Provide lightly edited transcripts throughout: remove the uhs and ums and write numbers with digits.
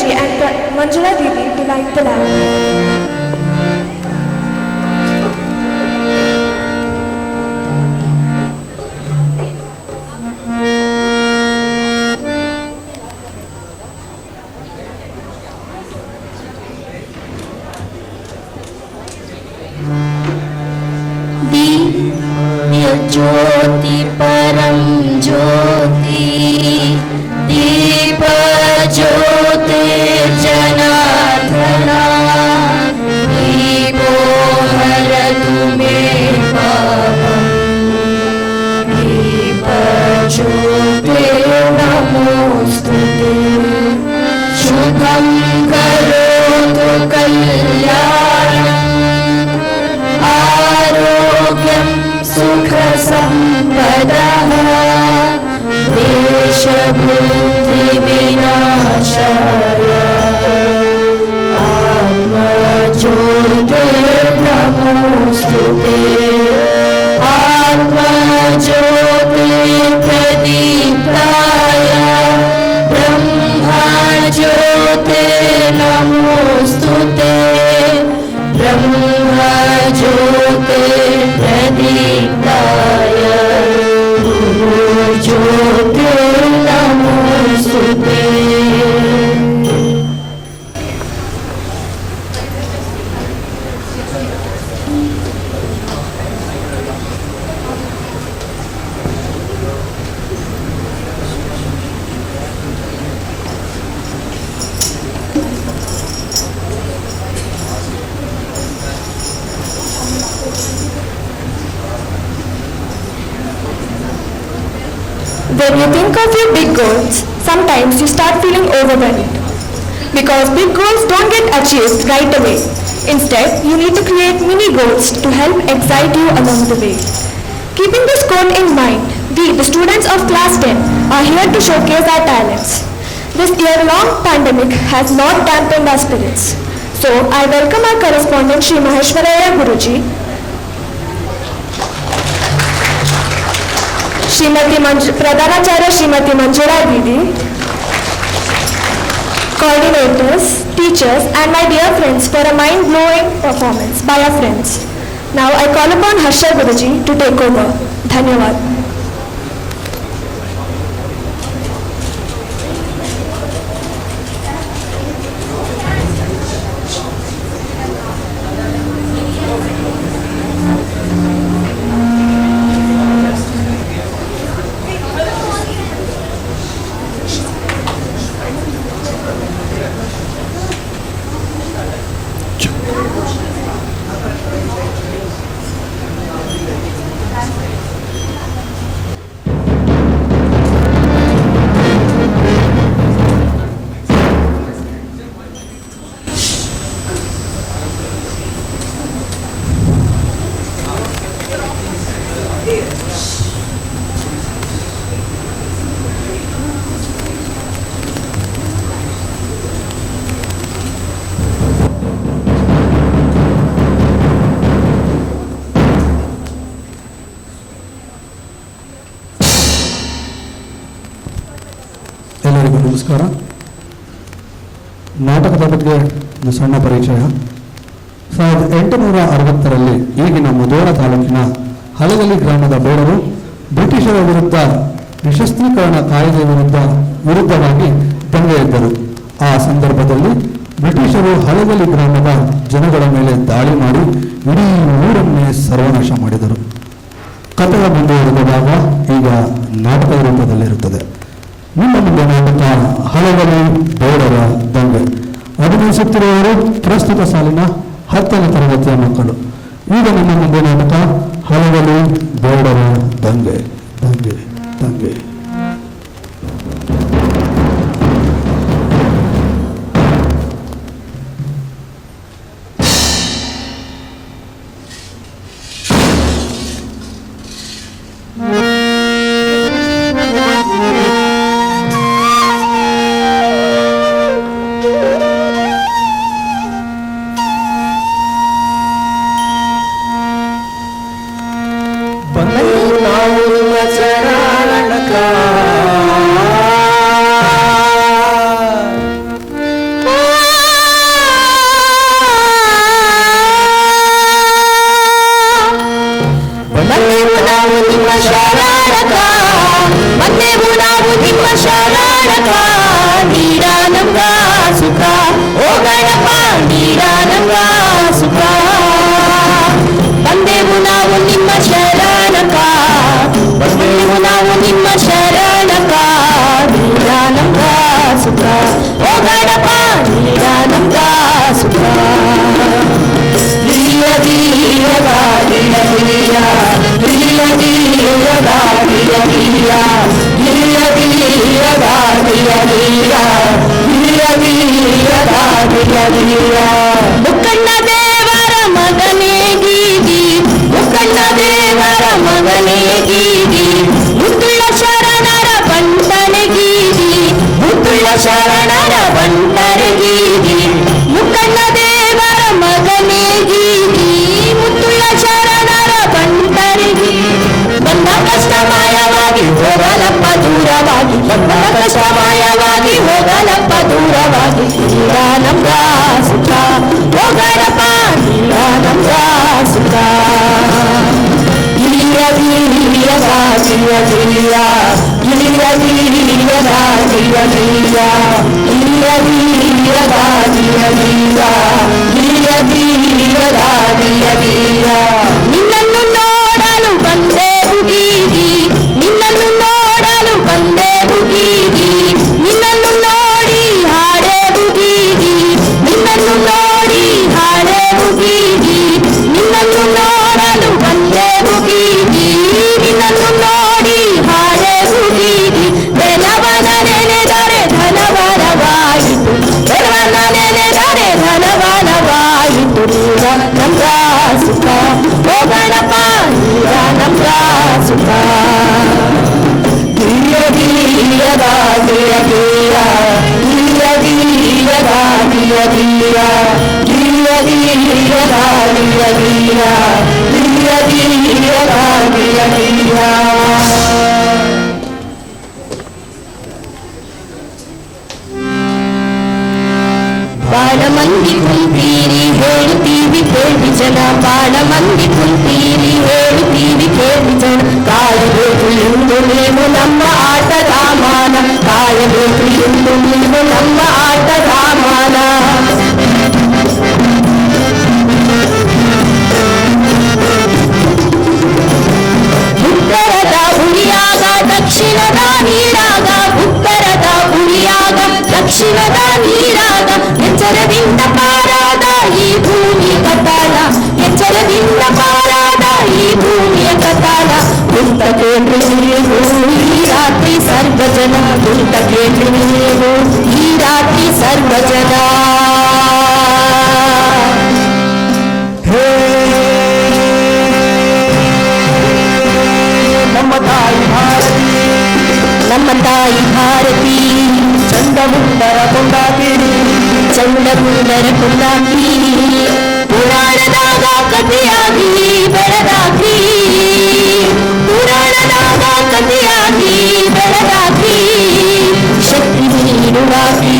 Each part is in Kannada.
Guruji and Manjula Didi to light the lamp. ज्योति परम ज्योति दीप ज्योति जनार्दना दीपो हरतु मे पापं दीप ज्योति नमोस्तुते शुभं करोतु कल्याणम् आरोग्यं सुख संपदः देश बुद्धि विनाशाय आत्मज्योतिर्नमोस्तुते आत्मज्योतिर्प्रदीप्ताय ब्रह्मज्योतिर्नमोस्तुते ब्रह्मज्योतिर्प्रदीप्ताय गुरुज्योतिर्नमोस्तुते। When you think of your big goals, sometimes you start feeling overwhelmed. Because big goals don't get achieved right away. Instead, you need to create mini goals to help excite you along the way. Keeping this goal in mind, we, the students of class 10, are here to showcase our talents. This year-long pandemic has not dampened our spirits. So, I welcome our correspondent Shri Maheshwaraya Guruji, Pradhanacharya Srimati Manjula Didi, coordinators, teachers and my dear friends for a mind-blowing performance by our friends. Now I call upon Harsha Guruji to take over. Dhanyavad. ಎಲ್ಲರಿಗೂ ನಮಸ್ಕಾರ. ನಾಟಕದ ಬಗ್ಗೆ ಒಂದು ಸಣ್ಣ ಪರಿಚಯ. 1860ರಲ್ಲಿ ಈಗಿನ ಮುಧೋಳ ತಾಲೂಕಿನ ಹಲಗಲಿ ಗ್ರಾಮದ ಬೇಡರು ಬ್ರಿಟಿಷರ ವಿರುದ್ಧ ನಿಶಸ್ತ್ರೀಕರಣ ಕಾಯ್ದೆ ವಿರುದ್ಧವಾಗಿ ದಂಗೆ ಎದ್ದರು. ಆ ಸಂದರ್ಭದಲ್ಲಿ ಬ್ರಿಟಿಷರು ಹಲಗಲಿ ಗ್ರಾಮದ ಜನಗಳ ಮೇಲೆ ದಾಳಿ ಮಾಡಿ ಇಡೀ ಊರನ್ನೇ ಸರ್ವನಾಶ ಮಾಡಿದರು. ಕಥೆಯ ಮುಂದುವರೆದ ಭಾಗ ಈಗ ನಾಟಕದ ರೂಪದಲ್ಲಿರುತ್ತದೆ. ನಿಮ್ಮ ಮುಂದೆ ನಾಟಕ ಹಲಗಲಿ ಬೇಡರ ದಂಗೆ. ಅಭಿನಯಿಸುತ್ತಿರುವವರು ಪ್ರಸ್ತುತ ಸಾಲಿನ 10ನೇ ತರಗತಿಯ ಮಕ್ಕಳು. ಈಗ ನಿಮ್ಮ ಮುಂದೆ ನಾಟಕ ಹಲಗಲಿ ಬೇಡರ ದಂಗೆ ದಂಗೆ ದಂಗೆ. ನಾವು ನಿಮ್ಮ ಚರಣಕ ಮುಕ್ಕಣ್ಣ ದೇವರ ಮಗನೇ ಗೀಗಿ, ಮುಕ್ಕಣ್ಣ ದೇವರ ಮಗನೇ ಗೀಗಿ, ಮುತ್ತುಳ್ಳ ಶರಣರ ಬಂಟನೆ ಗೀಗಿ, ಮುತ್ತುಳ್ಳ ಶರಣರ ಬಂಟನೆ ಗೀಗಿ, ಮುಕ್ಕಣ್ಣ ದೇವರ ಮಗನೇ ಗೀಗಿ, ಮುತ್ತುಳ್ಳ ಶರಣರ ಬಂಟನೆ ಗೀಗಿ. ಬಂದ ಕಷ್ಟ ಮಾಯವಾಗಿ ಹೋಗಲಪ್ಪ ದೂರವಾಗಿ, ಬಂದ ಕಷ್ಟ ಮಾಯವಾಗಿ ಹೋಗಲಪ್ಪ ದೂರವಾಗಿ, ನಮ್ಗ ಸುಖ ಹೋಗರಪ್ಪ ನಮ್ಗ ಸುಖ. ಗಿರಿಯ ಗಿರಿಯದ ಗಿರಿಯ ಗಿರಿಯ ಗಿರಿಯ ಗಿರಿಯದ ಗಿರಿಯ ಗಿರಿಯ ಗಿರಿಯ ಗಿರಿಯದ ಗಿರಿಯ ಗಿರಿಯ ಗಿರಿಯ ಗಿರಿಯದ ಗಿರಿಯ ಗಿರಿಯ. ನಿನ್ನನ್ನು ನೋಡಲು ಬಂದೆ ಹುಡುಗಿ, ನಿನ್ನನ್ನು ನೋಡಲು ಬಂದೆ ಹುಡುಗಿ, ನಿನ್ನನ್ನು ನೋಡಿ ಹಾಡೆ ಹುಡುಗಿ, ನಿನ್ನನ್ನು ನೋಡಿ ಹಾಡೆ ಹುಡುಗಿ, ನಿನ್ನನ್ನು ನೋಡಲು ಬಂದೆ ಹುಡುಗಿ, ನಿನ್ನನ್ನು ನೋಡಿ ಹಾಡೆ ಹುಡುಗಿ. ಧನವನ ನೆನೆದರೆ ಧನವನವಾಯಿತು, ಧನವನ ನೆನೆದರೆ ಧನವನವಾಯಿತು. ನಮ್ಗ ಸುಖ ಹೋಗಣಪ್ಪ ನಮ್ಗ ಸುಖ. ಗಿರಿಯ ಗಿರಿಯದ ಗಿರಿಯ ಗಿರಿಯ ಗಿರಿಯ ಗಿರಿಯದ ಗಿರಿಯ ಗಿರಿಯ ಗಿರಿಯ ಗಿರಿಯದ ಗಿರಿಯ ಗಿರಿಯ ಗಿರಿಯ ಗಿರಿಯದ ಗಿರಿಯ ಗಿರಿಯ. ಬಾಳ ಮಂದಿ ಕುಂತೀರಿ ಹೇಳುತ್ತೀವಿ ಕೇಳಿ ಜನ, ಬಾಳ ಮಂದಿ ಕುಂತೀರಿ ಹೇಳುತ್ತೀವಿ ಕೇಳಿ ಜನ. ಕಾಯಬೇಕು ಎಂದು ನೀವು ನಮ್ಮ ಆಟ ಸಾಮಾನ, ಕಾಯಬೇಕು ಎಂದು ನೀವು ನಮ್ಮ ಆಟ ಸಾಮಾನ. ಉತ್ತರದ ಉಳಿಯಾಗ ದಕ್ಷಿಣದ ನೀರಾಗ, ಉತ್ತರದ ಉಳಿಯಾಗ ದಕ್ಷಿಣದ ನೀರಾಗ, ಎಚ್ಚರದಿಂದ ಪಾರಾದ ಈ ಭೂಮಿ ಕತಾಳ, ಎಚ್ಚರದಿಂದ ಪಾರಾದ ಈ ಭೂಮಿಯ ಕತಾಳ. ಕುಂತ ಕೇಳಿ ನೀವು ಈ ರಾತ್ರಿ ಸರ್ವಜನ, ಕುಂತ ಕೇಳಿ ನೀವು ಈ ರಾತ್ರಿ ಸರ್ವಜನ. ನಮ್ಮ ತಾಯಿ ಭಾರತಿ, ನಮ್ಮ ತಾಯಿ ಭಾರತಿ, ಚಂಡಮುಂಡರ ಕೊಂಡಾಕಿರಿ, ಚಂಡಮುಂಡರ ಕೊಂಡಾಕಿರಿ. ಪುರಾಣದಾಗ ಕಥೆಯಾಗಿ ಬೆಳೆದಾಕಿ, ಪುರಾಣದಾಗ ಕಥೆಯಾಗಿ ಬೆಳೆದಾಕಿ. ಶಕ್ತಿ ನೀಡುವಾಕಿ,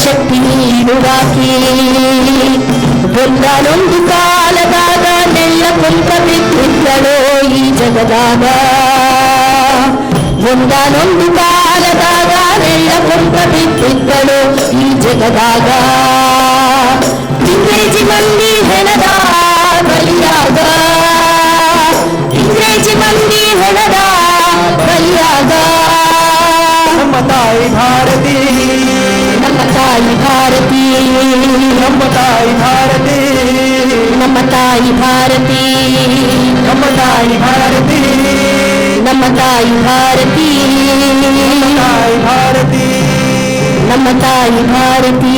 ಶಕ್ತಿ ನೀಡುವಾಕಿ. ಒಂದಾನೊಂದು ಕಾಲದಾಗ ನೆಲ್ಲ ಕೊಂತ ಬಿದ್ದಿದ್ದಳೋ ಈ ಜಗದಾಗ, ಒಂದಾನೊಂದು ಕಾಲದಾಗ ನೆಲ್ಲ ಕೊಂತ ಬಿದ್ದಿದ್ದಳು ಈ ಜಗದಾಗ. ಇಂಗ್ರೇಜಿ ಮಂದಿ ಹೆಣದ ಬಲಿಯಾಗ, ಇಂಗ್ರೇಜಿ ಮಂದಿ ಹೆಣದ ಬಲಿಯಾಗ. ನಮ್ಮ ತಾಯಿ ಭಾರತಿ, ನಮ್ಮ ತಾಯಿ ಭಾರತಿ, ನಮ್ಮ ತಾಯಿ ಭಾರತಿ, ನಮ್ಮ ತಾಯಿ ಭಾರತಿ, ನಮ್ಮ ತಾಯಿ ಭಾರತಿ, ನಮ್ಮ ತಾಯಿ ಭಾರತಿ, ನಮ್ಮ ತಾಯಿ ಭಾರತಿ, ನಮ್ಮ ತಾಯಿ ಭಾರತಿ.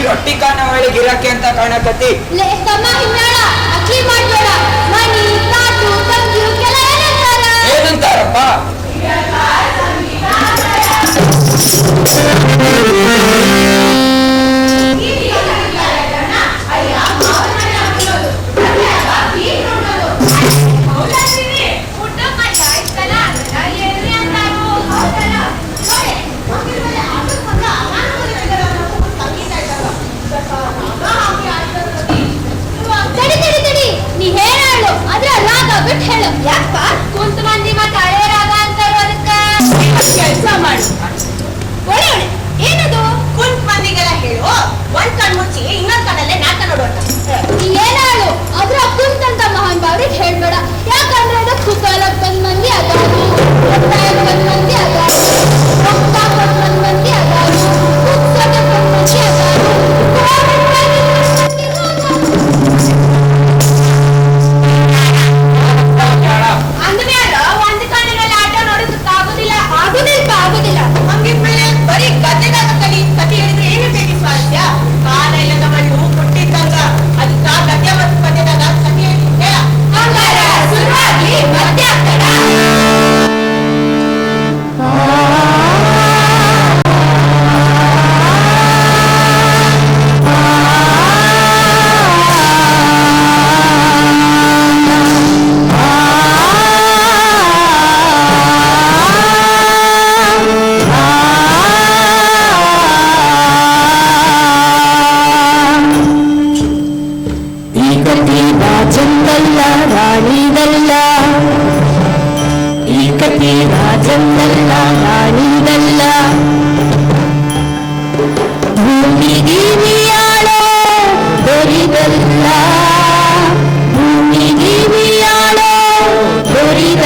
ರೊಟ್ಟಿ ಕಾನ ಒಳ್ಳೆ ಗಿರಾಕಿ ಅಂತ ಕಾಣಕತ್ತಿ. ಏನಂತಾರಪ್ಪ?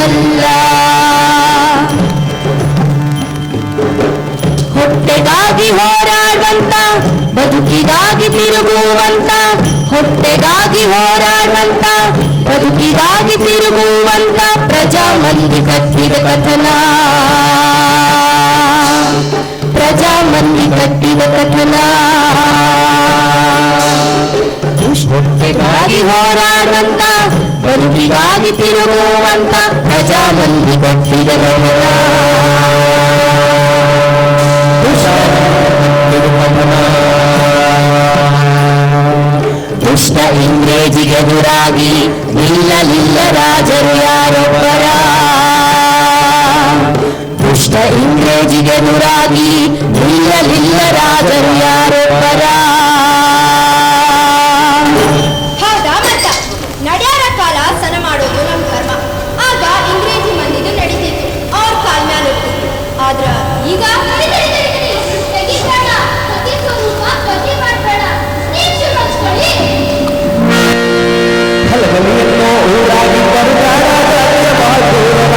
ಅಲ್ಲ. ಹೊಟ್ಟೆಗಾಗಿ ಹೋರಾಡುವಂತ, ಬದುಕಿಗಾಗಿ ತಿರುಗುವಂತ, ಹೊಟ್ಟೆಗಾಗಿ ಹೋರಾಡುವಂತ, ಬದುಕಿಗಾಗಿ ತಿರುಗುವಂತ ಪ್ರಜಾಮಂದಿ ಕಟ್ಟಿದ ಕಥನ, ಪ್ರಜಾಮಂದಿ ಕಟ್ಟಿದ ಕಥನ. ಹೊಟ್ಟೆಗಾಗಿ ಹೋರಾಡುವಂತ, ಬದುಕಿಗಾಗಿ ತಿರುಗುವಂತ ಪ್ರಜಾಮಂದಿ ಕಟ್ಟಿದ ಕಥನ. ದುಷ್ಟ ಇಂಗ್ರೇಜಿಗೆದುರಾಗಿ ನಿಲ್ಲಲಿಲ್ಲ ರಾಜರು ಯಾರೊಬ್ಬರ, ದುಷ್ಟ ಇಂಗ್ರೇಜಿಗೆದುರಾಗಿ ನಿಲ್ಲಲಿಲ್ಲ ರಾಜರು ಯಾರೊಬ್ಬರ. ಹೌದಾ ಮತ್ತ ನಡೆಯಾರ ಕಾಲ ಸನ ಮಾಡೋದು ನಮ್ಮ ಧರ್ಮ. ಆಗ ಇಂಗ್ರೇಜಿ ಮಂದಿದು ನಡೀತಿತ್ತು, ಅವ್ರ ಕಾಲ ಮ್ಯಾಲ ಇರ್ತಿತ್ತು. ಆದ್ರ ಈಗ ಹಲಗಲಿಯನ್ನು ಊರಾಗಿ ಬರುತ್ತಾರ ಜಾತಿಯ ಬಹುದೂರರ,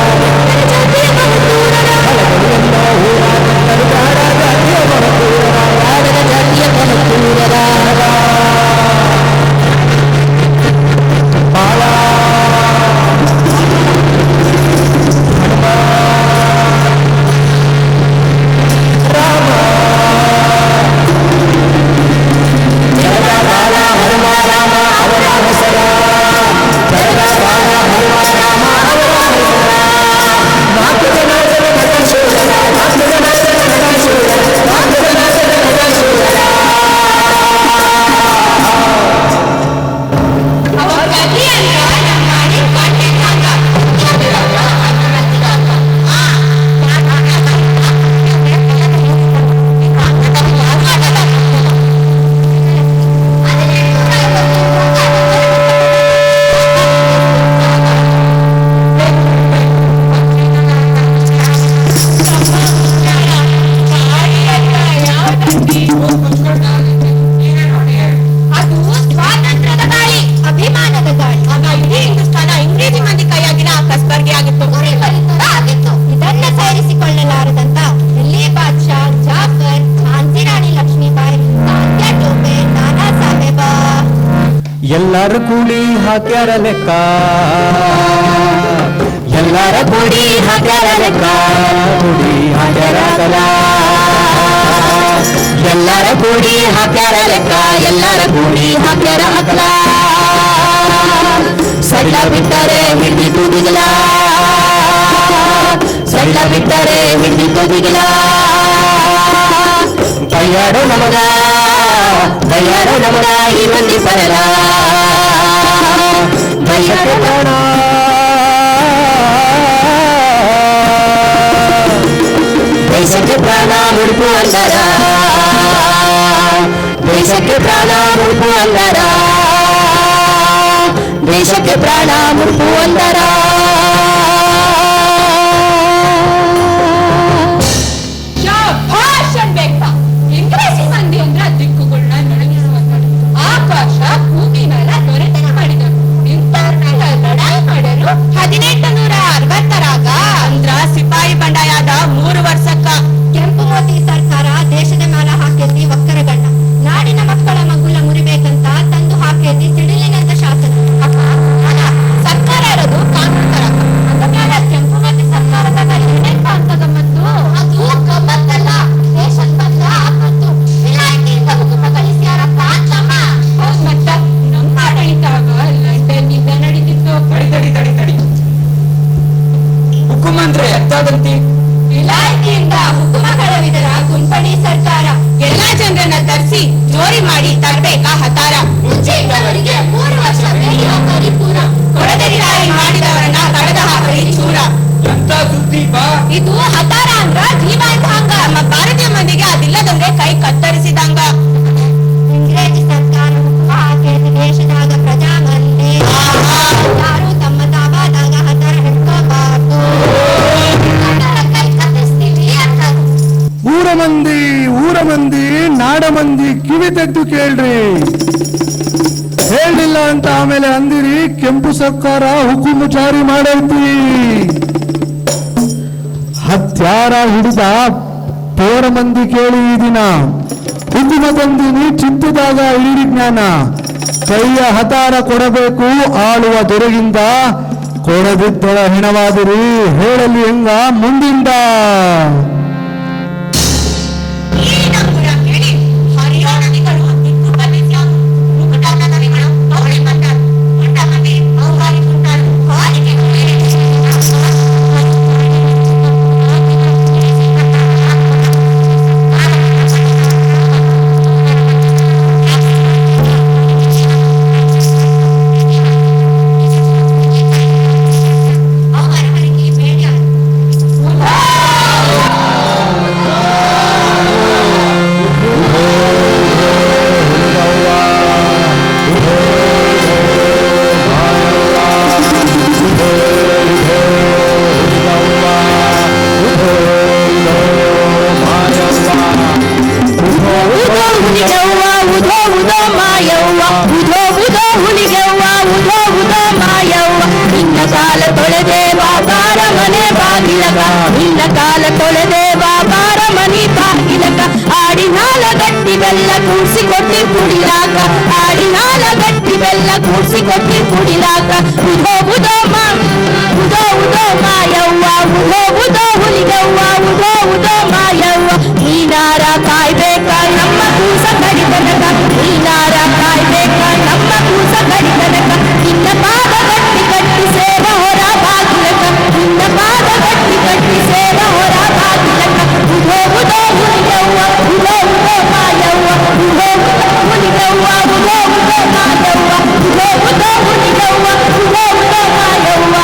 ಹಲಗಲಿಯನ್ನು ಊರಾಗಿ ಬರುತ್ತಾರ ಜಾತಿಯ ಬಹುದೂರರ, ಯಾಡನ ಜಾತಿಯ ಬಹುದೂರರ. ಬಾಳ ರಾಮ ಜಗದ ಬಾಳ ಹನುಮ ರಾಮ ಅವರ ಹೆಸರ, ಜಗದ ಬಾಳ ಹನುಮ ರಾಮ ಅವರ ಹೆಸರ. ನಾಲ್ಕು ಜನ ನಟಶೂರ, ನಾಲ್ಕು ಜನ ನಟಶೂರ, ನಾಲ್ಕು ಜನ ನಟಶೂರ. ಅದು ಸ್ವಾತಂತ್ರ್ಯದ ಗಾಳಿ, ಅಭಿಮಾನದ ಗಾಳಿ. ಆಗ ಇಡೀ ಹಿಂದೂಸ್ತಾನ ಇಂಗ್ರೇಜಿ ಮಂದಿ ಕೈಯಾಗಿನ ಕಸ್ಬರ್ಗೆ ಆಗಿತ್ತು, ಆಗಿತ್ತು. ಇದನ್ನ ಸೇರಿಸಿಕೊಳ್ಳಲಾರದಂತ ದಿಲ್ಲಿ ಬಾದ್ಶಾ, ಜಾಫರ್, ಝಾನ್ಸಿ ರಾಣಿ ಲಕ್ಷ್ಮೀಬಾಯಿ, ತಾತ್ಯಾ ಟೋಪೆ, ನಾನಾ ಸಾಹೇಬ. ಎಲ್ಲರ ಕೂಡಿ ಹಾಕ್ಯಾರ ಲೆಕ್ಕ, ಎಲ್ಲರ ಕೂಡಿ ಹಾಕ್ಯಾರ ಲೆಕ್ಕ, ಕೂಡಿ ಹಾಕ್ಯಾರ ಕಲ. ಎಲ್ಲರ ಕೂಡಿ ಹಾಕ್ಯಾರ ಲೆಕ್ಕ, ಎಲ್ಲರ ಕೂಡಿ ಹಾಕ್ಯಾರ ಅಕಲ. ಸಡ್ಲ ಬಿಟ್ಟರೆ ಹಿಡಿದು ದಿಗಲ, ಸಡ್ಲ ಬಿಟ್ಟರೆ ಹಿಡಿದು ದಿಗಲ. ಬಯ್ಯಾಡೋ ನಮಗ, ಬಯ್ಯಾಡೋ ನಮಗ ಈ ಮಂದಿ ಬರಲ, ಬಯ್ಯಾಡೋ ಬೇಡ. ದೇಶಕ್ಕೆ ಪ್ರಾಣ ಮುಡುಪು ಅಂದರ, ದೇಶಕ್ಕೆ ಪ್ರಾಣ ಮುಡುಪು ಅಂದರ, ದೇಶಕ್ಕೆ ಪ್ರಾಣ ಮುಡುಪು ಅಂದರ. ಶಾಭಾಷ್ ಅನ್ಬೇಕಾ. ಇಂಗ್ರೇಜಿ ಮಂದಿ ಅಂದ್ರ ದಿಕ್ಕುಗಳನ್ನ ನಡಗಿಸುವಂತದ್ದು. ಆಕಾಶ ಭೂಮಿ ಮೇಲೆ ದೊರೆತನ ಮಾಡಿದರು. ಇಂಥವ್ರನ್ನೆಲ್ಲ ಲಡಾಯಿ ಮಾಡಲು 1860ರಾಗ ಅಂದ್ರ ಸಿಪಾಯಿ ಬಂಡಾಯದ 3 ವರ್ಷಕ್ಕ ಕೆಂಪು ಮೋದಿ ಸರ್ಕಾರ ದೇಶದ ಮೇಲೆ ಹಾಕೈತಿ ಒಕ್ಕರಗಣ್ಣ. ನಾಡಿನ ಮಕ್ಕಳ ಮಗುಲ ಮುರಿಬೇಕಂತ ತಂದು ಹಾಕೈತಿ ಸಿಡಿಲಿನಂತ ಶಾಸನ. ಸರ್ಕಾರ ಇರೋದು ಕಾನೂನು ತರ. ಅಂದಮೇಲೆ ಕೆಂಪು ಮೋದಿ ಸರ್ಕಾರದ ಏನೇನ್ ಅಂತ ಗಮ್ಮತ್ತು. ಅದು ಗಮ್ಮತ್ತಲ್ಲ, ದೇಶದ ಬಂದ ಆಪತ್ತು. ವಿಲಾಯಿತಿಯಿಂದ ಹುಕುಮ ಕಳಿಸ್ಯಾರಪ್ಪ ತಮ್ಮ. ಹೌದ್ ಮತ್ತ ನಮ್ಮ ಆಡಳಿತಾಗ ಲಂಡನ್ನಿಂದ ನಡೀತಿತ್ತು. ತಡಿ ಹುಕುಮ ಅಂದ್ರೆ ಎಂತಾದಂತಿ? ವಿಲಾಯಿತಿಯಿಂದ ಹುಕುಮ ಕಳವಿದರ ಗುಂಪಣಿ ಸರ್ಕಾರ ಎಲ್ಲಾ ಜನರನ್ನ ತರಿಸಿ ಜೋರಿ ಮಾಡಿ ತರಬೇಕಾ ಹತಾರ. ಮುಂಚೆ ಇದ್ದವರಿಗೆ 3 ವರ್ಷ ರೇಡಿಯೋ ಪರಿಪೂರ. ಕೊಡದರಿ ರಾಯಿ ಮಾಡಿದವರನ್ನ ತಡೆದ ಹಾಕಲಿ ಚೂರ. ಎಂತ ಸುದ್ದಿ ಬಾ? ಇದು ಹತಾರ ಅಂದ್ರ ಜೀವ ಇದ್ದಂಗ. ನಮ್ಮ ಭಾರತೀಯ ಮಂದಿಗೆ ಅದಿಲ್ಲದಂದ್ರೆ ಕೈ ಕತ್ತರಿಸಿದಂಗ. ಇಂಗ್ರೇಜಿ ಸರ್ಕಾರ ಹುಕುಮ ಹಾಕೈತಿ ದೇಶದಾಗ ಪ್ರಜಾಮಂದಿ. ಯಾರು ತಮ್ಮ ತಾವಾದಾಗ ಹತಾರ ಹಿಡ್ಕೋಬಾರ್ದು. ಕೈ ಕತ್ತರಿಸ್ತೀವಿ ಅಂತ. ಊರ ಮಂದಿ ನಾಡ ಮಂದಿ ಕಿವಿ ತೆಗೆದು ಕೇಳ್ರಿ, ಹೇಳ್ರಿ ನೋಡಿಲ್ಲ ಅಂತ ಆಮೇಲೆ ಅಂದಿರಿ ಕೆಂಪು ಸರ್ಕಾರ ಹುಕುಮು ಜಾರಿ ಮಾಡೈತಿ. ಹತ್ಯಾರ ಹಿಡಿದ ಪೋರ ಮಂದಿ ಕೇಳಿ ಈ ದಿನ ಹುಕುಮ ತಂದಿನಿ ಚಿತ್ತದಾಗ ಇಡೀ ಜ್ಞಾನ. ಕೈಯ ಹತಾರ ಕೊಡಬೇಕು ಆಳುವ ದೊರೆಗಿಂದ, ಕೊಡದಿದ್ದಳ ಹೆಣವಾದಿರಿ ಹೇಳಲಿ ಹೆಂಗ ಮುಂದಿಂದ. ಬೆಲ್ಲ ಕೂಸಿ ಕೊಟ್ಟಿ ಕುಡಿಲಾಕ, ಆಡಿನಾಲ ಗಟ್ಟಿ ಬೆಲ್ಲ ಕೂಸಿ ಕೊಟ್ಟಿ ಕುಡಿಲಾಕ. ಉದೋ ಉದೋ ಮಾಯವ್ವ, ಉದೋ ಉದೋ ಹುಲಿಗವ್ವ, ಉದೋ ಉದೋ ಮಾಯವ್ವ. ನೀನಾರ ಕಾಯ್ಬೇಕ ನಮ್ಮ ಕೂಸ ಕಡಿತನಕ, ನೀನಾರ ಕಾಯ್ಬೇಕ ನಮ್ಮ ಕೂಸ ಕಡಿತನಕ. ನಿನ್ನ ಪಾದ ಗಟ್ಟಿ ಕಟ್ಟಿ ಸೇವ ಹೊರ ಬಾಗಿಲಕ, ನಿನ್ನ ಪಾದ ಗಟ್ಟಿ ಕಟ್ಟಿ ಸೇವ ಹೊರ ಬಾಗಿಲಕ. ಉದೋ ಉದೋ ಹುಲಿಗವ್ವ, ಉದೋ ಉದೋ ಮಾಯವ್ವ, ಉದೋ ಉದೋ ಹುಲಿಗವ್ವ, ಉದೋ ಉದೋ ಮಾಯವ್ವ, ಉದೋ ಉದೋ ಹುಲಿಗವ್ವ, ಉದೋ ಉದೋ ಮಾಯವ್ವ.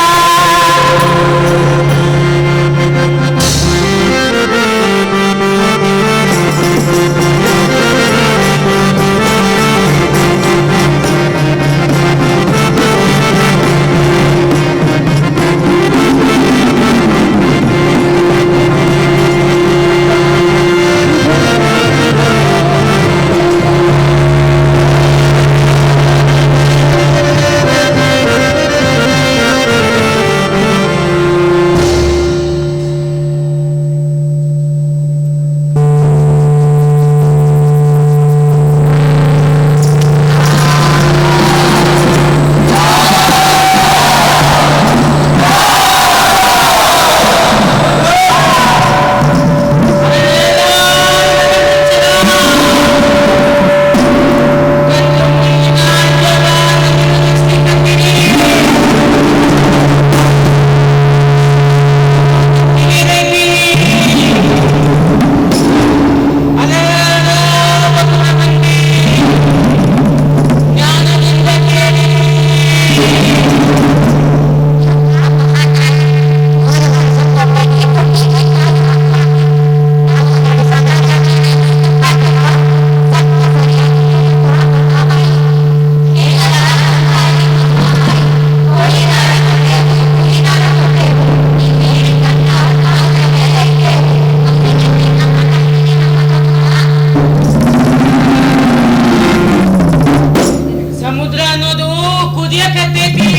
ಸಮುದ್ರ ಅನ್ನೋದು ಕುದಿಯಕತ್ತೈತಿ,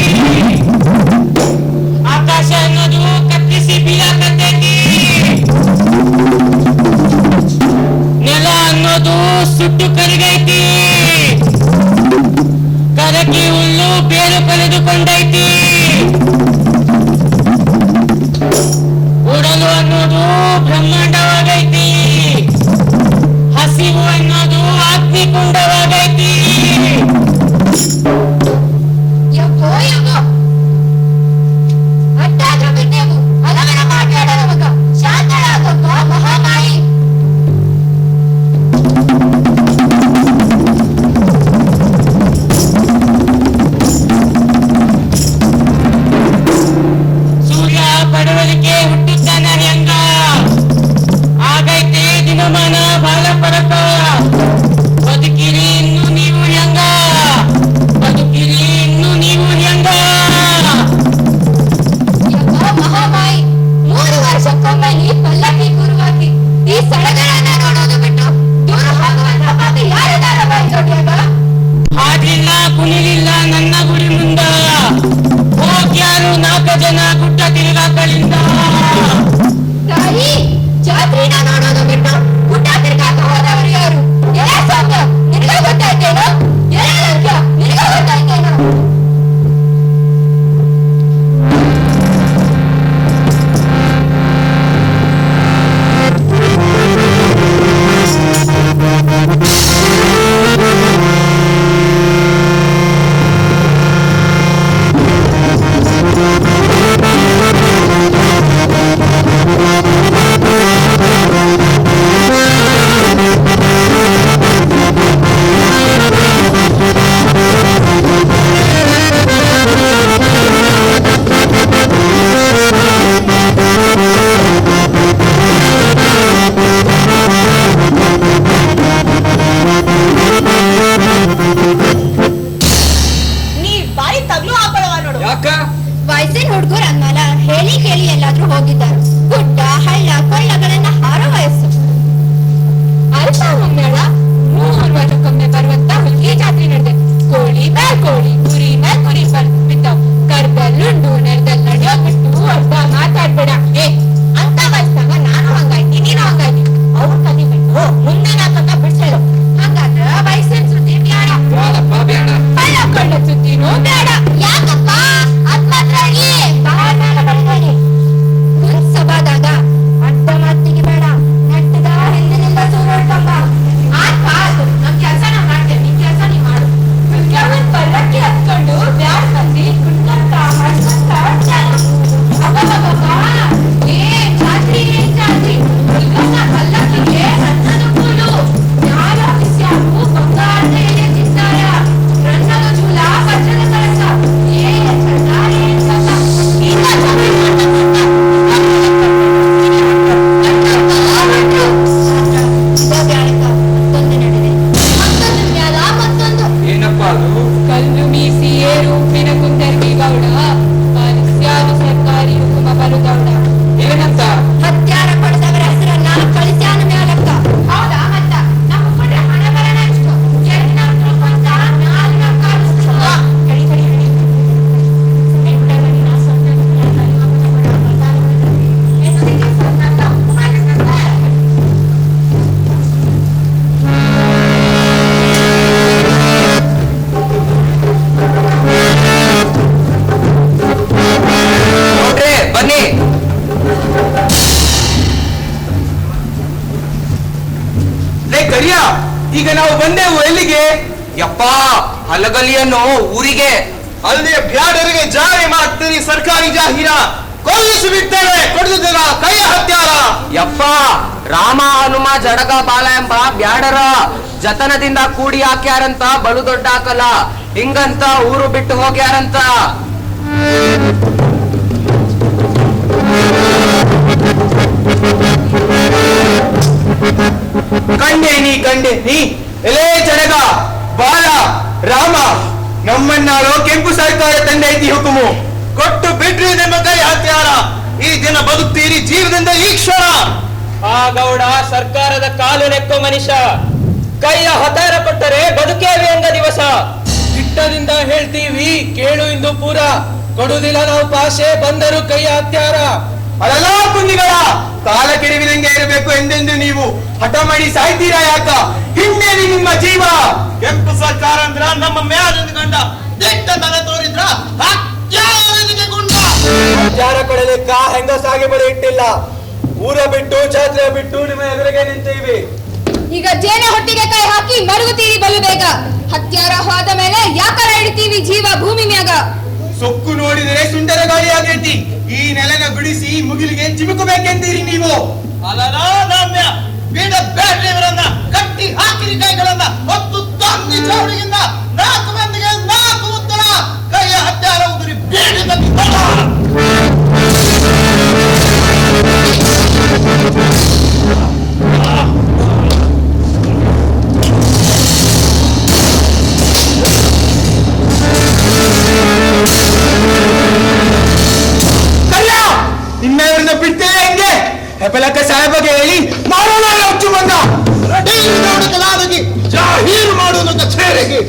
ಆಕಾಶ ಅನ್ನೋದು ಕತ್ತಿಸಿ ಬೀಳಕತ್ತೈತಿ, ನೆಲ ಅನ್ನೋದು ಸುಟ್ಟು ಕರಗೈತಿ, ಕರಕಿ ಹುಲ್ಲು ಬೇರು ಕಳೆದುಕೊಂಡೈತಿ. ಉಡಲು ಅನ್ನೋದು ಬ್ರಹ್ಮಾಂಡವಾಗೈತಿ, ಹಸಿವು ಅನ್ನೋದು ಅಗ್ನಿಕುಂಡವಾಗೈತಿ. ಯಪ್ಪೋ ಯಪ್ಪೋ ಅಟ್ಟಾದ್ರೂ ಬಿಟ್ಟೆವು ಹಲವರ ಮಾತಾಡೋ ಮಗ ಶಾಂತಳಾಗಪ್ಪ ಮಹಾಮಾಯಿ. ಕರಿಯ, ಈಗ ನಾವು ಬಂದೆವು ಎಲ್ಲಿಗೆ? ಯಪ್ಪ, ಹಲಗಲಿಯನ್ನು ಊರಿಗೆ. ಅಲ್ಲಿ ಬ್ಯಾಡರಿಗೆ ಜಾರಿ ಮಾಡ್ತೀರಿ ಸರ್ಕಾರಿ ಜಾಹೀರ. ಕೊಲ್ಲಿಸಿ ಬಿಡ್ತೇವೆ ಕೊಡುದಿಲ್ಲ ಕೈಯ ಹತ್ಯಾರ. ಯಪ್ಪ, ರಾಮ ಹನುಮ ಜಡಗ ಬಾಲ ಎಂಬ ಬ್ಯಾಡರ ಜತನದಿಂದ ಕೂಡಿ ಹಾಕ್ಯಾರಂತ ಬಲು ದೊಡ್ಡ ಹಾಕಲ್ಲ. ಹಿಂಗಂತ ಊರು ಬಿಟ್ಟು ಹೋಗ್ಯಾರಂತ. ಕಂಡೆ ನೀ ಎಲೇ ಜಡಗ ಬಾಲ ರಾಮ, ನಮ್ಮನ್ನಾರೋ ಕೆಂಪು ಸರ್ಕಾರ ತಂದೈತಿ ಹುಕುಮು. ಕೊಟ್ಟು ಬಿಡ್ರಿ ನಿಮ್ಮ ಕೈ ಹತ್ಯಾರ. ಈ ದಿನ ಬದುಕ್ತೀರಿ ಜೀವದಿಂದ ಈ ಕ್ಷಣ. ಆ ಗೌಡ ಸರ್ಕಾರದ ಕಾಲು ನೆಕ್ಕೋ ಮನುಷ್ಯ. ಕೈಯ ಹತಾರ ಕೊಟ್ಟರೆ ಬದುಕೇವಿ ಎಂದ ದಿವಸ. ಇಟ್ಟದಿಂದ ಹೇಳ್ತೀವಿ ಕೇಳು ಇಂದು ಪೂರ. ಕೊಡುವುದಿಲ್ಲ ನಾವು ಪಾಶೆ, ಬಂದರು ಕೈಯ ಹತ್ಯಾರ. ಅಲ್ಲ ಕುಂದಿಗಳ ಕಾಲ ಕೆಡವಿದಂಗೆ ಇರಬೇಕು ಎಂದೆಂದು ನೀವು ಹಠ ಮಾಡಿ ಸಾಯ್ತೀರಾ ಯಾಕ? ಹಿಂದೇನಿ ನಿಮ್ಮ ಜೀವ. ಕೆಂಪು ಸರ್ಕಾರ ಅಂದ್ರ ನಮ್ಮ ಮ್ಯಾಲಿಂದ ಗಂಡ ದಿಟ್ಟತನ ತೋರಿದ್ರ ಹತ್ಯಾರ ಕೊಡಲಿಕ್ಕ ಹೆಂಗಸಾಗಿ ಬರೀ ಇಟ್ಟಿಲ್ಲ. ಊರ ಬಿಟ್ಟು ಛಾತ್ರ ಬಿಟ್ಟು ನಿಮ್ಮ ಎದುರಿಗೆ ನಿಂತೀವಿ. ಈಗ ಜೇನ ಹೊಟ್ಟಿಗೆ ಕೈ ಹಾಕಿ ಮರುಗುತ್ತೀರಿ ಬಲು ಬೇಗ. ಹತ್ಯಾರ ಹೋದ ಮೇಲೆ ಯಾಕರ ಇಡ್ತೀವಿ ಜೀವ ಭೂಮಿ ಮ್ಯಾಗ. ಸೊಕ್ಕು ನೋಡಿದರೆ ಸುಂಟರ ಗಾಳಿ ಆಗೈತಿ. ಈ ನೆಲನ ಗುಡಿಸಿ ಮುಗಿಲಿಗೆ ಚಿಮುಕಬೇಕೆಂತೀರಿ ನೀವು. ಅಲನಾಮ್ಯ ಬೀಡ ಬ್ಯಾಟ್ರಿ ಇವರನ್ನ ಕಟ್ಟಿ ಹಾಕಿರಿ ಕೈಗಳನ್ನ ಹೊತ್ತು ತಂದಿ ಚೌಡಿಗಿಂದ 4 ಮಂದಿಗೆ 4 ಉತ್ತರ. ಕೈಯ ಹತ್ಯಾರ ಉದುರಿ ಬೀಡಿದ ನಿಮ್ಮೆವರನ್ನ ಬಿಡ್ತೇವೆ ಹೆಂಗೆ? ಹೆಬ್ಬಲಕ್ಕ ಸಾಹೇಬಗೆ ಹೇಳಿ ಮಾಡೋಣ ಹುಚ್ಚು ಬಂದ ಹುಡುಕಲಾಗಿ ಜಾಹೀರು ಮಾಡುವುದು ಕಚೇರಿಗೆ.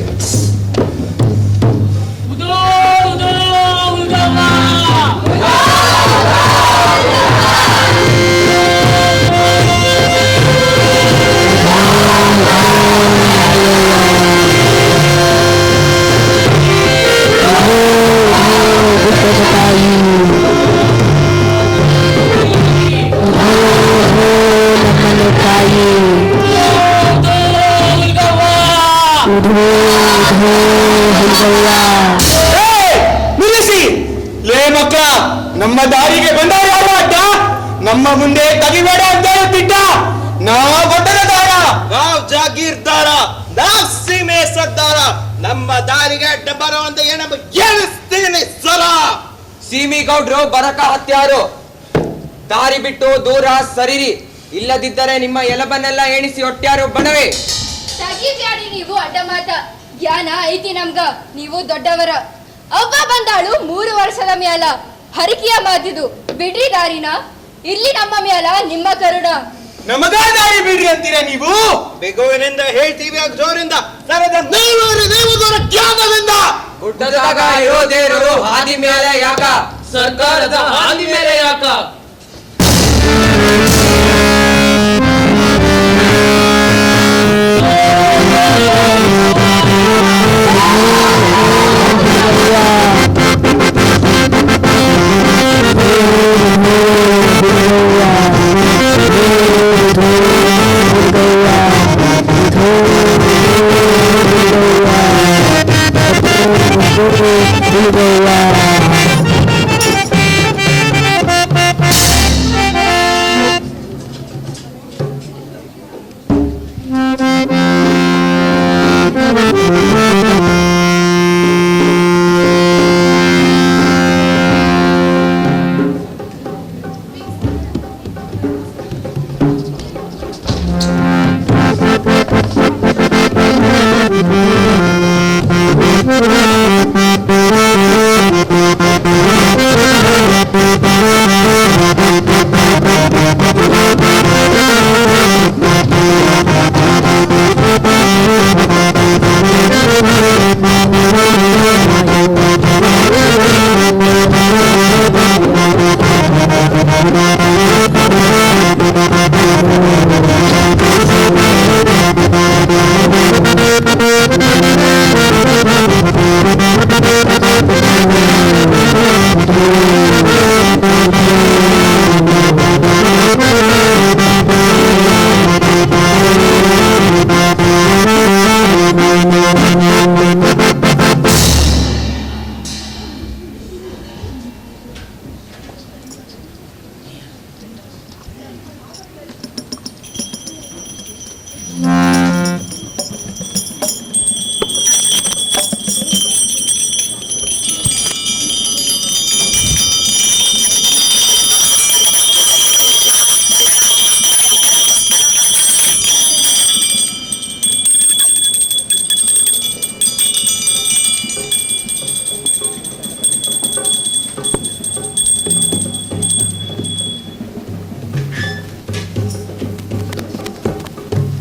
ನಿಲ್ಲಿಸಿ ಲೇ ಮಕ್ಕಳ, ನಮ್ಮ ದಾರಿಗೆ ಬಂದವರು ಯಾರು ಅಡ್ಡ? ನಮ್ಮ ಮುಂದೆ ತೆಗಿಬೇಡ ಅಂತ ತಿಟ್ಟ. ನಾವು ಒಟ್ಟದಾರ, ನಾವು ಜಾಗೀರ್ದಾರ, ನಾವು ಸೀಮೆ ಸರ್ದಾರ. ನಮ್ಮ ದಾರಿಗೆ ಅಡ್ಡ ಬರುವಂತ ಏನಂಬ ಹೇಳಿಸ್ತೀನಿ ಸರ. ಸೀಮಿ ಗೌಡ್ರು ಬರಕ ಹತ್ಯಾರು. ದಾರಿ ಬಿಟ್ಟು ದೂರ ಸರಿರಿ, ಇಲ್ಲದಿದ್ದರೆ ನಿಮ್ಮ ಎಲಬನ್ನೆಲ್ಲ ಎಣಿಸಿ ಒಟ್ಟ್ಯಾರು ಬಣವೆ. ತಗಿಬ್ಯಾಡಿ ನೀವು ಅಡ್ಡ ಮಾತ. ಜ್ಞಾನ ಐತಿ ನಮ್ಗ, ನೀವು ದೊಡ್ಡವರ. ಅವ್ವ ಬಂದಾಳು 3 ವರ್ಷದ ಮ್ಯಾಲ. ಹರಿಕೆಯ ಮಾತಿದು ಬಿಡ್ರಿ ದಾರಿನ. ಇಲ್ಲಿ ನಮ್ಮ ಮ್ಯಾಲ ನಿಮ್ಮ ಕರುಣ. ನಮಗ ದಾರಿ ಬಿಡ್ರಿ ಅಂತೀರ ನೀವು? ಬೆಗುವಿನಿಂದ ಹೇಳ್ತೀವಿ ಜೋರಿಂದ ಸರದ ದೇವದವರ ಜ್ಞಾನದಿಂದ. ಗುಡ್ಡದಾಗ ಇರೋ ದೇವರು ಹಾದಿ ಮೇಲೆ ಯಾಕ? ಸರ್ಕಾರದ ಹಾದಿ ಮೇಲೆ ಯಾಕ?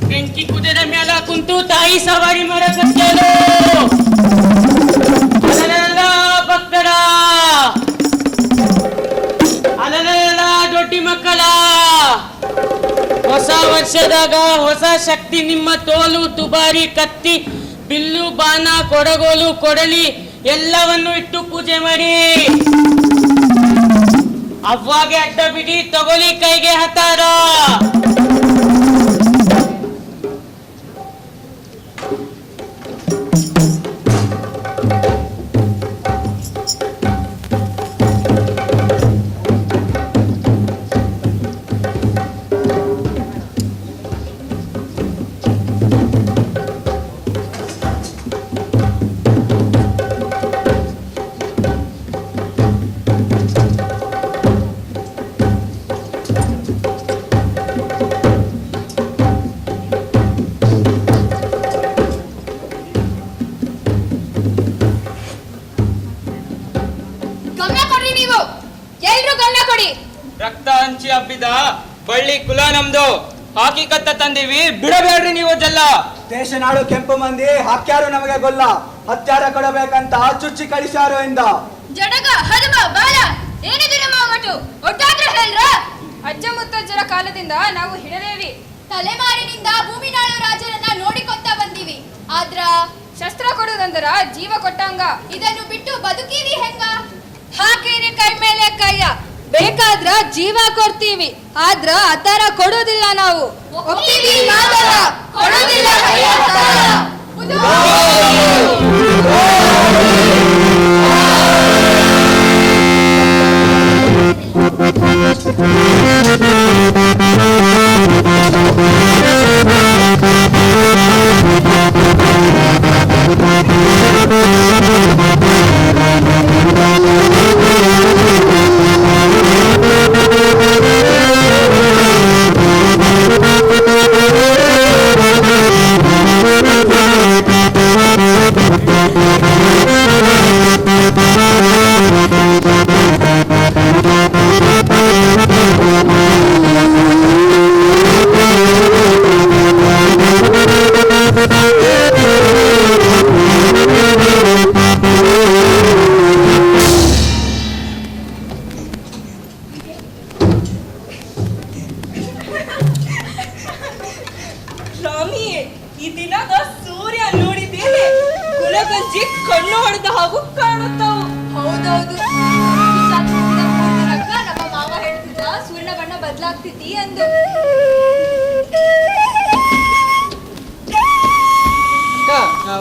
ಬೆಂಕಿ ಕುದುರೆ ಮ್ಯಾಲ ಕುಂತು ತಾಯಿ ಸವಾರಿ ಮಾಡಕತ್ತೇನು ಅಲಲೆಲ್ಲ ಭಕ್ತರ ಅಲಲೆಲ್ಲ ದೊಡ್ಡಿ ಮಕ್ಕಳ ಹೊಸ ವರ್ಷದಾಗ ಹೊಸ ಶಕ್ತಿ ನಿಮ್ಮ ತೋಲು ತುಬಾರಿ ಕತ್ತಿ ಬಿಲ್ಲು ಬಾಣ ಕೊಡಗೋಲು ಕೊಡಲಿ ಎಲ್ಲವನ್ನು ಇಟ್ಟು ಪೂಜೆ ಮಾಡಿ ಅವ್ವಾಗೆ ಅಡ್ಡ ಬಿಡಿ ತಗೊಲಿ ಕೈಗೆ ಹತಾರ ಗಮನ ಕೊಡ್ರಿ ನೀವು ಎಲ್ರು ಗಮನ ಕೊಡಿ. ರಕ್ತ ಹಂಚಿ ಹಬ್ಬಿದ ಬಳ್ಳಿ ಕುಲ ನಮ್ದು ಹಾಕಿ ಕತ್ತ ತಂದಿವಿ ಬಿಡಬೇಡ್ರಿ ನೀವು ಜಲ್ಲ. ದೇಶ ನಾಡು ಕೆಂಪು ಮಂದಿ ಹಾಕ್ಯಾರು ನಮಗೆ ಗೊಲ್ಲ, ಹತ್ಯಾರ ಕೊಡಬೇಕಂತ ಚುಚ್ಚಿ ಕಳಿಸ್ಯಾರು ಇಂದ. ಜಡಗ ಹನುಮ ಬಾಲ ಏನಿದೆ ನಮ್ಮ ಒಗಟು ಒಟ್ಟಾದ್ರೂ ಹೇಳ್ರ. ಅಜ್ಜ ಮುತ್ತಜ್ಜರ ಕಾಲದಿಂದ ನಾವು ಹಿಡದೇವಿ, ತಲೆಮಾರಿನಿಂದ ಭೂಮಿನಾಳು ರಾಜರನ್ನ ನೋಡಿಕೊತ್ತ ಬಂದೀವಿ. ಆದ್ರ ಶಸ್ತ್ರ ಕೊಡುದಂದ್ರ ಜೀವ ಕೊಟ್ಟಂಗ, ಇದನ್ನು ಬಿಟ್ಟು ಬದುಕೀವಿ ಹೆಂಗ? ಹಾಕೀರಿ ಕೈ ಮೇಲೆ ಕೈಯ, ಬೇಕಾದ್ರ ಜೀವ ಕೊಡ್ತೀವಿ, ಆದ್ರ ಅತಾರ ಕೊಡೋದಿಲ್ಲ ನಾವು. ಒಪ್ತೀವಿ ಮಾತಲ್ಲ, ಕೊಡೋದಿಲ್ಲ ಕೈಯ ಹತಾರ. ಸ್ವಾಮಿ, ಈ ದಿನದ ಸೂರ್ಯ ನೋಡಿದ್ದೇನೆ, ಕುಲಗಜ್ಜಿ ಕಣ್ಣು ಹೊಡೆದ ಹಾಗೂ ಕಾಣುತ್ತವು. ಹೌದೌದು, ನಮ್ಮ ಮಾವ ಹೇಳ್ತಿದ್ದ ಸೂರ್ಯನ ಬಣ್ಣ ಬದಲಾಗ್ತಿದ್ದಿ ಅಂದು.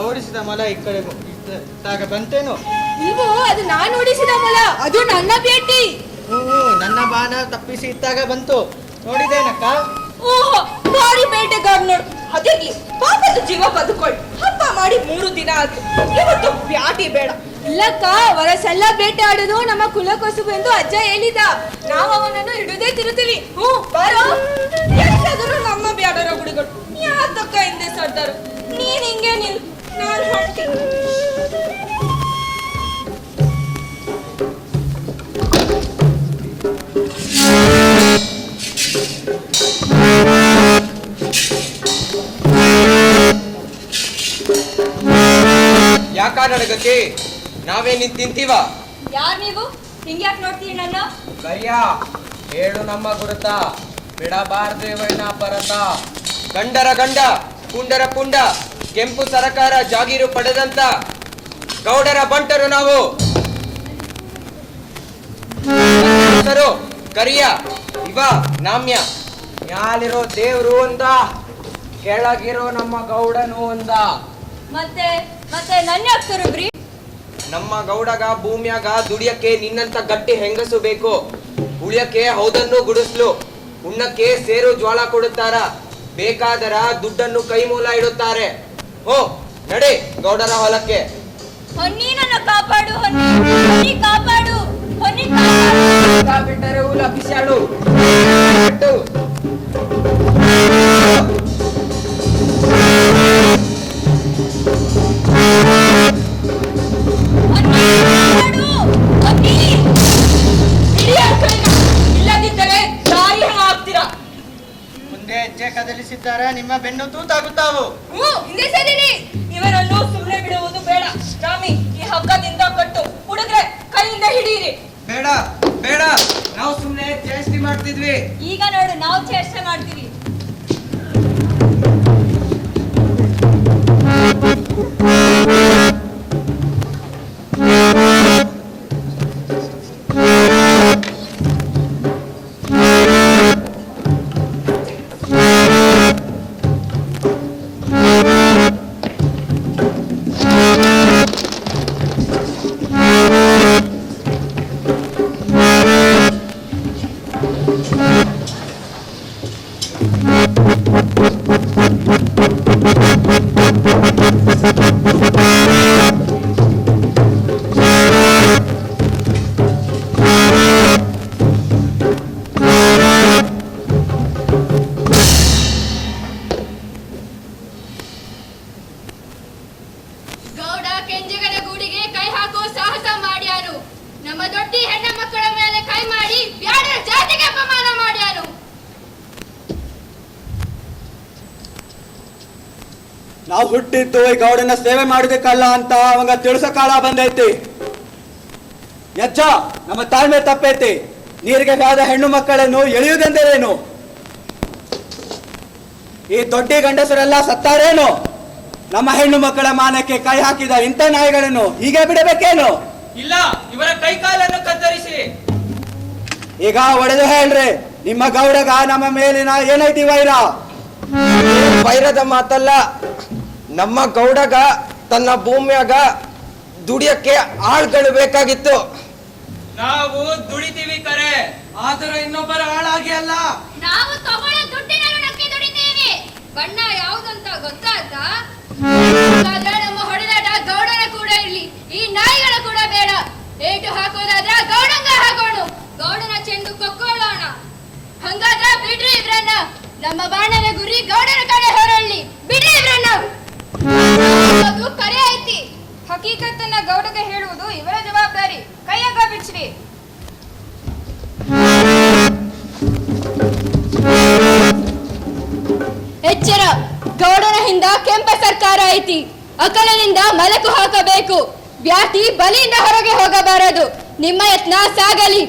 ಓಡಿಸಿದ ಮಲ ಈ ಕಡೆ ತಾಗ ಬಂತೇನು? ನೀವು ಅದು ನಾನು ಓಡಿಸಿದ ಮೊಲ, ಅದು ನನ್ನ ಭೇಟಿ. ನನ್ನ ಬಾಣ ತಪ್ಪಿಸಿ ಇತ್ತಾಗ ಬಂತು, ನೋಡಿದೇನಕ್ಕ? ಓಹೋ, ಭಾರಿ ಬೇಟೆಗಾರ ನೋಡು. ಅದಿರ್ಲಿ, ಪಾಪದ ಜೀವ ಬದುಕೊಳ್ಳಿ. ಹಬ್ಬ ಮಾಡಿ 3 ದಿನ ಆಯ್ತು, ಇವತ್ತು ಬ್ಯಾಟಿ ಬೇಡ. ಇಲ್ಲಕ್ಕ, ವರಸೆಲ್ಲ ಬೇಟೆ ಆಡೋದು ನಮ್ಮ ಕುಲಕಸುಬು ಎಂದು ಅಜ್ಜ ಹೇಳಿದ. ನಾವು ಅವನನ್ನು ಹಿಡಿದೇ ತಿರುತ್ತೀವಿ. ಬಾರೋ, ಎಷ್ಟಾದರೂ ನಮ್ಮ ಬ್ಯಾಡರ ಗುಡಿಗಳು ಯಾತಕ್ಕ ಹಿಂದೆ ಸರ್ದಾರು. ನೀನ್ ಹಿಂಗೆ ನಿಲ್, ನಾನು ಹೊಂಟಿ. ಯಾಕ ನಡಗತಿ ನಾವೇ ನಿಂತ್ ತಿಂತೀವ? ಯಾರ್ ನೀವು? ಹಿಂಗ್ಯಾಕ್ ನೋಡ್ತೀರಿ ನನ್ನ? ಕರಿಯ ಹೇಳು ನಮ್ಮ ಗುರುತ, ಬಿಡಬಾರ್ದೇವಣ್ಣ ಪರತ. ಗಂಡರ ಗಂಡ ಪುಂಡರ ಪುಂಡ, ಕೆಂಪು ಸರಕಾರ ಜಾಗೀರು ಪಡೆದಂತ ಗೌಡರ ಬಂಟರು ನಾವು. ಹೆಸರು ಕರಿಯ, ಇವ ನಾಮ್ಯ. ಮ್ಯಾಲಿರೋ ದೇವ್ರು ಒಂದ, ಕೆಳಗಿರೋ ನಮ್ಮ ಗೌಡನು ಒಂದ. ಮತ್ತೆ ಮತ್ತೆ ನನ್ನ ಯಾಕೆ ಕರುಬ್ರಿ? ನಮ್ಮ ಗೌಡಗ ಭೂಮಿಯಾಗ ದುಡಿಯಕ್ಕೆ ನಿನ್ನಂತ ಗಟ್ಟಿ ಹೆಂಗಸು ಬೇಕು. ಉಳಿಯಕ್ಕೆ ಹೌದನ್ನು ಗುಡಿಸ್ಲು, ಉಣ್ಣಕ್ಕೆ ಸೇರು ಜ್ವಾಳ ಕೊಡುತ್ತಾರ, ಬೇಕಾದರ ದುಡ್ಡನ್ನು ಕೈ ಮೂಲ ಇಡುತ್ತಾರೆ. ಹೋ ನಡೆ ಗೌಡರ ಹೊಲಕ್ಕೆ. ಹೊನ್ನಿ ನನ್ನ ಕಾಪಾಡು, ಹೊನ್ನಿ ಕಾಪಾಡು, ಹೊನ್ನಿ ಕಾಪಾಡು. ಬಿಟ್ಟರೆ ಹುಲ ಬಿಸಾಡು. ಇಲ್ಲದಿದ್ದರೆ ದಾರಿ ಹಾಕ್ತೀರಾ. ಮುಂದೆ ಹೆಜ್ಜೆ ಕದಲಿಸಿದ್ದಾರೆ ನಿಮ್ಮ ಬೆನ್ನು ತೂತಾಗುತ್ತಾವು. ಹಿಂದೆ ಸರಿರಿ. ಇವರನ್ನು ಸುಮ್ಮನೆ ಬಿಡುವುದು ಬೇಡ. ರಾಮಿ, ಈ ಹಗ್ಗದಿಂದ ಕಟ್ಟು. ಹುಡುಗ್ರೆ, ಕೈಯಿಂದ ಹಿಡಿಯಿರಿ. ಬೇಡ ಬೇಡ, ನಾವು ಸುಮ್ನೆ ಚೇಷ್ಟೆ ಮಾಡ್ತಿದ್ವಿ. ಈಗ ನೋಡು, ನಾವು ಚೇಷ್ಟೆ ಮಾಡ್ತೀವಿ. ಗೌಡ ಕೆಂಜಗನ ಗೂಡಿಗೆ ಕೈ ಹಾಕೋ ಸಾಹಸ ಮಾಡ್ಯಾನು. ನಮ್ಮ ದೊಡ್ಡಿ ಹೆಣ್ಣ ಮಕ್ಕಳ ಮೇಲೆ ಕೈ ಮಾಡಿ ಬ್ಯಾಡರ ಜಾತಿಗೆ ಅಪಮಾನ ಮಾಡ್ಯಾನು. ನಾವು ಹುಟ್ಟಿದ್ದು ಈ ಗೌಡನ ಸೇವೆ ಮಾಡೋದಕ್ಕಲ್ಲ ಅಂತ ಅವಂಗ ತಿಳಿಸೋ ಕಾಲ ಬಂದೈತಿ. ಯಜ್ಜ, ನಮ್ಮ ತಾಳ್ಮೆ ತಪ್ಪೈತಿ. ನೀರಿಗೆ ಕಾದ ಹೆಣ್ಣು ಮಕ್ಕಳನ್ನು ಎಳೆಯುವುದೆಂದರೇನು? ಈ ದೊಡ್ಡ ಗಂಡಸರೆಲ್ಲ ಸತ್ತಾರೇನು? ನಮ್ಮ ಹೆಣ್ಣು ಮಕ್ಕಳ ಮಾನಕ್ಕೆ ಕೈ ಹಾಕಿದ ಇಂಥ ನಾಯಿಗಳನ್ನು ಹೀಗೆ ಬಿಡಬೇಕೇನು? ಇಲ್ಲ, ಇವರ ಕೈ ಕಾಲನ್ನು ಕತ್ತರಿಸಿ. ಈಗ ಒಡೆದು ಹೇಳ್ರಿ, ನಿಮ್ಮ ಗೌಡಗ ನಮ್ಮ ಮೇಲಿನ ಏನೈತಿ ವೈರ? ವೈರದ ಮಾತಲ್ಲ, ನಮ್ಮ ಗೌಡಗ ತನ್ನ ಭೂಮಿಯಾಗ ದುಡಿಯಕ್ಕೆ ಆಳ್ಗಳು ಬೇಕಾಗಿತ್ತು. ನಾವು ದುಡಿತೀವಿ ಕರೆ, ಆದ್ರೆ ಇನ್ನೊಬ್ಬರ ಹಾಳಾಗಿ ಅಲ್ಲ. ನಾವು ತಗೊಳ್ಳೋ ದುಡ್ಡಿನ ಋಣಕ್ಕೆ ದುಡಿತೇವೆ. ಬಣ್ಣ ಯಾವುದಂತ ಗೊತ್ತಾಯ್ತಾ? ಹಾಗಾದ್ರೆ ನಮ್ಮ ಹೊಡೆದಾಟ ಗೌಡನ ಕೂಡ ಇರ್ಲಿ, ಈ ನಾಯಿಗಳ ಕೂಡ ಬೇಡ. ಏಟು ಹಾಕೋದಾದ್ರ ಗೌಡಂಗ ಹಾಕೋಣ, ಗೌಡನ ಚೆಂಡು ಕೊಕ್ಕೊಳ್ಳೋಣ. ಹಂಗಾದ್ರ ಬಿಡ್ರಿ ಇವ್ರನ್ನ. ನಮ್ಮ ಬಾಣದ ಗುರಿ ಗೌಡನ ಕಡೆ ಹೊರಳ್ಳಿ. ಬಿಡ್ರಿ ಇವ್ರನ್ನ. ಅದು ಕರೆ ಐತಿ. ಹಕೀಕತ್ತನ್ನ ಗೌಡಗೆ ಹೇಳುವುದು ಇವರ ಜವಾಬ್ದಾರಿ. ಕೈಯಾಗ ಬಿಚ್ಚ್ರಿ. ಎಚ್ಚರ, ಗೌಡನ ಹಿಂದ ಕೆಂಪ ಸರ್ಕಾರ ಐತಿ. ಅಕಲನಿಂದ ಮಲಕು ಹಾಕಬೇಕು. ವ್ಯಾತಿ ಬಲಿಯಿಂದ ಹೊರಗೆ ಹೋಗಬಾರದು. ನಿಮ್ಮ ಯತ್ನ ಸಾಗಲಿ.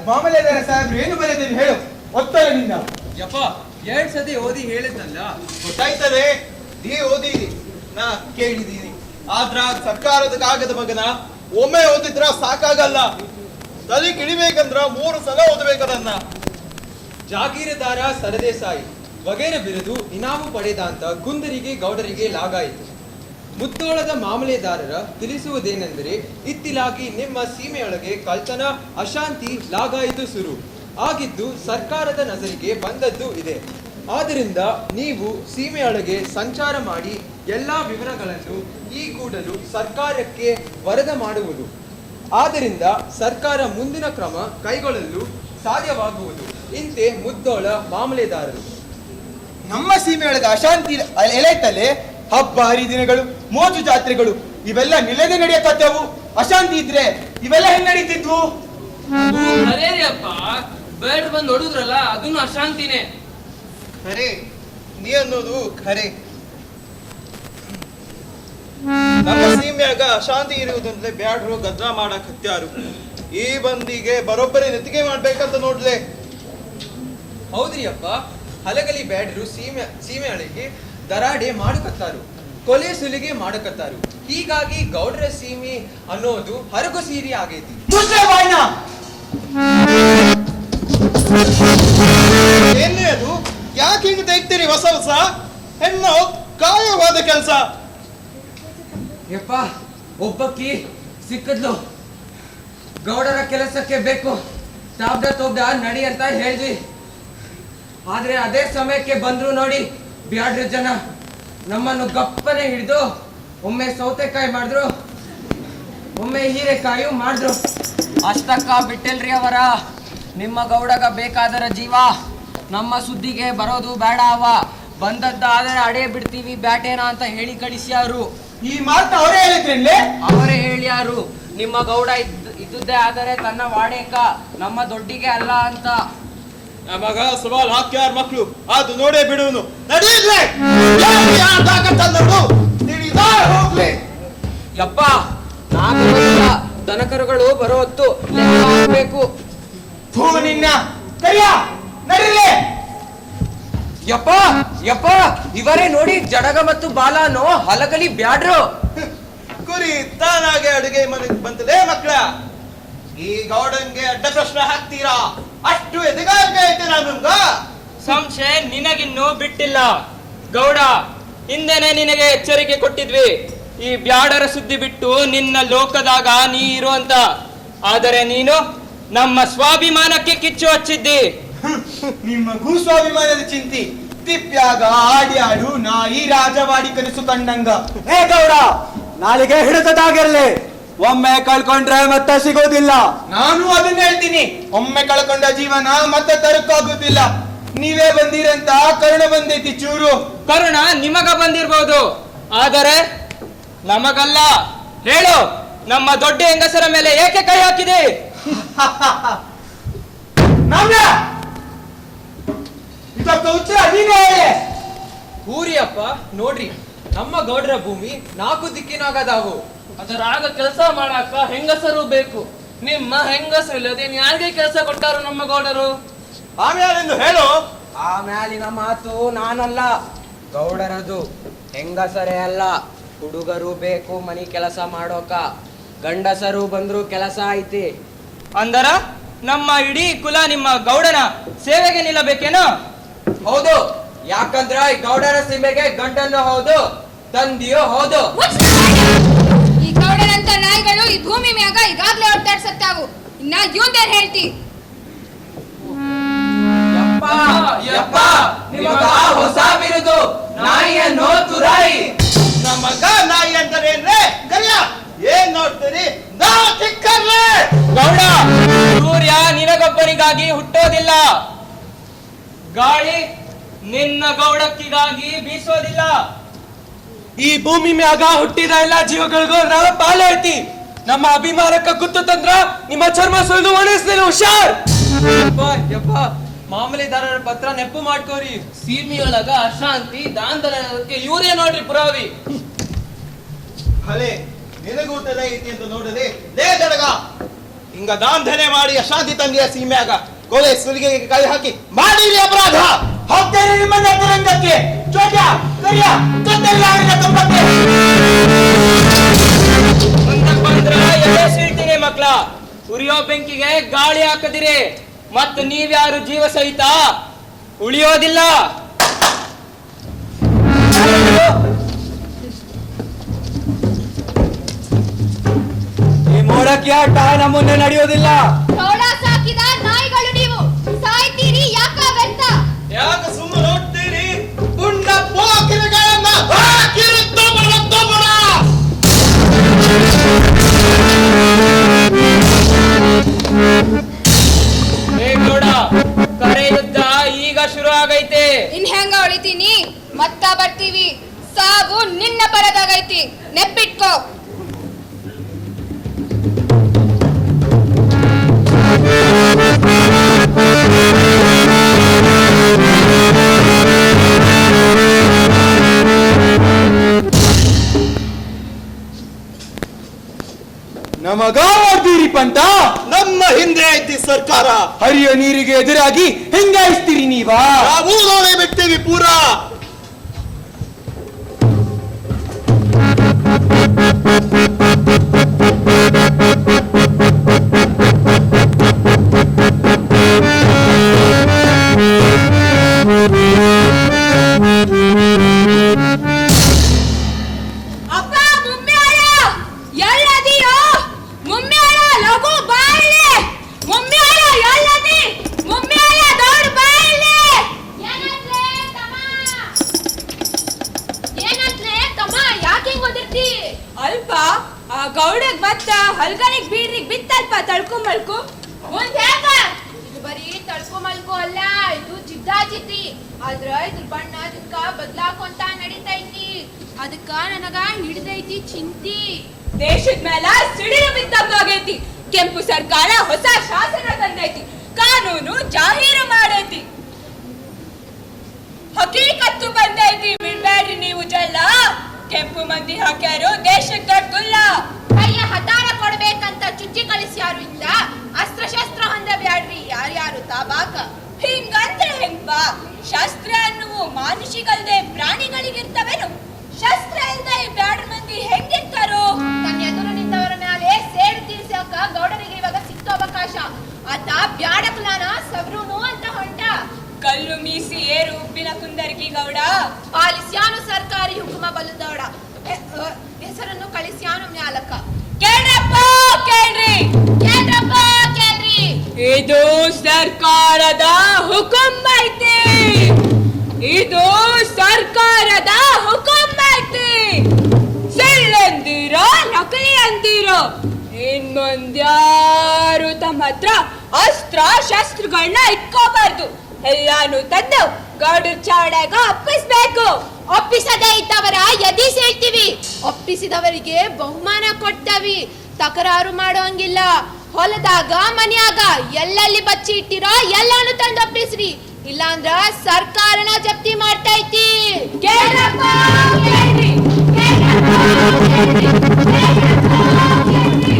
ಮಾಮಲೆದಾರ ಸಾಹೇಬ್ರು ಏನು ಬರೆದೇನು ಹೇಳು, ಒತ್ತಡದಿಂದ. ಯಪ್ಪ, 2 ಸತಿ ಓದಿ ಹೇಳಿದ್ನಲ್ಲ. ಗೊತ್ತಾಯ್ತದೆ, ನೀ ಓದಿರಿ, ನಾ ಕೇಳಿದೀನಿ. ಆದ್ರ ಸರ್ಕಾರದ ಕಾಗದ ಮಗನ ಒಮ್ಮೆ ಓದಿದ್ರ ಸಾಕಾಗಲ್ಲ. ತಲೆ ಕಿಳಿಬೇಕಂದ್ರ 3 ಸಲ ಓದಬೇಕದನ್ನ. ಜಾಗೀರದಾರ ಸರದೇಸಾಯಿ ವಗೇರೆ ಬಿರುದು ಇನಾಮು ಪಡೆದ ಅಂತ ಗುಂದರಿಗೆ ಗೌಡರಿಗೆ ಲಾಗಾಯಿತು. ಮುತ್ತೋಳದ ಮಾಮಲೆದಾರರ ತಿಳಿಸುವುದೇನೆಂದರೆ, ಇತ್ತಿಲಾಗಿ ನಿಮ್ಮ ಸೀಮೆಯೊಳಗೆ ಕಳ್ತನ, ಅಶಾಂತಿ, ಲಾಗಾಯಿತು ಸುರು ಆಗಿದ್ದು ಸರ್ಕಾರದ ನಜರಿಗೆ ಬಂದದ್ದು ಇದೆ. ಆದ್ದರಿಂದ ನೀವು ಸೀಮೆಯೊಳಗೆ ಸಂಚಾರ ಮಾಡಿ ಎಲ್ಲಾ ವಿವರಗಳನ್ನು ಈ ಕೂಡಲು ಸರ್ಕಾರಕ್ಕೆ ವರದಿ ಮಾಡುವುದು. ಆದ್ದರಿಂದ ಸರ್ಕಾರ ಮುಂದಿನ ಕ್ರಮ ಕೈಗೊಳ್ಳಲು ಸಾಧ್ಯವಾಗುವುದು. ಇಂತೆ ಮುದ್ದೋಳ ಮಾಮಲೆದಾರರು. ನಮ್ಮ ಸೀಮೆಯೊಳಗೆ ಅಶಾಂತಿ ಎಲೆತಲೆ ಹಬ್ಬ ಹರಿದಿನಗಳು, ಮೋಜು ಜಾತ್ರೆಗಳು ಇವೆಲ್ಲ ನಿಲ್ಲದೆ ನಡೆಯಕತ್ತವು. ಅಶಾಂತಿ ಇದ್ರೆ ಇವೆಲ್ಲ ಹೆಂಗ್ ನಡೀತಿದ್ವು? ಅಪ್ಪ, ಬೇಡ ಬಂದು ನೋಡುದ್ರಲ್ಲ, ಅದನ್ನು ಅಶಾಂತಿನೇ. ಖರೆ, ನೀ ಅನ್ನೋದು ಖರೆ. ನಮ್ಮ ಸೀಮೆಯಾಗ ಶಾಂತಿ ಇರುವುದಂದ್ರೆ ಬ್ಯಾಡ್ರು ಗದ್ರಾ ಮಾಡಕ್ ಹತ್ಯಾರು. ಈ ಬಂದಿಗೆ ಬರೋಬ್ಬರಿ ನೆತ್ತಿಗೆ ಮಾಡ್ಬೇಕಂತ ನೋಡ್ಲೆ. ಹೌದ್ರಿ ಅಪ್ಪ, ಹಲಗಲಿ ಬ್ಯಾಡ್ರು ಸೀಮೆ ಅಳಿಗೆ ದರಾಡೆ ಮಾಡಕತ್ತಾರು, ಕೊಲೆ ಸುಲಿಗೆ ಮಾಡಕತ್ತಾರು. ಹೀಗಾಗಿ ಗೌಡ್ರ ಸೀಮೆ ಅನ್ನೋದು ಹರಗು ಸೀರೆ ಆಗೈತಿ. ಏನೇ ಅದು? ಯಾಕೆ ಹಿಂಗ್ ತೆಗ್ತೀರಿ ಹೊಸ ಹೊಸ ಹೆಣ್ಣು ಕಾಯವಾದ ಕೆಲಸ? ಯಪ್ಪ, ಒಬ್ಬಕ್ಕಿ ಸಿಕ್ಕದ್ಲು. ಗೌಡರ ಕೆಲಸಕ್ಕೆ ಬೇಕು, ತಾಬ್ದ ನಡಿ ಅಂತ ಹೇಳಿದ್ವಿ. ಆದ್ರೆ ಅದೇ ಸಮಯಕ್ಕೆ ಬಂದ್ರು ನೋಡಿ ಬ್ಯಾಡ್ರ ಜನ. ನಮ್ಮನ್ನು ಗಪ್ಪನೆ ಹಿಡಿದು ಒಮ್ಮೆ ಸೌತೆಕಾಯಿ ಮಾಡಿದ್ರು, ಒಮ್ಮೆ ಹೀರೆಕಾಯಿ ಮಾಡಿದ್ರು. ಅಷ್ಟಕ್ಕ ಬಿಟ್ಟಿಲ್ರಿ ಅವರ. ನಿಮ್ಮ ಗೌಡಗ ಬೇಕಾದರ ಜೀವ, ನಮ್ಮ ಸುದ್ದಿಗೆ ಬರೋದು ಬೇಡ. ಅವ ಬಂದದ್ದಾದರೆ ಅಡೇ ಬಿಡ್ತೀವಿ ಬ್ಯಾಟೇನ ಅಂತ ಹೇಳಿ ಕಳಿಸ್ಯಾರು. ಈ ಮಾತ ಅವರೇ ಹೇಳಿದ್ರಿ? ಅವರೇ ಹೇಳ್ಯಾರು, ನಿಮ್ಮ ಗೌಡ ಇದ್ದುದೇ ಆದರೆ ತನ್ನ ವಾಡೇಕ, ನಮ್ಮ ದೊಡ್ಡಿಗೆ ಅಲ್ಲ ಅಂತ. ನಮಗ ಸವಾಲ್ ಹಾಕ್ಯಾರ ಮಕ್ಳು, ಅದು ನೋಡೇ ಬಿಡುವನು. ನಡೀಲಿ ಹೋಗ್ಲಿ. ಯಪ್ಪ, ನಾನು ದನಕರುಗಳು ಬರೋ ಹೊತ್ತು ಲೆಕ್ಕ ಹಾಕ್ಬೇಕು. ನಿನ್ನ ಕರಿಯ ನಡೀಲಿ. ಯಪ್ಪ ಯಪ್ಪ, ಇವರೇ ನೋಡಿ ಜಡಗ ಮತ್ತು ಬಾಲಾನೋ ಹಲಗಲಿ ಬ್ಯಾಡ್ರು. ಕುರಿ ತಾನಾಗೆ ಅಡುಗೆ ಮನೆಗೆ ಬಂತಲೇ ಮಕ್ಕಳ. ಈ ಗೌಡನ್ಗೆ ಅಡ್ಡ ಪ್ರಶ್ನೆ ಹಾಕ್ತೀರಾ? ಅಷ್ಟು ಎದೆಗಾರಿಕೆ ಐತೆ ನಮ್ಗ. ಸಂಶಯ ನಿನಗಿನ್ನೂ ಬಿಟ್ಟಿಲ್ಲ ಗೌಡ. ಹಿಂದೆನೆ ನಿನಗೆ ಎಚ್ಚರಿಕೆ ಕೊಟ್ಟಿದ್ವಿ, ಈ ಬ್ಯಾಡರ ಸುದ್ದಿ ಬಿಟ್ಟು ನಿನ್ನ ಲೋಕದಾಗ ನೀ ಇರು ಅಂತ. ಆದರೆ ನೀನು ನಮ್ಮ ಸ್ವಾಭಿಮಾನಕ್ಕೆ ಕಿಚ್ಚು ಹಚ್ಚಿದ್ದಿ. ನಿಮ್ಮಗೂ ಸ್ವಾಭಿಮಾನದ ಚಿಂತಿ. ತಿಪ್ಪ್ಯಾಗ ಆಡಿ ಆಡು ನಾಯಿ ರಾಜವಾಡಿ ಕನಸು ಕಂಡಂಗ. ಹೇ ಗೌಡ, ನಾಳೆಗೆ ಹಿಡಿತದಾಗಿರ್ಲಿ. ಒಮ್ಮೆ ಕಳ್ಕೊಂಡ್ರೆ ಮತ್ತೆ ಸಿಗೋದಿಲ್ಲ. ನಾನು ಅದನ್ನ ಹೇಳ್ತೀನಿ, ಒಮ್ಮೆ ಕಳ್ಕೊಂಡ ಜೀವನ ಮತ್ತೆ ತರಕ್ಕಾಗುದಿಲ್ಲ. ನೀವೇ ಬಂದಿರಂತ ಕರುಣ ಬಂದೈತಿ ಚೂರು. ಕರುಣ ನಿಮಗ ಬಂದಿರ್ಬೋದು, ಆದರೆ ನಮಗಲ್ಲ. ಹೇಳು, ನಮ್ಮ ದೊಡ್ಡ ಹೆಂಗಸರ ಮೇಲೆ ಏಕೆ ಕೈ ಹಾಕಿದೆ? ಇದಕ್ಕೆ ಉತ್ತರ ನೀನೇ ಹೇಳಿ. ಊರಿಯಪ್ಪ ನೋಡ್ರಿ, ನಮ್ಮ ಗೌಡ್ರ ಭೂಮಿ 4 ದಿಕ್ಕಿನಾಗದಾವು. ಅದರಾಗ ಕೆಲಸ ಮಾಡಾಕ ಹೆಂಗಸರು ಬೇಕು. ನಿಮ್ಮ ಹೆಂಗಸರು ಇಲ್ಲದೆ ಯಾರಿಗೆ ಕೆಲಸ ಕೊಟ್ಟಾರು ನಮ್ಮ ಗೌಡರು? ಆಮೇಲೆಂದು ಹೇಳು. ಆ ಮ್ಯಾಲಿನ ಮಾತು ನಾನಲ್ಲ, ಗೌಡರದು. ಹೆಂಗಸರೇ ಅಲ್ಲ, ಹುಡುಗರು ಬೇಕು ಮನಿ ಕೆಲಸ ಮಾಡೋಕ. ಗಂಡಸರು ಬಂದ್ರು ಕೆಲಸ ಐತಿ. ಅಂದರ ನಮ್ಮ ಇಡೀ ಕುಲ ನಿಮ್ಮ ಗೌಡನ ಸೇವೆಗೆ ನಿಲ್ಲಬೇಕೇನೋ? ಹೌದು, ಯಾಕಂದ್ರ ಈ ಗೌಡರ ಸೀಮೆಗೆ ಗಂಡನ್ನು ಹೌದು, ತಂದಿಯೋ ಹೌದು. ಈ ಗೌಡರಂತ ನಾಯಿಗಳು ಈ ಭೂಮಿ ಮ್ಯಾಗ ಈಗಾಗ್ಲೇ ಹೊಡ್ತಾಡ್ಸತ್ತಾವು. ಇನ್ನ ಇವಂದೇನ್ ಹೇಳ್ತಿ? ಯಪ್ಪ ಯಪ್ಪ, ನಿಮಗ ಹೊಸ ಬಿರುದು, ನಾಯಿಯನ್ನು ತುರಾಯಿ. ನಮಗ ನಾಯಿ ಅಂತಾರೇನ್ರೆ? ಕರಿಯ ಏನ್ ನೋಡ್ತೀರಿ? ನಾ ಚಿಕ್ಕರ್ರೆ. ಗೌಡ, ಸೂರ್ಯ ನಿನಗೊಬ್ಬನಿಗಾಗಿ ಹುಟ್ಟೋದಿಲ್ಲ, ಗಾಳಿ ನಿನ್ನ ಗೌಡಕ್ಕಿಗಾಗಿ ಬೀಸೋದಿಲ್ಲ. ಈ ಭೂಮಿ ಮ್ಯಾಗ ಹುಟ್ಟಿದ ಎಲ್ಲಾ ಜೀವಗಳಿಗೂ ನಾವು ಪಾಲು ಐತಿ. ನಮ್ಮ ಅಭಿಮಾನಕ್ಕ ಗುತ್ತು ತಂದ್ರ ನಿಮ್ಮ ಚರ್ಮ ಸುಲಿದು ಒಣಗಿಸ್ತೀನಿ, ಹುಷಾರ್. ಯಪ್ಪ, ಮಾಮೂಲಿದಾರರ ಪತ್ರ ನೆಪ್ಪು ಮಾಡ್ಕೋರಿ. ಸೀಮೆಯೊಳಗ ಅಶಾಂತಿ ದಾಂಧಲಕ್ಕೆ ಇವರೇ ನೋಡ್ರಿ ಪುರಾವಿ. ಹಳೆ ನಿನಗೂಟದ ಐತಿ ಅಂತ ನೋಡದೆ ಲೇ ಜಡಗ, ಹಿಂಗ ದಾಂಧನೆ ಮಾಡಿ ಅಶಾಂತಿ ತಂದೆಯ ಸೀಮೆಯಾಗ ಕೊಲೆ ಸುಲಿಗೆಗೆ ಕೈ ಹಾಕಿ ಮಾಡಿರಿ ಅಪರಾಧ. ಹೋಗ್ತೇನೆ ನಿಮ್ಮ ಅಂತರಂಗಕ್ಕೆ. ಚೋಟ್ಯ ಕರಿಯ ಕತ್ತಲಾರಿನ ಕಂಬಕ್ಕೆ. ಎದೆ ಸೀಳ್ತೀನಿ ಮಕ್ಳ. ಉರಿಯೋ ಬೆಂಕಿಗೆ ಗಾಳಿ ಹಾಕದಿರಿ, ಮತ್ ನೀವ್ಯಾರು ಜೀವ ಸಹಿತ ಉಳಿಯೋದಿಲ್ಲ. ಈ ಮೋಡಕ್ಕೆ ಆಟ ನಮ್ಮ ಮುಂದೆ ನಡೆಯೋದಿಲ್ಲ. ಗೌಡ ಸಾಕಿದ ನಾಯಿಗಳು ನೀವು, ಸಾಯ್ತೀರಿ ಯಾಕ ವ್ಯರ್ಥ? ಯಾಕೆ ಸುಮ್ಮನೆ ನೋಡ್ತೀರಿ? ಪುಂಡ ಪೋಕಿರಿಗಳನ್ನ ಹಾಕಿರು ತಬಳ ತಬಳ. ಹೇ ಗೌಡ, ಕರೆ ಯುದ್ಧ ಈಗ ಶುರು ಆಗೈತೆ. ಇನ್ ಹೆಂಗ ಉಳಿತೀನಿ? ಮತ್ತ ಬರ್ತೀವಿ. ಸಾವು ನಿನ್ನ ಪರದಾಗೈತಿ, ನೆಪ್ಪಿಟ್ಕೋ. ಅಂತ ನಮ್ಮ ಹಿಂದೆ ಐತಿ ಸರ್ಕಾರ. ಹರಿಯ ನೀರಿಗೆ ಎದುರಾಗಿ ಹೆಂಗಾಯಿಸ್ತೀರಿ ನೀವಾ? ನಾವು ನೋಡೇ ಬಿಡ್ತೀವಿ ಪೂರಾ. ಅಪ್ಪ ಮುಮ್ಮ್ಯಾಳ ಎಲ್ಲದಿಯೋ? ಮುಮ್ಮ್ಯಾಳ ಲಘು ಬಾಯಿಲೆ. ಮುಮ್ಮ್ಯಾಳ ಎಲ್ಲದಿ? ಮುಮ್ಮ್ಯಾಳ ದೊಡ್ಡ ಬಾಯಿಲೆ. ಏನಂತ್ಲೆ ತಮ್ಮ ಯಾಕೆ ಹಿಂಗ್ ಓದಿರ್ತಿ? ಅಲ್ಪ ಆ ಗೌಡಗ್ ಮತ್ತ ಹಲ್ಗನಿಗ್ ಬೀಡ್ರಿಗ್ ಬಿತ್ತಲ್ಪ ತಳ್ಕು ಮಲ್ಕು. ಮುಂದ್ ಹೇಗ? ಇದು ಬರೀ ತಳ್ಕು ಮಲ್ಕು ಅಲ್ಲ, ಇದು ಜಿದ್ದಾಜಿದ್ದಿ. ಆದ್ರ ಇದ್ರ ಬಣ್ಣ ಅದಕ್ಕ ಬದ್ಲಾಕೊಂತ ನಡೀತೈತಿ. ಅದಕ್ಕ ನನಗ ಹಿಡಿದೈತಿ ಚಿಂತಿ. ದೇಶದ ಮೇಲ ಸಿಡಿಲು ಬಿದ್ದಂಗಾಗೈತಿ. ಕೆಂಪು ಸರ್ಕಾರ ಹೊಸ ಶಾಸನ ತಂದೈತಿ, ಕಾನೂನು ಜಾಹೀರು ಮಾಡೈತಿ, ಹಕೀಕತ್ತು ಬಂದೈತಿ. ಬಿಡ್ಬೇಡ್ರಿ ನೀವು ಜಲ್ಲ. ಕೆಂಪು ಮಂದಿ ಹಾಕ್ಯಾರು ದೇಶಕ್ಕೆ ದೊಡ್ಡ ಗುಲ್ಲ. ಕೈಯ ಹತಾರ ಕೊಡ್ಬೇಕಂತ ಚುಚ್ಚಿ ಕಳಿಸ್ಯಾರು ಇಲ್ಲ. ಅಸ್ತ್ರಶಸ್ತ್ರ ಹೊಂದಬ್ಯಾಡ್ರಿ ಯಾರ್ಯಾರು ತಾಬಾಕ. ಹಿಂಗಂದ್ರೆ ಹೆಂಗ್ಬಾ? ಶಸ್ತ್ರ ಅನ್ನುವು ಮಾನುಷಿಗಲ್ದೆ ಪ್ರಾಣಿಗಳಿಗಿರ್ತವೇನು? ಶಸ್ತ್ರ ಇಲ್ದೆ ಬ್ಯಾಡ್ರ ಮಂದಿ ಹೆಂಗಿರ್ತಾರೋ? ತನ್ನ ಎದುರು ನಿಂತವರ ಮೇಲೆ ಸೇಡು ತೀರ್ಸಾಕ ಗೌಡರಿಗೆ ಇವಾಗ ಸಿಕ್ತು ಅವಕಾಶ. ಆತ ಬ್ಯಾಡಕ್ಲಾನ ಸಬ್ರೂನು ಅಂತ ಹೊಂಟ. ಕಲ್ಲು ಮೀಸಿ ಏರು ಉಪ್ಪಿನ ಕುಂದರ್ಗಿ ಗೌಡ. ಪಾಲಿಸ್ಯಾನು ಸರ್ಕಾರಿ ಹುಕುಮ ಬಲ್ಲದೌಡ. ಹೆಸರನ್ನು ಕಳಿಸ್ಯಾನು ಮ್ಯಾಲಕ. ಕೇಳ್ರಪ್ಪ ಕೇಳ್ರಿ, ಕೇಳ್ರಪ್ಪ ಕೇಳ್ರಿ. ಇದು ಸರ್ಕಾರದ ಹುಕುಂ ಐತಿ. ಇದು ಸರ್ಕಾರದ ಹುಕುಂ ಐತಿ. ಸಿಳ್ಳಂದಿರೋ ನಕಲಿ ಅಂದಿರೋ ಇನ್ ಮುಂದ್ಯಾರು ತಮ್ಮ ಹತ್ರ ಅಸ್ತ್ರ ಶಸ್ತ್ರಗಳನ್ನ ಇಟ್ಕೋಬಾರ್ದು. ಎಲ್ಲಾನು ತಂದು ಗೌಡರ ಚಾವಡ್ಯಾಗ ಒಪ್ಪಿಸ್ಬೇಕು. ಒಪ್ಪಿಸದೇ ಇದ್ದವರ ಎದಿ ಸೇಳ್ತೀವಿ, ಒಪ್ಪಿಸಿದವರಿಗೆ ಬಹುಮಾನ ಕೊಡ್ತಾವಿ. ತಕರಾರು ಮಾಡೋಂಗಿಲ್ಲ. ಹೊಲದಾಗ ಮನ್ಯಾಗ ಎಲ್ಲೆಲ್ಲಿ ಬಚ್ಚಿ ಇಟ್ಟಿರೋ ಎಲ್ಲಾನು ತಂದು ಒಪ್ಪಿಸ್ರಿ. ಇಲ್ಲಾಂದ್ರ ಸರ್ಕಾರನ ಜಪ್ತಿ ಮಾಡ್ತೈತಿ. ಕೇಳ್ರಪ್ಪ ಕೇಳ್ರಿ, ಕೇಳ್ರಪ್ಪ ಕೇಳ್ರಿ, ಕೇಳ್ರಪ್ಪ ಕೇಳ್ರಿ.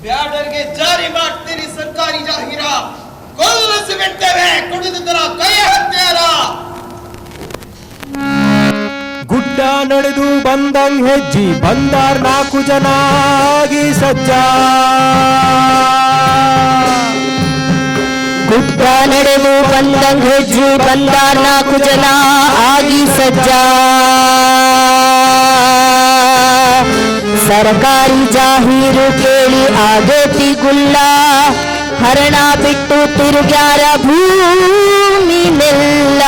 ಬ್ಯಾಡರ್ಗೆ ಜಾರಿ ಮಾಡ್ತೀರಿ ಸರ್ಕಾರಿ ಜಾಹೀರ. ಕೊಲ್ಲಿಸಿ ಬಿಡ್ತೇವೆ ಕುಡಿದುದರ ಕೈ ಹತ್ಯಾರ. ಗುಡ್ಡ ನಡೆದು ಬಂದಂಗ್ ಹೆಜ್ಜಿ ಬಂದಾರ್ 4 ಜನ ಆಗಿ ಸಜ್ಜ. ಗುಡ್ಡ ನಡೆದು ಬಂದಂಗ್ ಹೆಜ್ಜಿ ಬಂದಾರ್ 4 ಜನ ಆಗಿ ಸಜ್ಜ. ಸರ್ಕಾರಿ ಜಾಹೀರು ಕೇಳಿ ಆಗೇತಿ ಗುಲ್ಲ. ಹರಣ ಬಿಟ್ಟು ತಿರುಗ್ಯಾರ ಭೂಮಿ ನೆಲ್ಲ.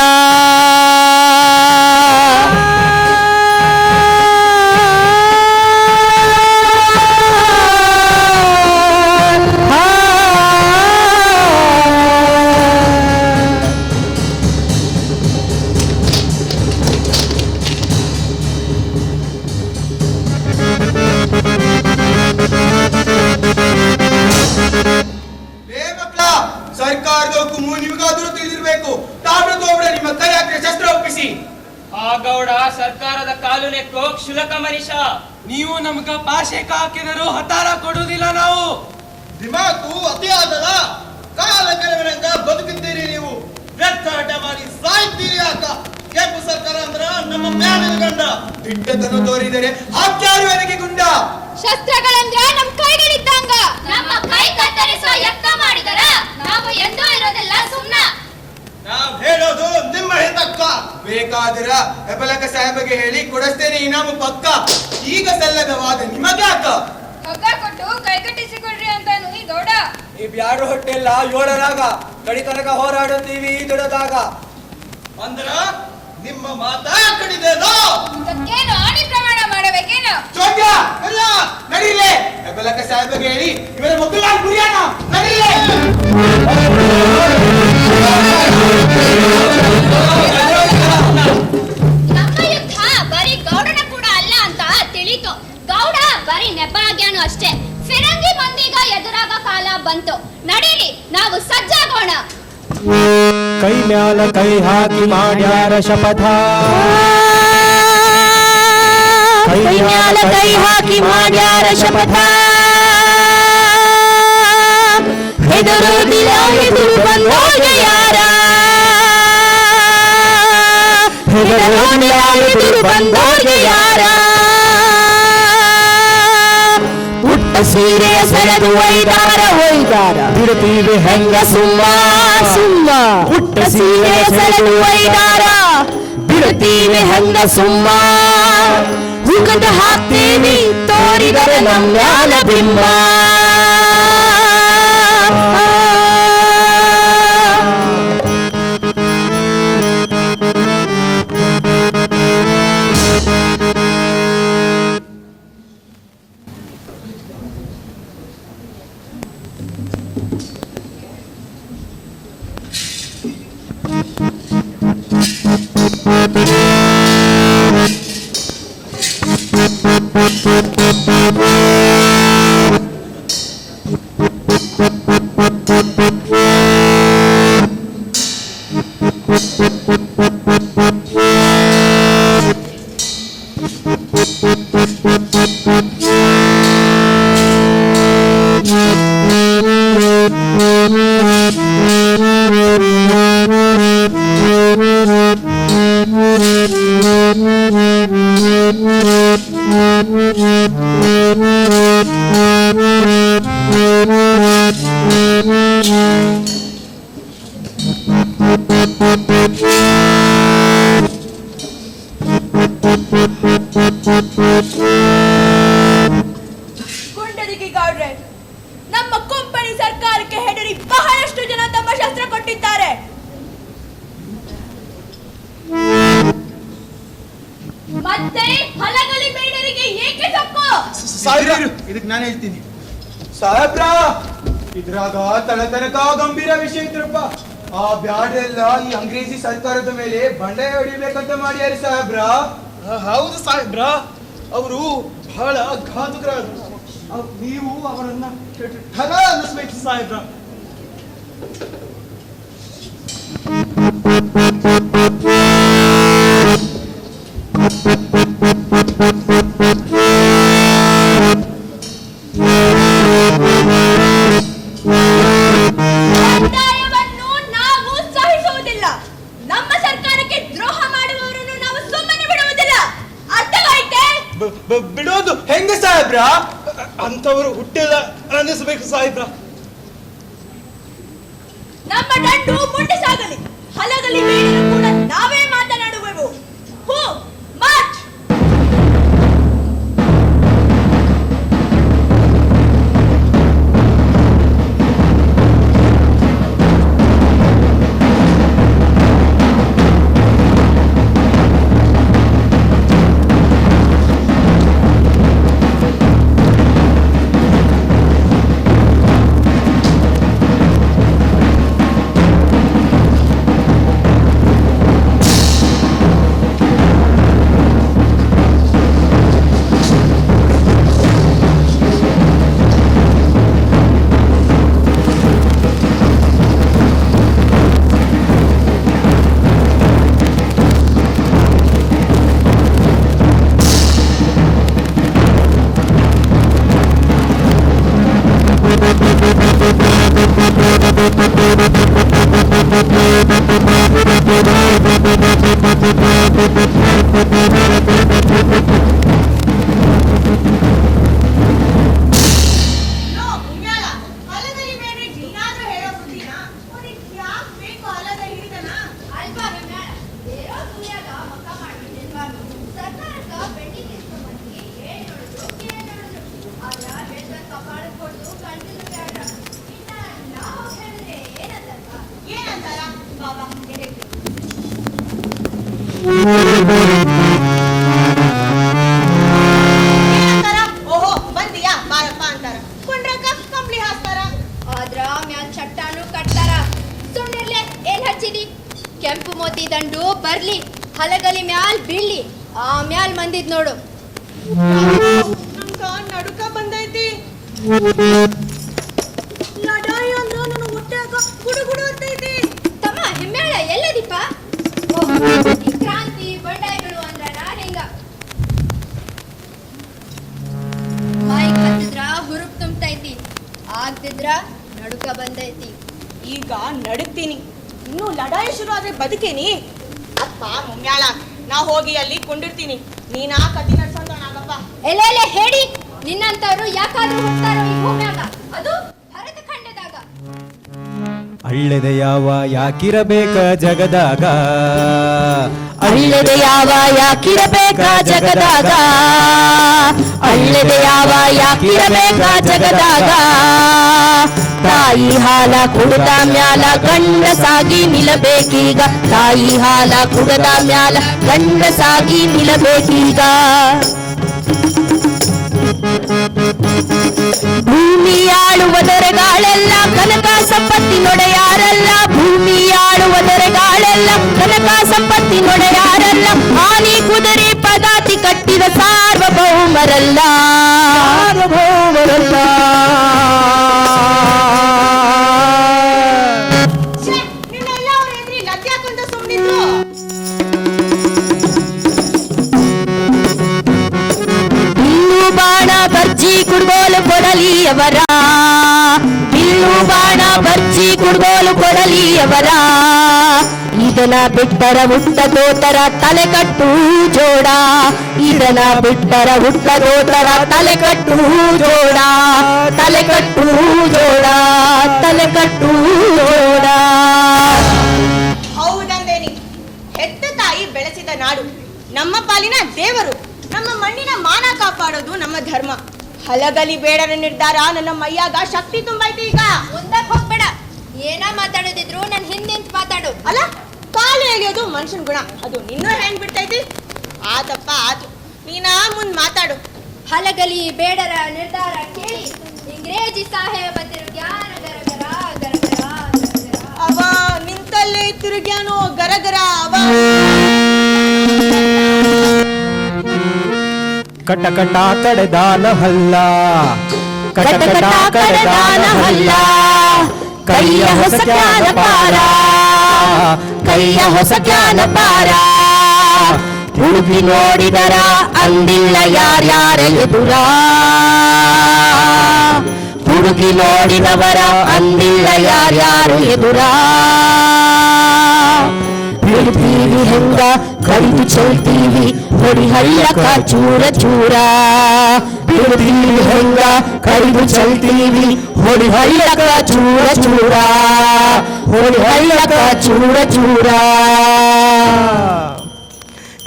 ನಿಲ್ಲಿಸಿ. ಆ ಗೌಡ ಸರ್ಕಾರದ ಕಾಲು ನೆಕ್ಕೋ ಕ್ಷುಲಕ ಮನುಷ್ಯ. ನೀವು ನಮ್ಗ ಪಾಶೇಕ ಹಾಕಿದರೂ ಹತಾರ ಕೊಡುವುದಿಲ್ಲ ನಾವು. ದಿಮಾಕು ಅತಿಯಾದದ ಕಾಲ ಕೆಳಗಡೆಂಗ ಬದುಕಿದ್ದೀರಿ ನೀವು. ವ್ಯರ್ಥ ಹಠ ಮಾಡಿ ಸಾಯ್ತೀರಿ ಯಾಕ? ಕೆಂಪು ಸರ್ಕಾರ ಅಂದ್ರ ನಮ್ಮ ಮ್ಯಾಲಿನ ಗಂಡ. ದಿಟ್ಟತನ ತೋರಿದರೆ ಹಾಕ್ಯಾರುವನಿಗೆ ಗುಂಡ. ಶಸ್ತ್ರಗಳಂದ್ರ ನಮ್ ಕೈಗಳಿದ್ದಂಗ. ನಮ್ಮ ಕೈ ಕತ್ತರಿಸುವ ಯತ್ನ ಮಾಡಿದರ ನಾವು ಎಂದೂ ಇರೋದೆಲ್ಲ ಸುಮ್ನ. ನಾವ್ ಹೇಳೋದು ನಿಮ್ಮ ಹಿತಕ್ಕ. ಬೇಕಾದಿರ ಹೆಬಲಕ ಸಾಹೇಬಗೆ ಹೇಳಿ ಕೊಡಿಸ್ತೇನೆ ಇನಾಮು ಪಕ್ಕ. ಈಗ ಸಲ್ಲದವಾದ ನಿಮಗೆ ಅಕ್ಕ. ಹಗ್ಗ ಕೊಟ್ಟು ಕೈ ಕಟ್ಟಿಸಿಕೊಡ್ರಿ ಅಂತಾನು ಈ ಗೌಡ. ಈ ಬ್ಯಾಡು ಹೊಟ್ಟೆಲ್ಲ ಏಳರಾಗ ಕಡಿ ತನಕ ಹೋರಾಡುತ್ತೀವಿ ಈ ದುಡದಾಗ. ಅಂದ್ರ ನಿಮ್ಮ ಮಾತ ಕಡಿದೇನೋ? ಇದಕ್ಕೇನು ಆಣಿ ಪ್ರಮಾಣ ಮಾಡಬೇಕೇನು? ಚೋಟ್ಯ ಎಲ್ಲ ನಡೀಲೆ. ಹೆಬಲಕ ಸಾಹೇಬಗೆ ಹೇಳಿ ಇವರ ಮಕ್ಕಳ ಗುರಿಯಾನ ನಡೀಲೆ. ನಮ್ಮ ಯುದ್ಧ ಬರೀ ಗೌಡನ ಕೂಡ ಅಲ್ಲ ಅಂತ ತಿಳಿತು. ಗೌಡ ಬರೀ ನೆಪ ಆಗ್ಯಾನು ಅಷ್ಟೇ. ಫಿರಂಗಿ ಮಂದಿಗ ಎದುರಾಗ ಕಾಲ ಬಂತು. ನಡೀಲಿ ನಾವು ಸಜ್ಜಾಗೋಣ. ಕೈ ಮ್ಯಾಲ ಕೈ ಹಾಕಿ ಮಾಡ್ಯಾರ ಶಪಥ. ಕೈ ಮ್ಯಾಲ ಕೈ ಹಾಕಿ ಮಾಡ್ಯಾರ ಶಪಥ. ಹೆದರುವುದಿಲ್ಲ ಎದುರು ಬಂದೋಗೆ ಯಾರ. ಹೆದರುವುದಿಲ್ಲ ಎದುರು ಬಂದೋಗೆ ಯಾರ. ಉಟ್ಟ ಸೀರೆಯ ಸೆಳೆದು ಒಯ್ದಾರ ಒಯ್ದಾರ. ಬಿಡುತ್ತೀವಿ ಹೆಂಗ ಸುಮ್ಮ ಸುಮ್ಮ. ಉಟ್ಟ ಸೀರೆಯ ಸೆಳೆದು ಒಯ್ದಾರ. ಬಿಡುತ್ತೀವಿ ಹೆಂಗ ಸುಮ್ಮ. ಹುಕದ ಹಾಕ್ತೀವಿ ತೋರಿದರೆ ನಮ್ಯಾಲ ಬಿಂಬ. ಗುಂಡದಿಗಿ ಗೌಡ್ರೆ, ನಮ್ಮ ಕೊಂಪಣಿ ಸರ್ಕಾರಕ್ಕೆ ಹೆದರಿ ಬಹಳಷ್ಟು ಜನ ತಮ್ಮ ಶಸ್ತ್ರ ಕೊಟ್ಟಿದ್ದಾರೆ. ಮತ್ತೆ ಹಲಗಲಿ ಬೇಡರಿಗೆ ಏಕೆ ತಪ್ಪು? ಇದಕ್ಕೆ ನಾನು ಹೇಳ್ತೀನಿ ಸಾಹೇಬ್ರ. ಇದ್ರಾಗ ತನಕ ಗಂಭೀರ ವಿಷಯ ಇದ್ರಪ್ಪ. ಆ ಬ್ಯಾಡ್ರೆಲ್ಲ ಈ ಅಂಗ್ರೇಜಿ ಸರ್ಕಾರದ ಮೇಲೆ ಬಂಡೆ ಹೊಡಿಬೇಕಂತ ಮಾಡ್ಯಾರಿ ಸಾಹೇಬ್ರ. ಹೌದು ಸಾಹೇಬ್ರ, ಅವರು ಬಹಳ ಘಾತುಕರಾದ್ರು. ನೀವು ಅವರನ್ನ ಠಗ ಅನ್ನಿಸ್ಬೇಕು ಸಾಹೇಬ್ರ. ಅನ್ಯಾಯವನ್ನು ನಾವು ಸಹಿಸುವುದಿಲ್ಲ. ನಮ್ಮ ಸರ್ಕಾರಕ್ಕೆ ದ್ರೋಹ ಮಾಡುವವರನ್ನು ನಾವು ಸುಮ್ಮನೆ ಬಿಡುವುದಿಲ್ಲ. ಅರ್ಥವಾಯ್ತೆ? ಬಿಡೋದು ಹೆಂಗೆ ಸಾಹೇಬ್ರ? ಅಂತವರು ಹುಟ್ಟಿಲ್ಲ ಅನ್ನಿಸ್ಬೇಕು ಸಾಹೇಬ್ರ. ನಮ್ಮ ದಂಡು ಮುಂದೆ ಸಾಗಲಿ. ಹಲಗಲಿ ಬೇಡರು ಕೂಡ ನಾವೇ ಮಾತನಾಡುವೆವು. ಹೂ ಮಾರ್ಚ್. ಓಹೋ ಬಂದಿಯಾ ಬಾರಪ್ಪ ಅಂತಾರ ಕೊಂಡ್ರಕ್ಕ ಕಂಪ್ಲಿ ಹಾಕ್ತಾರ ಆದ್ರ ಮ್ಯಾಲ್ ಚಟ್ಟಾನು ಕಟ್ತಾರ. ಸುಮ್ಮನಿರ್ಲೆ ಏನ್ ಹಚ್ಚಿದಿ? ಕೆಂಪು ಮೋತಿ ದಂಡು ಬರ್ಲಿ, ಹಲಗಲಿ ಮ್ಯಾಲ್ ಬೀಳ್ಲಿ, ಆಮ್ಯಾಲ್ ಮಂದಿದ್ ನೋಡು. ನಮ್ಗ ನಡುಕ ಬಂದೈತಿ. ಲಡಾಯಿ ಅಂದ್ರ ನನ್ನ ಹೊಟ್ಯಾಗ ಗುಡುಗುಡು ಅಂತೈತಿ. ತಮ್ಮ ಹಿಮ್ಮೇಳ ಎಲ್ಲದಿಪ್ಪ? ಈ ಕ್ರಾಂತಿ ಬಂಡಾಯಗಳು ಅಂದ್ರ ಹಿಂಗ ಮೈಕ್ ಹತ್ತಿದ್ರ ಹುರುಪ್ ತುಂಬತೈತಿ, ಆಗ್ತಿದ್ರ ನಡುಕ ಬಂದೈತಿ. ಈಗ ನಡುಕ್ತೀನಿ, ಇನ್ನು ಲಡಾಯಿ ಶುರು ಆದ್ರೆ ಬದುಕೇನಿ. ಅಪ್ಪ ಮುಮ್ಯಾಳ, ನಾ ಹೋಗಿ ಅಲ್ಲಿ ಕೊಂಡಿರ್ತೀನಿ, ನೀನಾ ಕತಿ ನಡ್ಸಂತಾಗಪ್ಪ. ಎಲ್ಲೆಲ್ಲೆ ಹೇಳಿ, ನಿನ್ನಂತವ್ರು ಯಾಕಾದ್ರೂ ಹುಟ್ಟಾರೋ ಈ ಭೂಮ್ಯಾಗ, ಅದು ಭರತ ಖಂಡದಾಗ. ಅಳ್ಳೆದೆ ಯಾವ ಯಾಕಿರಬೇಕ ಜಗದಾಗ, ಅಳ್ಳೆದೆ ಯಾವ ಯಾಕಿರಬೇಕ ಜಗದಾಗ, ಅಳ್ಳೆದೆ ಯಾವ ಯಾಕಿರಬೇಕ ಜಗದಾಗ. ತಾಯಿ ಹಾಲ ಕುಡಿದ ಮ್ಯಾಲ ಗಂಡಸಾಗಿ ನಿಲ್ಲಬೇಕೀಗ, ತಾಯಿ ಹಾಲ ಕುಡಿದ ಮ್ಯಾಲ ಗಂಡಸಾಗಿ ನಿಲ್ಲಬೇಕೀಗ. ಭೂಮಿ ಆಳುವ ದೊರೆಗಾಳೆಲ್ಲ ಕನಕ ಸಂಪತ್ತಿ ನೊಡೆಯಾರಲ್ಲ, ಭೂಮಿ ಆಳುವ ದೊರೆಗಾಳೆಲ್ಲ ಕನಕ ಸಂಪತ್ತಿ ನೊಡೆಯಾರಲ್ಲ, ಆನಿ ಕುದುರೆ ಪದಾತಿ ಕಟ್ಟಿದ ಸಾರ್ವಭೌಮರಲ್ಲ, ಸಾರ್ವಭೌಮರಲ್ಲ. ನಿನ್ನೆಲ್ಲ ಅವ್ರ ಎದ್ರಿ ಲದ್ಯಾಕಂತ ಸುಮ್ಮನಿದ್ರು. ಬಿಲ್ಲು ಬಾಣ ಬರ್ಜಿ ಕುಡ್ಗೋಲು ಕೊಡಲಿಯವರ, ಬಿಲ್ಲು ಬಾಣ ಬರ್ಜಿ ಕುಡ್ಗೋಲು ಕೊಡಲಿಯವರ. ಇದನ ಬಿಟ್ಟರ ಹುಟ್ಟ ಗೋತರ ತಲೆ ಕಟ್ಟು ಜೋಡ, ಇದನ ಬಿಟ್ಟರ ಹುಟ್ಟ ಗೋತರ ತಲೆ ಕಟ್ಟು ಜೋಡ, ತಲೆ ಕಟ್ಟು ಜೋಡ, ತಲೆ ಕಟ್ಟು ಜೋಡ. ಹೌದಂದೇನಿ, ಹೆತ್ತ ತಾಯಿ ಬೆಳೆಸಿದ ನಾಡು ನಮ್ಮ ಪಾಲಿನ ದೇವರು, ನಮ್ಮ ಮಣ್ಣಿನ ಮಾನ ಕಾಪಾಡೋದು ನಮ್ಮ ಧರ್ಮ. ಹಲಗಲಿ ಬೇಡರ ನಿರ್ಧಾರ ನನ್ನ ಮೈಯಾಗ ಶಕ್ತಿ ತುಂಬೈತಿ. ಈಗ ಮುಂದಕ್ಕೆ ಹೋಗ್ಬೇಡ, ಏನ ಮಾತಾಡೋದಿದ್ರು ನನ್ ಹಿಂದಿಂತ ಮಾತಾಡು. ಅಲ್ಲ, ಕಾಲು ಎಳೆಯೋದು ಮನುಷ್ಯನ ಗುಣ, ಅದು ನಿನ್ನ ಹೆಂಗ್ ಬಿಡ್ತೈತಿ? ಆತಪ್ಪ ಆತು, ನೀನಾ ಮುಂದ್ ಮಾತಾಡು. ಹಲಗಲಿ ಬೇಡರ ನಿರ್ಧಾರ ಕೇಳಿ ಇಂಗ್ರೇಜಿ ಸಾಹೇಬ ತಿರುಗ್ಯಾನ ಗರಗರ ಗರಗರ ಗರಗರ. ಅವ ನಿಂತಲ್ಲೇ ತಿರುಗ್ಯಾನೋ ಗರಗರ ಅವ. ಕಟಕಟ ಕಡೆದಾನ ಹಲ್ಲ, ಕಟಕಟ ಕಡೆದಾನ ಹಲ್ಲ, ಕೈಯ ಹೊಸ ಜ್ಞಾನ ಪಾರ, ಕೈಯ ಹೊಸ ಜ್ಞಾನ ಪಾರ. ಹುಡುಗಿ ನೋಡಿದರ ಅಂದಿಲ್ಲ ಯಾರ್ಯಾರ ಎದುರ, ಹುಡುಗಿ ನೋಡಿದವರ ಅಂದಿಲ್ಲ ಯಾರ್ಯಾರು ಎದುರ. ಬಿಡ್ತೀವಿ ಹೆಂಗ ಕಡಿದು ಚೆಲ್ತೀವಿ ಹೊಡಿ ಹಳ್ಳಕ ಚೂರ ಚೂರ, ಬಿಡ್ತೀವಿ ಹೆಂಗ ಕಡಿದು ಚೆಲ್ತೀವಿ ಹೊಡಿ ಹಳ್ಳಕ ಚೂರ ಚೂರ, ಹೊಡಿ ಹಳ್ಳಕ ಚೂರ ಚೂರ.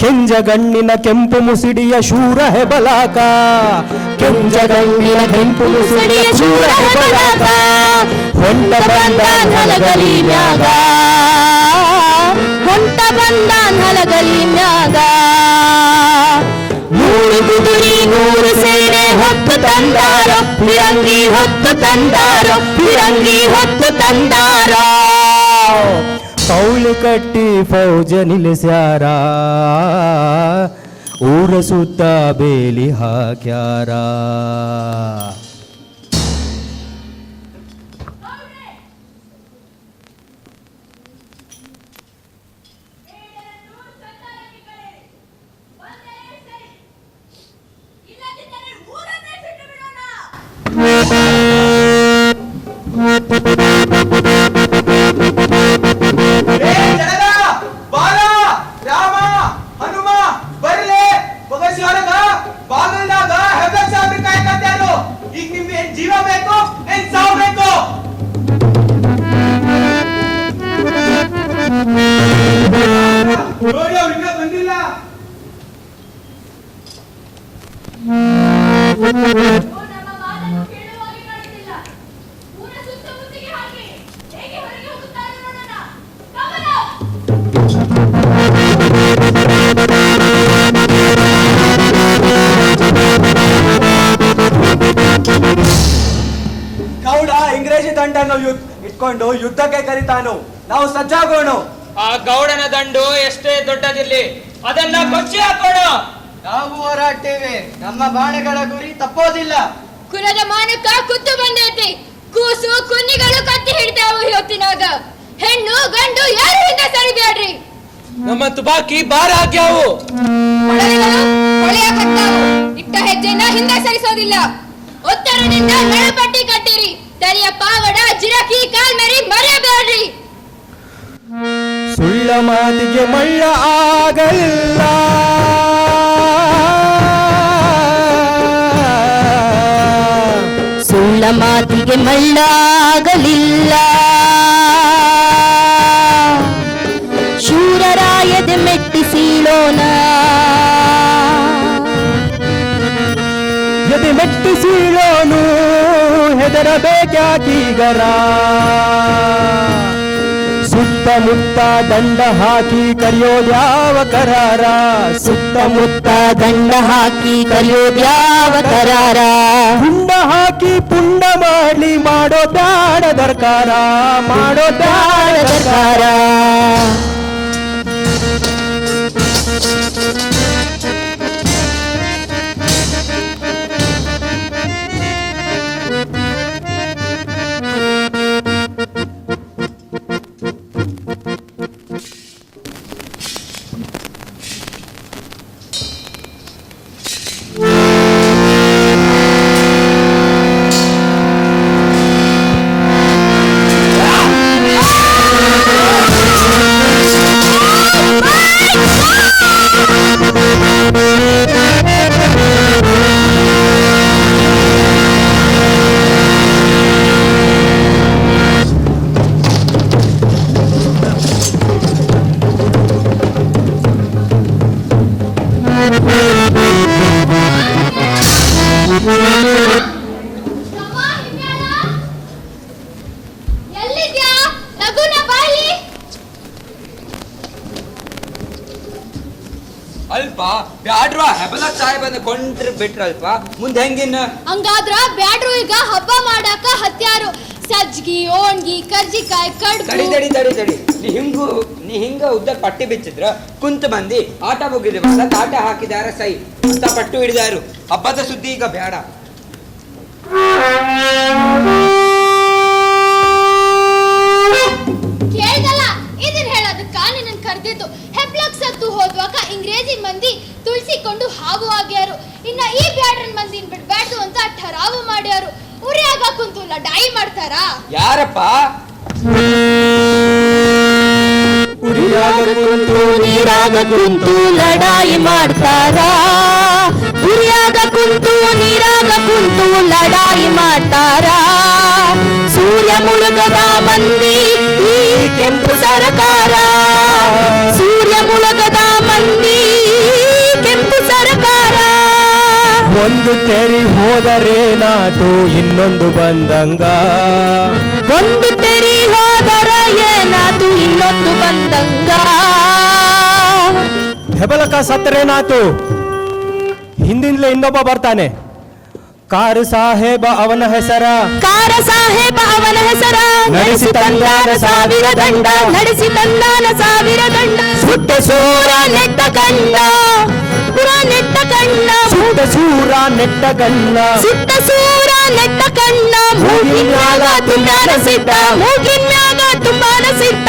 ಕೆಂಜಗಣ್ಣಿನ ಕೆಂಪು ಮುಸಿಡಿಯ ಶೂರ ಹೆಬಲಾಕ, ಕೆಂಜಗಣ್ಣಿನ ಕೆಂಪು ಮುಸುಡಿಯ ಚೂರ ಹೆಬಲಾಕ. ಹೊಂಟ ಬಂದ ಹಲಗಲಿ ಮ್ಯಾಗ, ಹೊಂಟ ಬಂದ ಹಲಗಲಿ ಮ್ಯಾಗ. ನೂರು ಕುದುರಿ ನೂರು ಸೇನೆ ಹೊತ್ತು ತಂದಾರೋ, ಫಿರಂಗಿ ಹೊತ್ತು ತಂದಾರೋ, ಫಿರಂಗಿ ಹೊತ್ತು ತಂದಾರೋ. ಕೌಲಿ ಕಟ್ಟಿ ಫೌಜ ನಿಲ್ಲಿಸ್ಯಾರ, ಊರ ಸುತ್ತ ಬೇಲಿ ಹಾಕ್ಯಾರ. ಏ ಜನರ, ಬಾಲ, ರಾಮ, ಹನುಮ ಗೌಡ ಇಂಗ್ರೇಜಿ ದಂಡನ್ನು ಇಟ್ಕೊಂಡು ಯುದ್ಧಕ್ಕೆ ಕರೀತಾನು. ನಾವು ಸಜ್ಜಾಗೋಣ. ಆ ಗೌಡನ ದಂಡು ಎಷ್ಟೇ ದೊಡ್ಡದಿರ್ಲಿ ಅದನ್ನ ಕೊಚ್ಚಿ ಹಾಕೋಣ. ನಾವು ಹೋರಾಡ್ತೇವೆ. ನಮ್ಮ ಬಾಣಗಳ ಗುರಿ ತಪ್ಪೋದಿಲ್ಲ. ಕುಲದ ಮಾನಕ್ಕ ಕುತ್ತು ಬಂದೈತಿ. ಕೂಸು ಕುನ್ನಿಗಳು ಕತ್ತಿ ಹಿಡಿತಾವು ಇವತ್ತಿನಾಗ. ಹೆಣ್ಣು ಗಂಡು ಯಾರು ಹಿಂದೆ ಸರಿಬೇಡ್ರಿ. ನಮ್ಮ ತುಬಾಕಿ ಬಾರ ಆಗ್ಯಾವು. ಕೊಳವೆಗಳು ಕೊಳೆಯಾಕತ್ತಾವು. ಇಟ್ಟ ಹೆಜ್ಜೆನ ಹಿಂದೆ ಸರಿಸೋದಿಲ್ಲ. ಒತ್ತಡದಿಂದ ನಳಪಟ್ಟಿ ಕಟ್ಟಿರಿ. ತಲೆಯ ಪಾವಡ ಜಿರಕಿ ಕಾಲ್ಮರಿ ಮರೆಯಬೇಡ್ರಿ. ಸುಳ್ಳ ಮಾತಿಗೆ ಮಳ್ಳ ಆಗಲ್ಲ, ಸುಳ್ಳ ಮಾತಿಗೆ ಮಳ್ಳಾಗಲಿಲ್ಲ. ಶೂರರಾಯದೆ ಮೆಟ್ಟಿಸೀಳೋಣ, ಎದೆ ಮೆಟ್ಟಿಸೀಳೋನು ಹೆದರಬೇಕ್ಯಾಕೀಗರ. ಸುತ್ತಮುತ್ತ ದಂಡ ಹಾಕಿ ಕರೆಯೋದ್ಯಾವ ಕರಾರ, ಸುತ್ತಮುತ್ತ ದಂಡ ಹಾಕಿ ಕರೆಯೋದ್ಯಾವ ಕರಾರ. ಪುಂಡ ಹಾಕಿ ಪುಂಡ ಮಾಡ್ಲಿ ಮಾಡೋ ಬ್ಯಾಡ ದರ್ಕಾರ, ಮಾಡೋ ಬ್ಯಾಡ ದರ್ಕಾರ. ಎಲ್ಲಿದ್ಯಾ? ಲಗುನ ಬಾಳಿ. ಅಲ್ಪ ಬ್ಯಾಡ್ರ ಹೆಬಲ ಸಾಹೇಬನ ಕೊಂಡ್ರೆ ಬಿಟ್ರಲ್ಪ. ಮುಂದೆ ಹೆಂಗಿನ್ನ? ಹಂಗಾದ್ರ ಬ್ಯಾಡ್ರು ಈಗ ಹಬ್ಬ ಮಾಡಾಕ ಹತ್ಯಾರು. ಸಜ್ಗಿ ಓಣ್ಗಿ ಕರ್ಜಿಕಾಯಿ ತಡಿ ಕಡ್ಬು. ತಡಿ ತಡಿ ತಡಿ. ನೀ ಹಿಂಗ ಉದ್ದ ಪಟ್ಟಿ ಬಿಚ್ಚಿದ್ರ ಕುಂತ ಮಂದಿ ಆಟ ಮುಗಿದಿವಲ್ಲ, ತಾಟ ಹಾಕಿದಾರ ಸೈ ಅಂತ ಪಟ್ಟು ಹಿಡಿದಾರು. ಹಬ್ಬದ ಸುದ್ದಿ ಈಗ ಬೇಡ. ಕೇಳ್ದಲ್ಲ ಇದನ್ ಹೇಳೋದಕ್ಕ ನಿನ್ನನ್ ಕರ್ದಿದ್ದು. ಹೆಬ್ಲಕ್ ಸತ್ತು ಹೋದ್ವಾಗ ಇಂಗ್ರೇಜಿ ಮಂದಿ ತುಳ್ಸಿಕೊಂಡು ಹಾವು ಆಗ್ಯಾರು. ಇನ್ನ ಈ ಬ್ಯಾಡ್ರನ್ ಮಂದಿನ್ ಬಿಡ್ಬ್ಯಾಡ್ದು ಅಂತ ಠರಾವು ಮಾಡ್ಯಾರು. ಉರಿಯಾಗ ಕುಂತು ಲಡಾಯಿ ಮಾಡ್ತಾರ. ಯಾರಪ್ಪ? ಉರಿಯಾಗ ಕುಂತು ನೀರಾಗ ಕುಂತು ಲಡಾಯಿ ಮಾಡ್ತಾರ. ಉರಿಯಾಗ ಕುಂತು ನೀರಾಗ ಕುಂತು ಲಡಾಯಿ ಮಾಡ್ತಾರ. ಸೂರ್ಯ ಮುಳುಗದ ಮಂದಿ ಈ ಕೆಂಪು ಸರಕಾರ. ಸೂರ್ಯ ಮುಳುಗದ ಮಂದಿ ಕೆಂಪು ಸರಕಾರ. ಒಂದು ತೆರಿ ಹೋದರೇನಾತು ಇನ್ನೊಂದು ಬಂದಂಗ, ಒಂದು ತೆರಿ ಹೋದರ ಏನಾತು ಇನ್ನೊಂದು ಬಂದಂಗ. ಹೆಬಲಕ ಸತ್ತರೇನಾತು ಹಿಂದಿಂದಲೇ ಇನ್ನೊಬ್ಬ ಬರ್ತಾನೆ. ಕಾರು ಸಾಹೇಬ ಅವನ ಹೆಸರ, ಕಾರ ಸಾಹೇಬ ಅವನ ಹೆಸರ. ನಡೆಸಿ ತಂದಾನ ಸಾವಿರ ದಂಡ, ನಡೆಸಿ ತಂದಾನ ಸಾವಿರ ದಂಡ. ಸುಟ್ಟ ಸೂರ ನೆಟ್ಟ ಕಂಡ, ಪುರ ನೆಟ್ಟ ಕಣ್ಣ. ಸುಟ್ಟ ಸೂರ ನೆಟ್ಟ ಗಣ್ಣ, ಸುಟ್ಟ ಸೂರ ನೆಟ್ಟ ಕಣ್ಣ. ಮೂಗಿನ್ಯಾಗ ತುಂಬಾನ ಸಿಟ್ಟ, ಮೂಗಿನ್ಯಾಗ ತುಂಬಾನ ಸಿಟ್ಟ.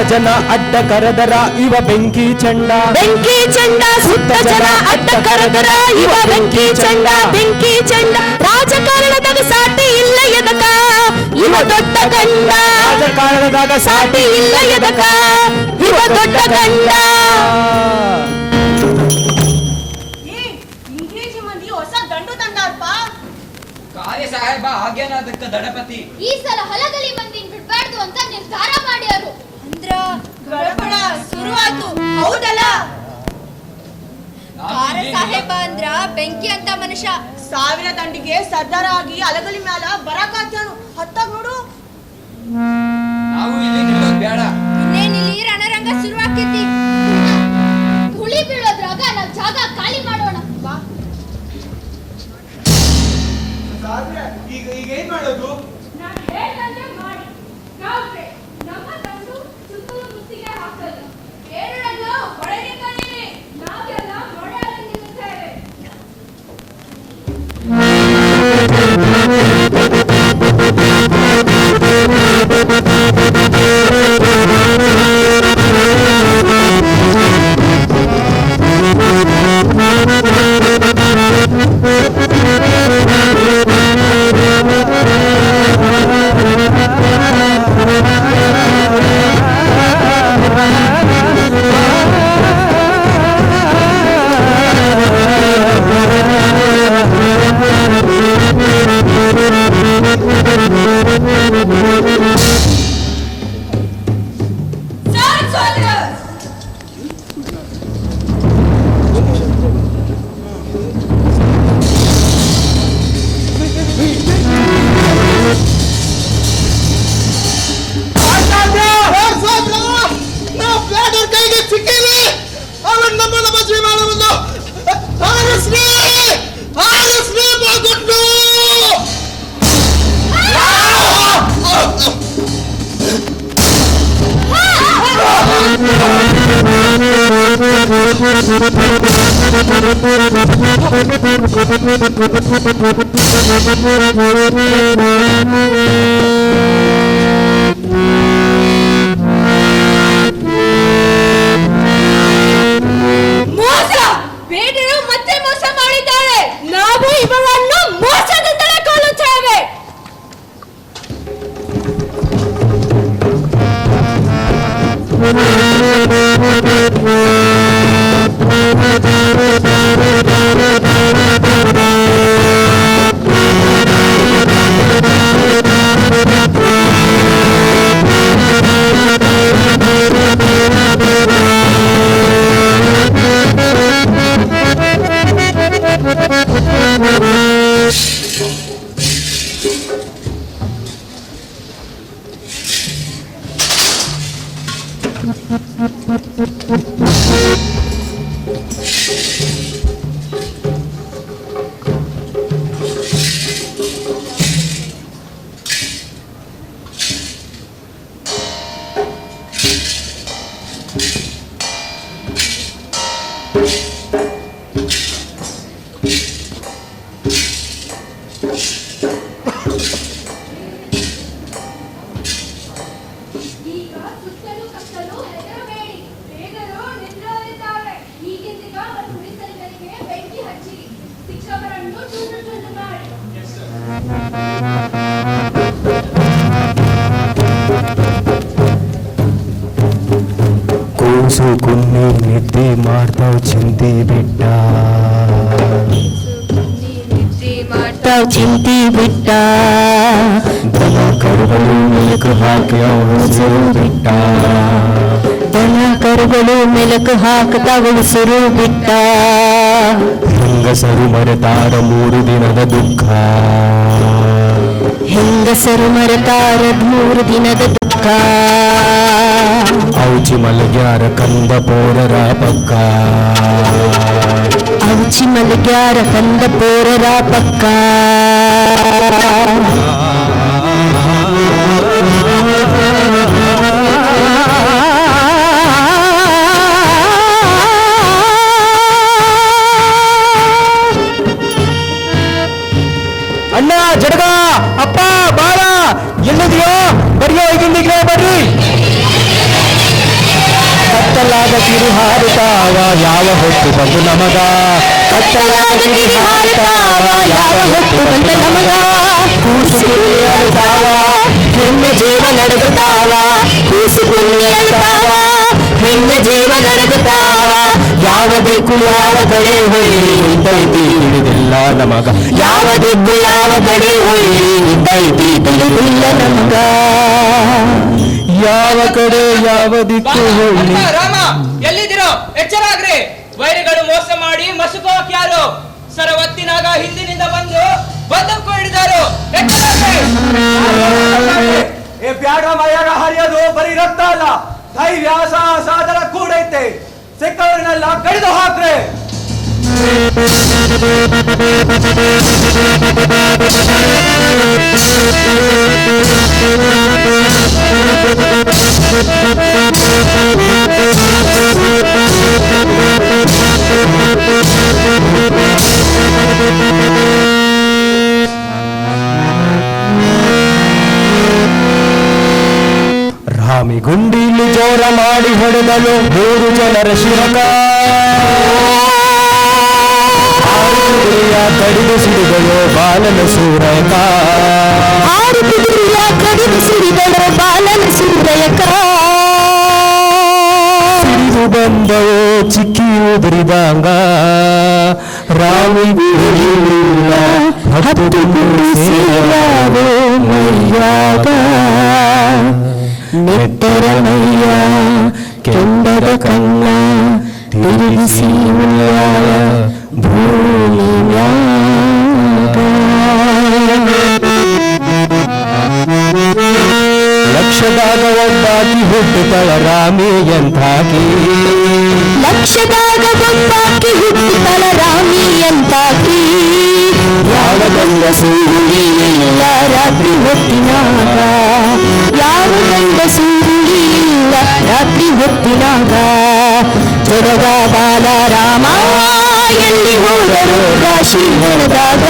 ಜನ ಅಡ್ಡ ಕರೆದರ ಇವ ಬೆಂಕಿ ಚಂಡ, ಬೆಂಕಿ ಚಂಡ. ಸುತ್ತ ಜನ ಅಡ್ಡ ಕರೆದರ ಇವ ಬೆಂಕಿ ಚಂಡ, ಬೆಂಕಿ ಚಂಡ. ರಾಜಕಾರಣದಾಗ ಸಾಟಿ ಇಲ್ಲ ಎದಕ ಇವ ದೊಡ್ಡ ಗಂಡ. ರಾಜಕಾರಣದಾಗ ಸಾಟಿ ಇಲ್ಲ ಎದಕ ಇವ ದೊಡ್ಡ ಗಂಡ. ಇಂಗ್ರೇಜಿ ಮಂದಿ ಹೊಸ ದಂಡು ತಂದಾರ್ಪ. ಕಾರ್ಯ ಸಾಹೇಬ ಆಗ್ಯಾನದಕ್ಕ ದಡಪತಿ. ಈ ಸಲ ಹಲಗಲಿ ಮಂದಿನ್ ಬಿಡ್ಬಾರ್ದು ಅಂತ ನಿರ್ಧಾರ ಮಾಡ್ಯಾರು. ಅಂದ್ರ ಗಡಬಡ ಶುರುವಾತು. ಹೌದಲ್ಲ? ಕಾರ ಸಾಹೇಬ ಅಂದ್ರ ಬೆಂಕಿ ಅಂತ ಮನುಷ್ಯ. ಸಾವಿರ ದಂಡಿಗೆ ಸರ್ದಾರ ಆಗಿ ಅಲಗಲಿ ಮ್ಯಾಲ ಬರಾಕಾತ್ಯಾನು. ಹತ್ತಾಗ ನೋಡು. ನಾವು ಇಲ್ಲಿ ನಿಲ್ಲೋದ್ ಬೇಡ. ಇನ್ನೇನಿಲ್ಲಿ ರಣರಂಗ ಶುರುವಾಗ್ತೈತಿ. ಹುಳಿ ಬೀಳೋದ್ರಾಗ ನಾವ್ ಜಾಗ ಖಾಲಿ ಮಾಡೋಣ ಬಾ. ಈಗ ಏನ್ ಮಾಡೋದು? ನಾನ್ ಹೇಳ್ದಂಗೆ ಮಾಡಿ. ನಾವ್ರೆ ನಮ್ಮ ತಂದು ಸುತ್ತಲೂ ಮುತ್ತಿಗೆ ಹಾಕಲ್ಲ. ಬೇರೆಲ್ಲ ಒಳಗೆ ಕಳೀರಿ. ನಾವೆಲ್ಲ ಮೊಳೆಯಾಗಿ ನಿಲ್ಲುತ್ತೇವೆ. ಬೇಡರು ಮತ್ತೆ ಮೋಸ ಮಾಡಿದ್ದಾರೆ. ನಾವು ಇವರನ್ನು ಮೋಸದಿಂದಲೇ ಕೊಲ್ಲುತ್ತೇವೆ. ಈಗ ಸುತ್ತಲೂ ಕತ್ತಲು ಹೆದರಬೇಡಿ. ಬೇಗರು ನಿದ್ರೆಯಲ್ಲಿದ್ದಾರೆ. ಈಗಿಂದೀಗ ಮತ್ತು ಉಳಿಸಲಿಗಳಿಗೆ ಬೆಂಕಿ ಹಚ್ಚಿರಿ. ಶಿಕ್ಷಕರನ್ನು ತುಂಡು ತುಂಡು ಮಾಡಿ. ಕೂಸು ಕುನ್ನಿ ನಿದ್ದೆ ಮಾಡ್ತಾವ್ ಚಿಂತಿ ಬಿಟ್ಟ ಚಿಂತಿ ಬಿಟ್ಟ ದನ ಕರುಗಳು ಮೆಲುಕು ಹಾಕಿ ಉಸಿರು ಬಿಟ್ಟ ದನ ಕರುಗಳು ಮೆಲುಕು ಹಾಕುತ್ತಾ ಉಸಿರು ಬಿಟ್ಟ ಹೆಂಗಸರು ಮರೆತಾರ 3 ದಿನದ ದುಃಖ ಹೆಂಗಸರು ಮರೆತಾರ 3 ದಿನದ ದುಃಖ ಔಚಿ ಮಲಗ್ಯಾರ ಕಂದ ಪೋರರ ಪಕ್ಕ ಔಚಿ ಮಲಗ್ಯಾರ ಕಂದ ಪೋರರ ಪಕ್ಕ ಅಣ್ಣ ಜಡಗ ಅಪ್ಪ ಬಾಳ ಎಲ್ಲಿದೆಯೋ ಬರೆಯೋ ಈಗಿಂದಿಗೆ ಬರ್ರಿ ಕತ್ತಲಾದ ಕಿರು ಹಾರುತ್ತಾವ ಯಾವ ಹೊತ್ತು ಬಂದು ನಮಗ ಕತ್ತಲಾದ ಕಿರು ಹಾರುತ್ತಾವ ಯಾವ ಹೊತ್ತು ಬಂದು ನಮಗ ಕೂಸು ಕುಣಿಯುತ್ತಾವ ಹೆಣ್ಣು ಜೀವ ನಡೆಗುತ್ತಾವ ಕೂಸು ಕುಣಿಯುತ್ತಾವ ಹೆಣ್ಣು ಜೀವ ನಡೆಗುತ್ತಾವ ಯಾವ ದಿಕ್ಕು ಯಾವ ಕಡೆ ಹೋಗಿ ಇದ್ದೈತಿ ತಿಳಿದಿಲ್ಲ ನಮಗ ಯಾವ ದಿಕ್ಕು ಯಾವ ಕಡೆ ಹೋಗಿ ಇದ್ದೈತಿ ತಿಳಿದಿಲ್ಲ ನಮಗ ಯಾವ ಕಡೆ ಯಾವ ದಿಕ್ಕು ಹೋಗಿ ರಾಮ ಎಲ್ಲಿದ್ದೀರೋ ಎಚ್ಚರ ಆಗ್ರಿ. ವೈರಿಗಳು ಮೋಸ ಮಾಡಿ ಮಸುಕು ಹಾಕ್ಯಾರು. ಸರವತ್ತಿನಾಗ ಹಿಂದಿನಿಂದ ಬಂದು ಬದುಕು ಹಿಡಿದಾರು. ಏ ಬ್ಯಾಡ ಮೈಯಾಗ ಹರಿಯೋದು ಬರೀ ರಕ್ತ ಅಲ್ಲ, ಧೈರ್ಯ ಸಾಹಸ ಅದರ ಕೂಡೈತೆ. ಸಿಕ್ಕವರನ್ನೆಲ್ಲ ಕಡಿದು ಹಾಕ್ರೆ. ರಾಮಿಗುಂಡಿಲಿ ಜೋರ ಮಾಡಿ ಹೊಡೆದಲು 3 ಜನರ ಶಿರಕ. ಕಡಿದು ಸಿಡಿದಳು ಬಾಲನ ಸೂರಕ. 6 ಕುದುರೆಯ ಕಡಿದು ಸಿಡಿದಳು ಬಾಲನ ಸೂರಕ. ಸಿಡಿದು ಬಂದವು ಚಿಕ್ಕಿ ಉದುರಿದಂಗ. ರಾಮಿಗುಂಡಿಲ್ಲ ಹತ್ತು ಸೇರವು ಮೈಯಾಗ. ನೆತ್ತರ ಮೈಯ ಕೆಂಡದ ಕಣ್ಣ ತಿರುಗಿಸಿ ಉಯ್ಯಾಲ ಭೂಮಿಯಾಗ. ಲಕ್ಷದಾಗ ಒಬ್ಬಾಕಿ ಹುಟ್ಟುತ್ತಳ ರಾಮಿ ಎಂತಾಕಿ. ಲಕ್ಷದಾಗ ಒಬ್ಬಾಕಿ ಹುಟ್ಟುತ್ತಳ ರಾಮಿ ಎಂತಾಕಿ. ಯಾವ ಗಂಡಸೂ ಇಲ್ಲ ರಾತ್ರಿ ಹೊತ್ತಿನಾಗ. ಯಾವ ಗಂಡಸೂ ಇಲ್ಲ ರಾತ್ರಿ ಹೊತ್ತಿನಾಗ. ಜೊಡಗ ಬಾಲ ರಾಮ ಎಲ್ಲಿ ಹೋದರು ರಾಶಿ ಹೆಣದಾಗ.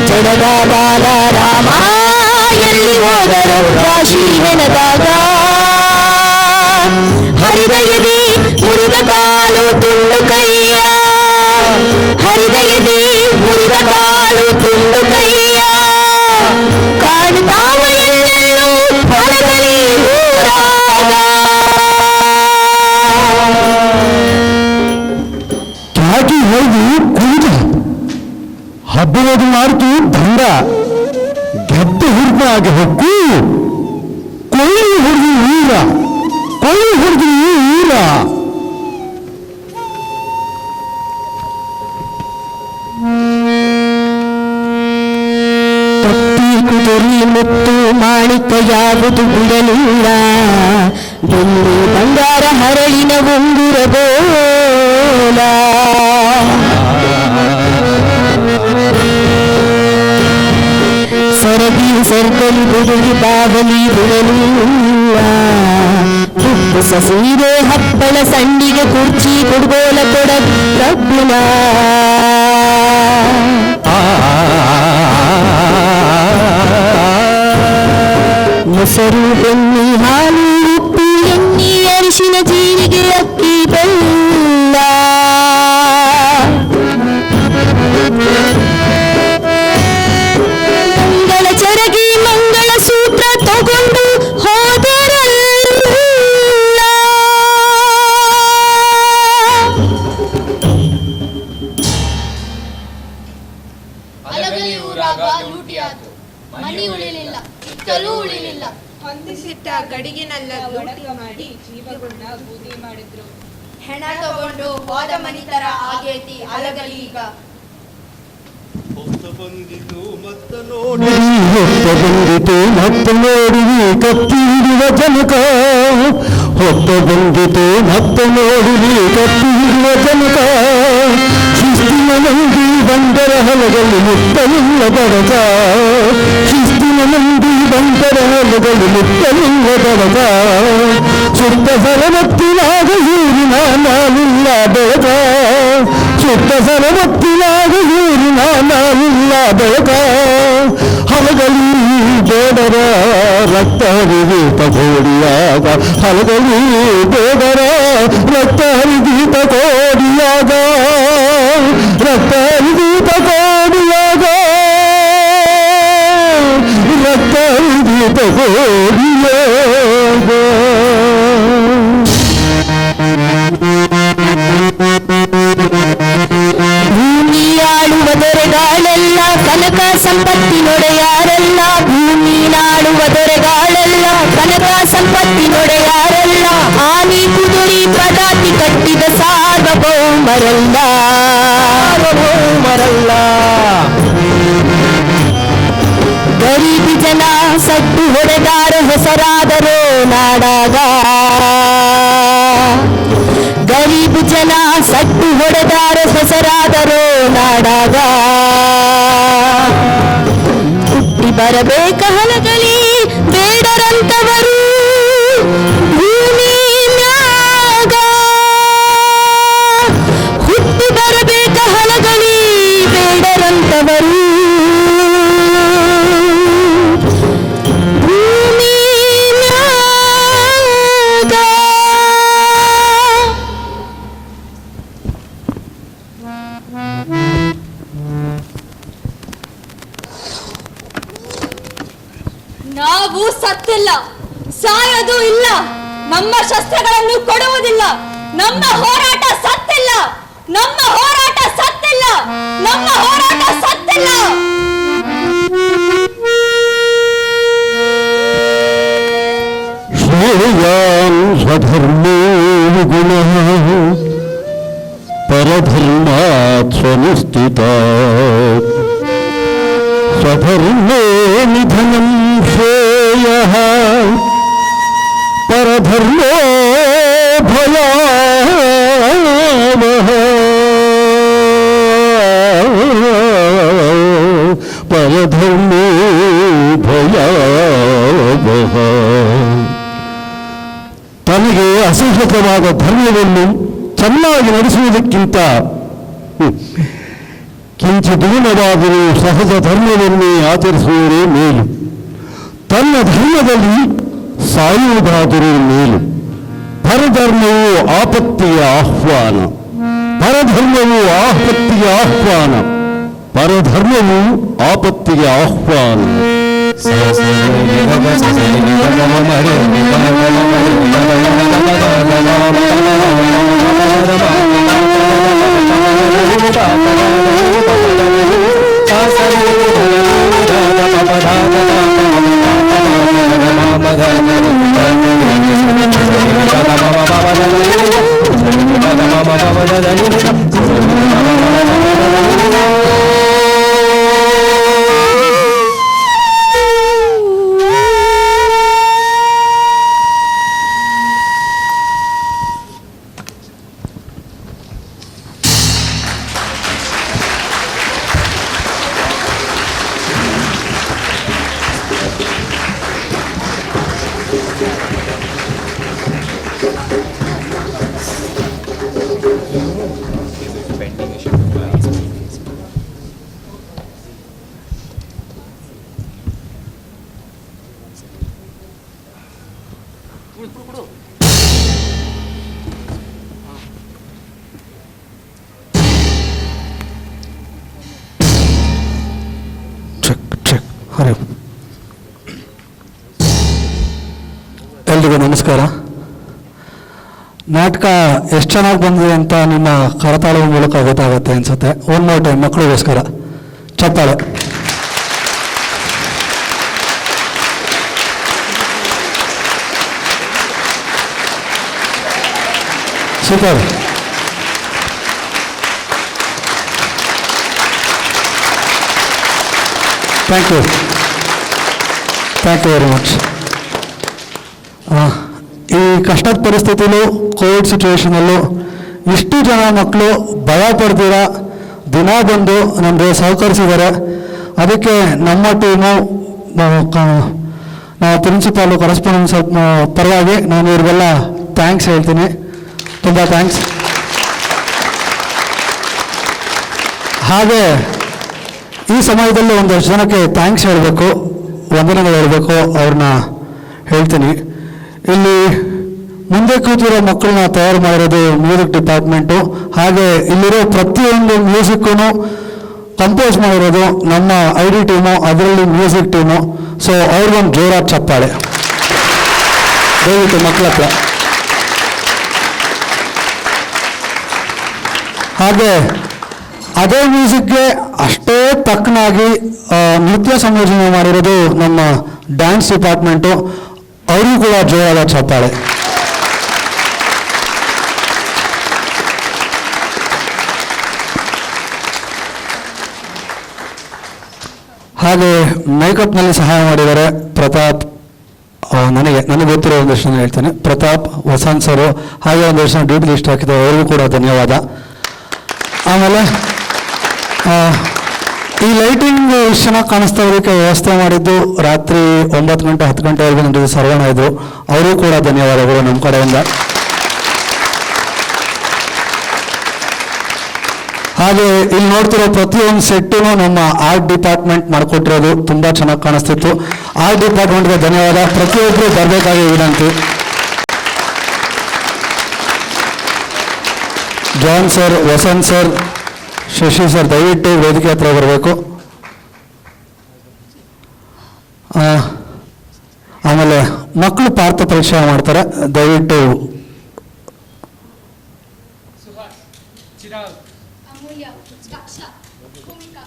ಜೊಡಗ ಬಾಲ ರಾಮ ಎಲ್ಲಿ ಹೋದರು ರಾಶಿ ಹೆಣದಾಗ. ಹರಿದ ಎದೆ ಮುರಿದ ಕಾಲು ತುಂಡು ಕೈಯ. ಹರಿದ ಎದೆ ಮುರಿದ ಕಾಲು ತುಂಡು ಕೈಯ. ಕಾಣುತ್ತಾವ ಎಲ್ಲೆಲ್ಲೂ ಹೊಲಗಲಿ ಊರಾಗ. ಕ್ಯಾಟಿ ಹೋಗಿ ಕುಂಜ ಹಬ್ಬವದು ಮಾರುತು ದಂಡ. ಗೆದ್ದು ಹುಡುಗ ಹೊಕ್ಕು ಕೊಯ್ಲು ಹುಡುಗಿ ಊರ. ಕೊಯ್ಲು ಹುಡುಗಿ ಊರ. ಕತ್ತಿ ಕುದುರೆ ಮುತ್ತು ಮಾಣಿಕ ಯಾವುದು ಬಿಡಲಿಲ್ಲ. ಬೆಳ್ಳಿ ಬಂಗಾರ ಹರಳಿನ ಉಂಗುರ ಗೋಲ. ಸರದಿ ಸರ್ಕಲಿ ಬಿಡುಗಿ ಬಾವಲಿ ಬಿಡಲಿಲ್ಲ. ಕುಪ್ಪಸ ಸೀರೆ ಹಪ್ಪಳ ಸಂಡಿಗೆ ಕುರ್ಚಿ ಕುಡ್ಗೋಲ ಕೊಡ ಕಬ್ಬಿನ. ಮೊಸರು ಬೆಣ್ಣೆ ಹಾಲು ಉಪ್ಪು ಎಣ್ಣೆ ಅರಿಶಿನ ಜೀರಿಗೆ ಅಕ್ಕಿ ಬೆಲ್ಲ. ಮಂಗಳ ಚರಗಿ ಮಂಗಳ ಸೂತ್ರ ತಗೊಂಡು ಹೋದರಲ್ಲ. ಅಲಗಲಿ ಊರಾಗ ಲೂಟಿ ಆತು. ಮನಿ ಉಳಿಲಿಲ್ಲ, ಇಕ್ಕಲೂ ಉಳಿಲಿಲ್ಲ. ಹೊಂದಿಸಿಟ್ಟ ಗಡಿಗಿನೆಲ್ಲ ಲೂಟಿ ಮಾಡಿ ಜೀವಗುಣ ಬೂದಿ ಮಾಡಿದ್ರು. ಹೆಣ ತಗೊಂಡು ಹೋದ ಮನಿ ತರ ಆಗೇತಿ ಅಲಗಲಿ ಈಗ. ಹೊತ್ತ ಬಂದಿತು ಮತ್ತೆ ನೋಡಿವಿ ಕತ್ತಿ ಹಿಡಿವ ಜನಕ. ಹೊತ್ತ ಬಂದಿತು ಮತ್ತೆ ನೋಡಿವಿ ಕತ್ತಿ ಹಿಡಿವ ಜನಕ. ಶಿಸ್ತಿನ ಮಂದಿ ಬಂದರ ಹೊಲದಲ್ಲಿ ಮುತ್ತಲಿಲ್ಲ ಬಡಕ. ಶಿಸ್ತಿನ ಮಂದಿ ಬಂದರ ಹೊಲದಲ್ಲಿ ಮುತ್ತಲಿಲ್ಲ ಬಡಕ. ಸುತ್ತ ಸರಮತ್ತಿನಾಗ ಊರಿನ ನಾನಿಲ್ಲ ಬೆಳಕ. ಸುತ್ತ ಸರಮತ್ತಿನಾಗ ಊರಿನ ನಾನಿಲ್ಲ ಬೆಳಕ. ಹಲಗಲಿ ಬೇಡರ ರಕ್ತ ಹರಿದೀತ ಕೋಡಿಯಾಗ. ಹಲಗಲಿ ಬೇಡರ ರಕ್ತ ಹರಿದೀತ ಕೋಡಿಯಾಗ. ರಕ್ತ ಹರಿದೀತ ಕೋಡಿಯಾಗ. ರಕ್ತ ಹರಿದೀತ ಕೋಡಿಯಾಗ. ಭೂಮಿ ಆಳುವ ದೊರೆಗಾಳೆಲ್ಲ ಕನಕ ಸಂಪತ್ತಿನೊಡೆಯಾರೆಲ್ಲ. ಭೂಮಿ ನಾಳುವ ದೊರೆಗಾಳೆಲ್ಲ ಕನಕ ಸಂಪತ್ತಿನೊಡೆಯಾರೆಲ್ಲ. ಆನಿ ಕುದುರಿ ಪದಾತಿ ಕಟ್ಟಿದ ಸಾರ್ವಭೌಮರಲ್ಲ. ಸಾರ್ವಭೌಮರಲ್ಲ. ಗರೀಬಿ ಜನ ಸಡ್ಡು ಹೊಡೆದಾರ ಹೆಸರಾದರೂ ನಾಡ ಜನ ಸಟ್ಟು ಹೊಡೆದಾರ ಹೆಸರಾದರೋ ನಾಡಾಗ ಹುಟ್ಟಿ ಬರಬೇಕ ಹಲಗಲಿ ಬೇಡರಂತವರು ಭೂಮಿ ಮ್ಯಾಗ ಹುಟ್ಟಿ ಬರಬೇಕ ಹಲಗಲಿ ಬೇಡರಂತವರು ಭೂಮಿ ಮ್ಯಾಗ. ನಾವು ಸತ್ತಿಲ್ಲ, ಸಾಯೋದು ಇಲ್ಲ, ನಮ್ಮ ಶಸ್ತ್ರಗಳನ್ನು ಕೊಡುವುದಿಲ್ಲ. ನಮ್ಮ ಹೋರಾಟ ಸತ್ತಿಲ್ಲ, ನಮ್ಮ ಹೋರಾಟ ಸತ್ತಿಲ್ಲ, ನಮ್ಮ ಹೋರಾಟ ಸತ್ತಿಲ್ಲ. ಶ್ರೇಯಾನ್ ಸ್ವಧರ್ಮೋ ಗುಣಃ ಪರಧರ್ಮಾತ್ ಸ್ವನುಷ್ಠಿತಾತ್ ಸ್ವಧರ್ಮೋ ನಿಧನಂ ಶ್ರೇಯಃ ಪರಧರ್ಮೋ ಭಯಾವಹಃ ಪರಧರ್ಮೋ ಭಯಾವಹಃ. ತನಗೆ ಅಸಹ್ಯಕವಾದ ಧರ್ಮವನ್ನು ಚೆನ್ನಾಗಿ ನಡೆಸುವುದಕ್ಕಿಂತ ಕಿಂಚಿದೂನವಾದರೂ ಸಹಜ ಧರ್ಮವನ್ನೇ ಆಚರಿಸುವುದೇ ಮೇಲು. ತನ್ನ ಧರ್ಮದಲ್ಲಿ ಸಾಯುವುದಾದರೂ ಮೇಲು. ಪರಧರ್ಮವು ಆಪತ್ತಿಯ ಆಹ್ವಾನ, ಪರಧರ್ಮವು ಆಪತ್ತಿಗೆ ಆಹ್ವಾನ, ಪರಧರ್ಮವು ಆಪತ್ತಿಗೆ ಆಹ್ವಾನ. ಎಲ್ರಿಗೂ ನಮಸ್ಕಾರ. ನಾಟಕ ಎಷ್ಟು ಚೆನ್ನಾಗಿ ಬಂದಿದೆ ಅಂತ ನಿಮ್ಮ ಕರತಾಳದ ಮೂಲಕ ಗೊತ್ತಾಗುತ್ತೆ ಅನ್ಸುತ್ತೆ. ಒನ್ ಮೋರ್ ಟೈಮ್ ಮಕ್ಕಳಿಗೋಸ್ಕರ ಚಪ್ಪಾಳೆ. Super. Thank you very much. ಈ ಕಷ್ಟದ ಪರಿಸ್ಥಿತಿಲೂ ಕೋವಿಡ್ ಸಿಚುವೇಶನಲ್ಲೂ ಇಷ್ಟು ಜನ ಮಕ್ಕಳು ಭಯ ಪಡ್ತೀರ ದಿನ ಬಂದು ನಮಗೆ ಸಹಕರಿಸಿದ್ದಾರೆ. ಅದಕ್ಕೆ ನಮ್ಮ ಟೀಮು ನಾವು ಪ್ರಿನ್ಸಿಪಾಲು ಕರೆಸ್ಪಾಂಡೆನ್ಸ್ ಪರವಾಗಿ ನಾನು ಇವ್ರಿಗೆಲ್ಲ ಥ್ಯಾಂಕ್ಸ್ ಹೇಳ್ತೀನಿ. ತುಂಬ ಥ್ಯಾಂಕ್ಸ್. ಹಾಗೆ ಈ ಸಮಯದಲ್ಲಿ ಒಂದಷ್ಟು ಜನಕ್ಕೆ ಥ್ಯಾಂಕ್ಸ್ ಹೇಳಬೇಕು, ವಂದನೆಗಳು ಹೇಳಬೇಕು, ಅವ್ರನ್ನ ಹೇಳ್ತೀನಿ. ಇಲ್ಲಿ ಮುಂದೆ ಕೂತಿರೋ ಮಕ್ಕಳನ್ನ ತಯಾರು ಮಾಡಿರೋದು ಮ್ಯೂಸಿಕ್ ಡಿಪಾರ್ಟ್ಮೆಂಟು. ಹಾಗೆ ಇಲ್ಲಿರೋ ಪ್ರತಿಯೊಂದು ಮ್ಯೂಸಿಕ್ಕೂ ಕಂಪೋಸ್ ಮಾಡಿರೋದು ನಮ್ಮ ID ಟೀಮು, ಅದರಲ್ಲಿ ಮ್ಯೂಸಿಕ್ ಟೀಮು. ಸೊ ಅವ್ರಿಗೊಂದು ಜೋರಾದ ಚಪ್ಪಾಳೆ ದಯವಿಟ್ಟು ಮಕ್ಕಳ ಹತ್ರ. ಹಾಗೆ ಅದೇ ಮ್ಯೂಸಿಕ್ಗೆ ಅಷ್ಟೇ ತಕ್ಕನಾಗಿ ನೃತ್ಯ ಸಂಯೋಜನೆ ಮಾಡಿರೋದು ನಮ್ಮ ಡ್ಯಾನ್ಸ್ ಡಿಪಾರ್ಟ್ಮೆಂಟು. ಅವ್ರಿಗೂ ಕೂಡ ಜೋರಾದ ಚಪ್ಪಾಳೆ. ಹಾಗೆ ಮೇಕಪ್ನಲ್ಲಿ ಸಹಾಯ ಮಾಡಿದ್ದಾರೆ ಪ್ರತಾಪ್, ನನಗೆ ಗೊತ್ತಿರೋ ಒಂದಷ್ಟು ಜನ ಹೇಳ್ತೇನೆ. ಪ್ರತಾಪ್, ವಸಂತ್ ಸರು, ಹಾಗೆ ಒಂದಷ್ಟು ಜನ ಡ್ಯೂಟಿ ಲಿಸ್ಟ್ ಹಾಕಿದ್ದಾರೆ, ಅವರಿಗೂ ಕೂಡ ಧನ್ಯವಾದ. ಆಮೇಲೆ ಈ ಲೈಟಿಂಗ್ ಇಷ್ಟು ಚೆನ್ನಾಗಿ ಕಾಣಿಸ್ತಾ ಇರೋದಕ್ಕೆ ವ್ಯವಸ್ಥೆ ಮಾಡಿದ್ದು ರಾತ್ರಿ 9 ಗಂಟೆ 10 ಗಂಟೆವರೆಗೂ ನಮ್ಮ ಸರ್ವಣ ಇದ್ರು, ಅವರಿಗೂ ಕೂಡ ಧನ್ಯವಾದಗಳು ನಮ್ಮ ಕಡೆಯಿಂದ. ಹಾಗೆ ಇಲ್ಲಿ ನೋಡ್ತಿರೋ ಪ್ರತಿಯೊಂದು ಸೆಟ್ಟು ನಮ್ಮ ಆರ್ಟ್ ಡಿಪಾರ್ಟ್ಮೆಂಟ್ ಮಾಡಿಕೊಟ್ಟಿರೋದು, ತುಂಬ ಚೆನ್ನಾಗಿ ಕಾಣಿಸ್ತಿತ್ತು. ಆರ್ಟ್ ಡಿಪಾರ್ಟ್ಮೆಂಟ್ಗೆ ಧನ್ಯವಾದ. ಪ್ರತಿಯೊಬ್ಬರು ಬರಬೇಕಾಗಿ ವಿನಂತಿ. John sir, Vasant sir, Shashi sir ದಯವಿಟ್ಟು ವೇದಿಕೆ ಹತ್ರ ಬರಬೇಕು. ಆಮೇಲೆ ಮಕ್ಕಳು ಪಾರ್ಥ ಪರೀಕ್ಷೆ ಮಾಡ್ತಾರೆ, ದಯವಿಟ್ಟು. ಅಮೂಲ್ಯ, ದಕ್ಷ, ಭೂಮಿಕಾ,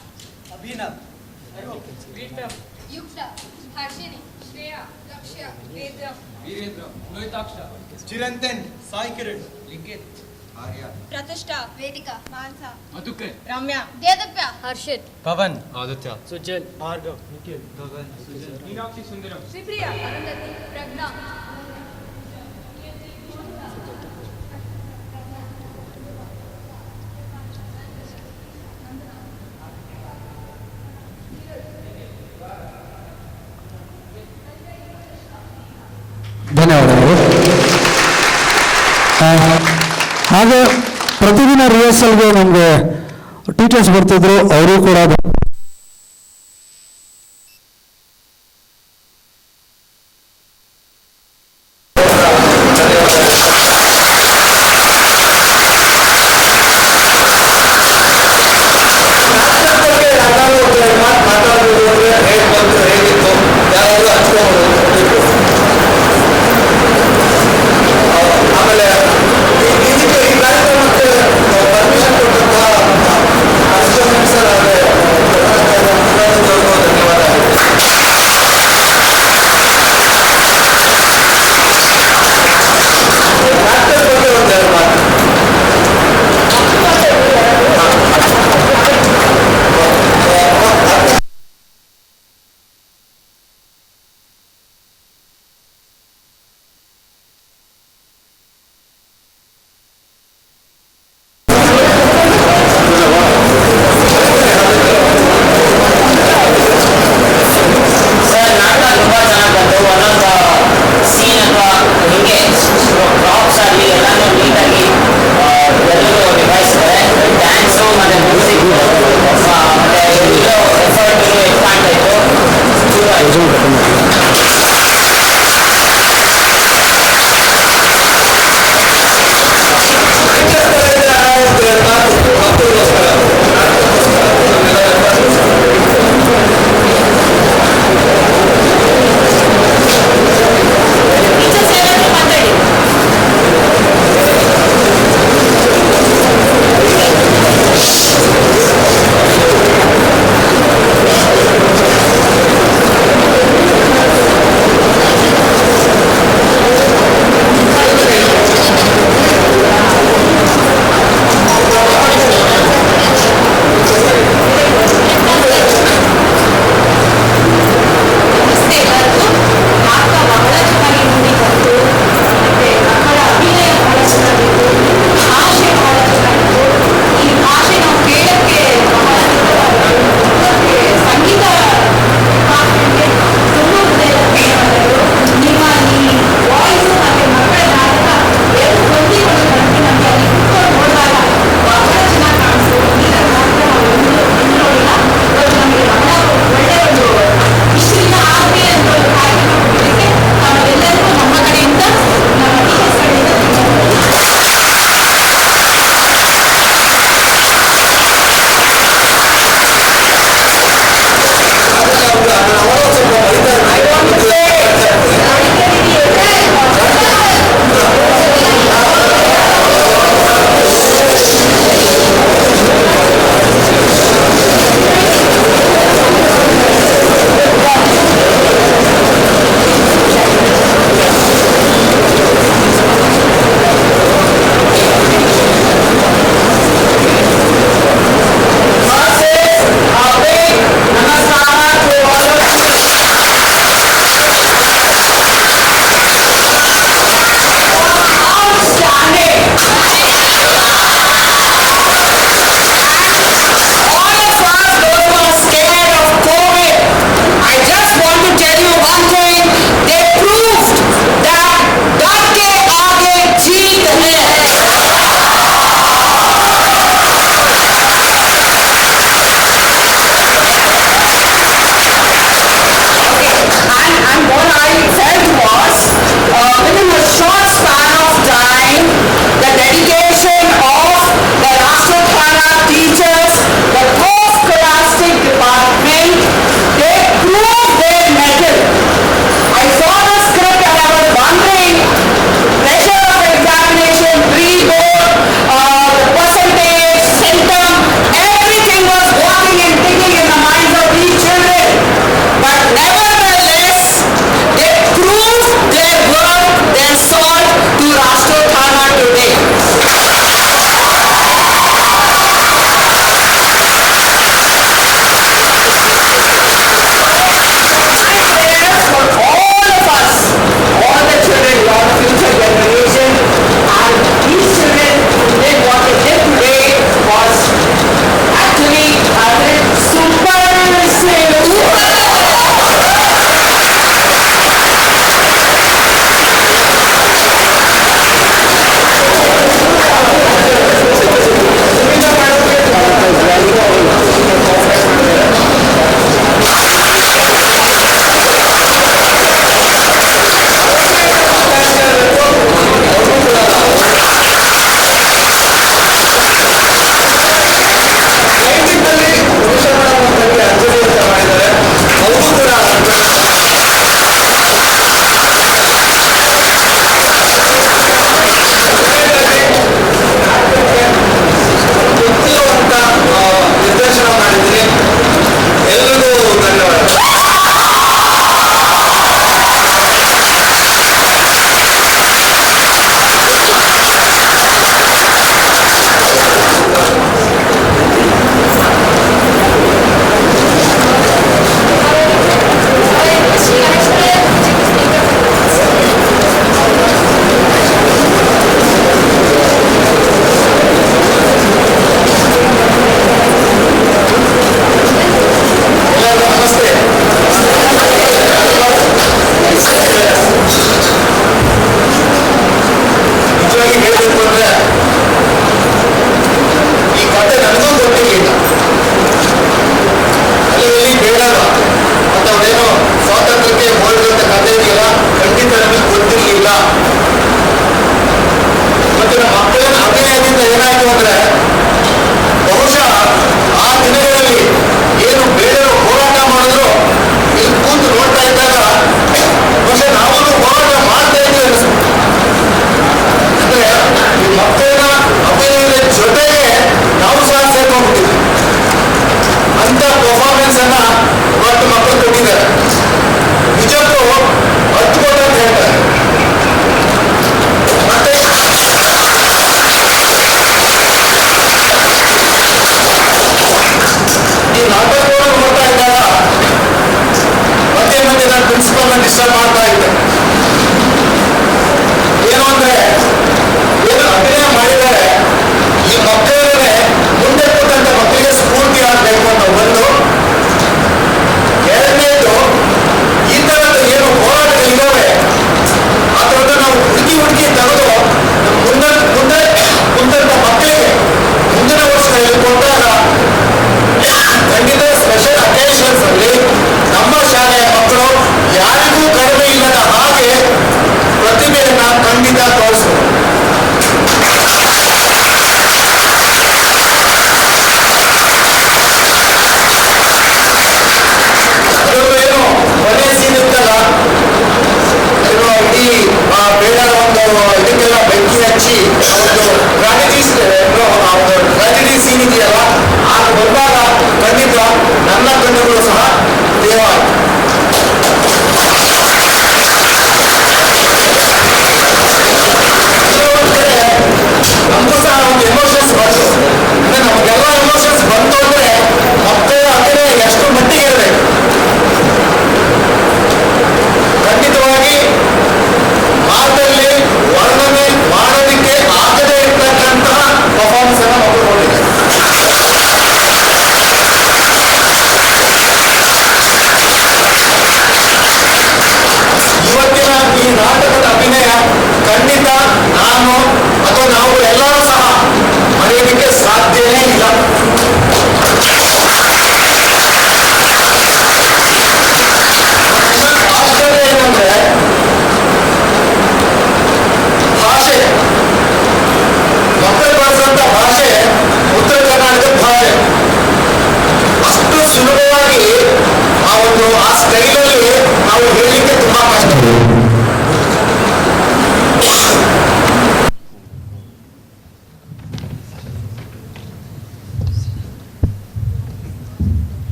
ಅಭಿನವ್, ಯುಕ್ತ, ಹರ್ಷಿಣಿ, ಶ್ರೇಯಾ, ಲಕ್ಷ್ಯ, ವೇದ, ವೀರೇಂದ್ರ, ಲೋಹಿತಾಕ್ಷ, ಚಿರಂತನ್, ಸಾಯಿ ಕಿರಣ್, ಲಿಖಿತ್, ಆರ್ಯ, ಪ್ರತಿಷ್ಠಾ, ವೇದಿಕಾ, ಮಾನ್ಸ, ಮಧುಕರ್, ರಮ್ಯಾ, ದೇದಪ್ಯ, ಹರ್ಷಿತ್, ಪವನ್, ಆದಿತ್ಯ, ಸುಜಲ್, ಭಾರ್ಗವ್, ನಿಖಿಲ್, ಗಗನ್, ಸುಜನ್, ಮೀನಾಕ್ಷಿ, ಸುಂದರಂ, ಶ್ರೀಪ್ರಿಯಾ, ಅರುಂಧತಿ, ಪ್ರಜ್ಞಾ, ಧನ್ಯವಾದಗಳು. ಹಾಗೆ ಪ್ರತಿದಿನ ರಿಹರ್ಸಲ್ಗೆ ನಮಗೆ ಟೀಚರ್ಸ್ ಬರ್ತಿದ್ರು, ಅವರು ಕೂಡ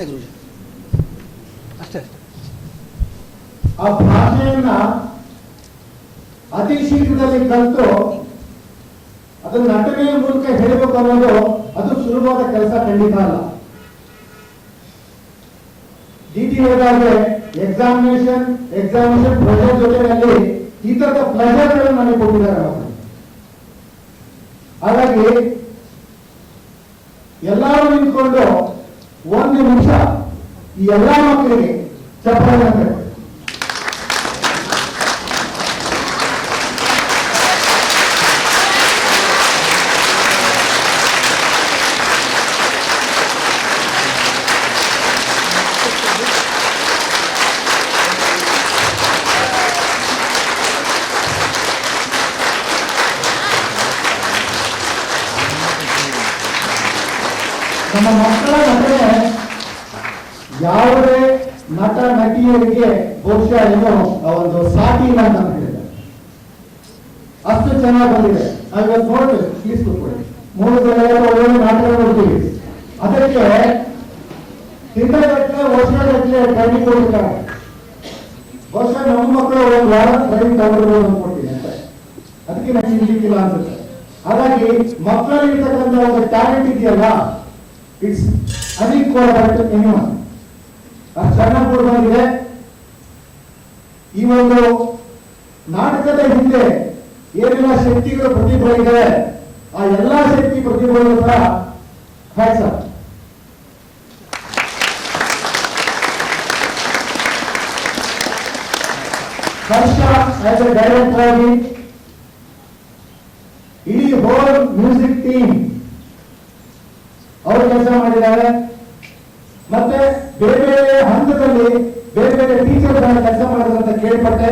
ಅಷ್ಟೇ ಗುರುಜಿ, ಅಷ್ಟೇ. ಆ ಭಾಷೆಯನ್ನ ಅತಿ ಶೀಘ್ರದಲ್ಲಿ ಕಲಿತು ಅದನ್ನ ನಟನೆಯ ಮೂಲಕ ಹೇಳಬೇಕು ಅನ್ನೋದು ಅದು ಸುಲಭವಾದ ಕೆಲಸ ಖಂಡಿತ ಅಲ್ಲ. ಡಿ.ಟಿ. ಹೇಳಿದಾಗೆ ಎಕ್ಸಾಮಿನೇಷನ್ ಪ್ರೆಷರ್ ಜೊತೆಯಲ್ಲಿ ಈ ತರದ ಪ್ಲೆಜರ್ಗಳನ್ನು ನಮಗೆ ಕೊಟ್ಟಿದ್ದಾರೆ ಅವರು. ಹಾಗಾಗಿ ಎಲ್ಲರೂ ನಿಂತ್ಕೊಂಡು ಒಂದು ನಿಮಿಷ ಈ ಎಲ್ಲಾ ಮಕ್ಕಳಿಗೆ ಚಪ್ಪಾಳೆ ಹಾಕಬೇಕು. ನಮ್ಮ ಮಕ್ಕಳ ನಟನೆ ಯಾವುದೇ ನಟ ನಟಿಯರಿಗೆ ಬಹುಶಃ ಏನೋ ಒಂದು ಸಾಟಿ ಇಲ್ಲ ಅಂತ ಹೇಳಿದ್ದಾರೆ. ಅಷ್ಟು ಚೆನ್ನಾಗಿ ಬಂದಿದೆ. ನಾವಿವತ್ತು ನೋಡ್ತೀವಿ, ಪ್ಲೀಸ್ ಕೂತ್ಕೊಳ್ಳಿ. 3 ದಿನಗಳ ಒಳ್ಳೆ ನಾಟಕ ನೋಡ್ತೀವಿ. ಅದಕ್ಕೆ ತಿಂಗಳಗಟ್ಟಲೆ ವರ್ಷಗಟ್ಟಲೆ ಟ್ರೈನಿಂಗ್ ಕೊಡ್ತಾರೆ. ಬಹುಶಃ ನಮ್ಮ ಮಕ್ಕಳು ಒಂದು ವಾರ ಟ್ರೈನಿಂಗ್ ತಗೊಂಡಿರೋದು ಅನ್ಕೊಡ್ತೀನಿ ಅಂತ. ಅದಕ್ಕೆ ನನಗೆ ಇರ್ಲಿಕ್ಕಿಲ್ಲ ಅನ್ಸುತ್ತೆ. ಹಾಗಾಗಿ ಮಕ್ಕಳಲ್ಲಿ ಇರ್ತಕ್ಕಂಥ ಒಂದು ಟ್ಯಾಲೆಂಟ್ ಇದೆಯಲ್ಲ, ಇಟ್ಸ್ ಅನ್ಈಕ್ವಲ್ ಟು ಎನಿವನ್. ಅದು ಚೆನ್ನಾಗಿ ಬಂದಿದೆ. ಈ ಒಂದು ನಾಟಕದ ಹಿಂದೆ ಏನೆಲ್ಲ ಶಕ್ತಿಗಳು ಪ್ರತಿಭೆಗಳಿವೆ, ಆ ಎಲ್ಲಾ ಶಕ್ತಿ ಪ್ರತಿಭೆಗಳು ಸಹ hats off. Harsha as A director ಆಗಿ ಇಡೀ ಹೋಲ್ ಮ್ಯೂಸಿಕ್ ಟೀಮ್ ಅವರು ಕೆಲಸ ಮಾಡಿದ್ದಾರೆ. ಮತ್ತೆ ಬೇರೆ ಬೇರೆ ಹಂತದಲ್ಲಿ ಬೇರೆ ಬೇರೆ ಟೀಚರ್ ಕೆಲಸ ಮಾಡಿದ್ರು ಅಂತ ಕೇಳ್ಪಟ್ಟೆ.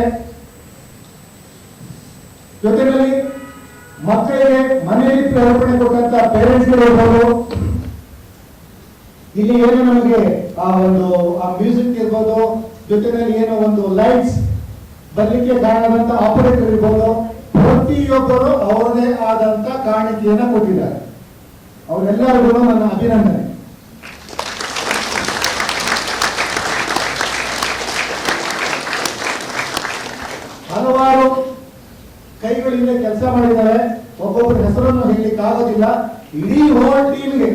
ಜೊತೆಯಲ್ಲಿ ಮಕ್ಕಳಿಗೆ ಮನೆಯಲ್ಲಿ ಪ್ರೇರಣೆ ಕೊಟ್ಟಂತ ಪೇರೆಂಟ್ಸ್ ಇರ್ಬೋದು. ಇಲ್ಲಿ ಏನು ನಮಗೆ ಆ ಮ್ಯೂಸಿಕ್ ಇರ್ಬೋದು, ಜೊತೆಯಲ್ಲಿ ಏನೋ ಒಂದು ಲೈಟ್ಸ್ ಬರ್ಲಿಕ್ಕೆ ಕಾರಣದಂತ ಆಪರೇಟರ್ ಇರ್ಬೋದು. ಪ್ರತಿಯೊಬ್ಬರು ಅವರದೇ ಆದಂತ ಕಾಣಿಕೆಯನ್ನ ಕೊಟ್ಟಿದ್ದಾರೆ. ಅವರೆಲ್ಲರಿಗೂ ನನ್ನ ಅಭಿನಂದನೆ. ಹಲವಾರು ಕೈಗಳಿಂದ ಕೆಲಸ ಮಾಡಿದ್ದಾರೆ. ಒಬ್ಬೊಬ್ಬರ ಹೆಸರನ್ನು ಹೇಳಲಿಕ್ಕೆ ಆಗೋದಿಲ್ಲ. ಇಡೀ ಹೋಲ್ ಟೀಮ್ಗೆ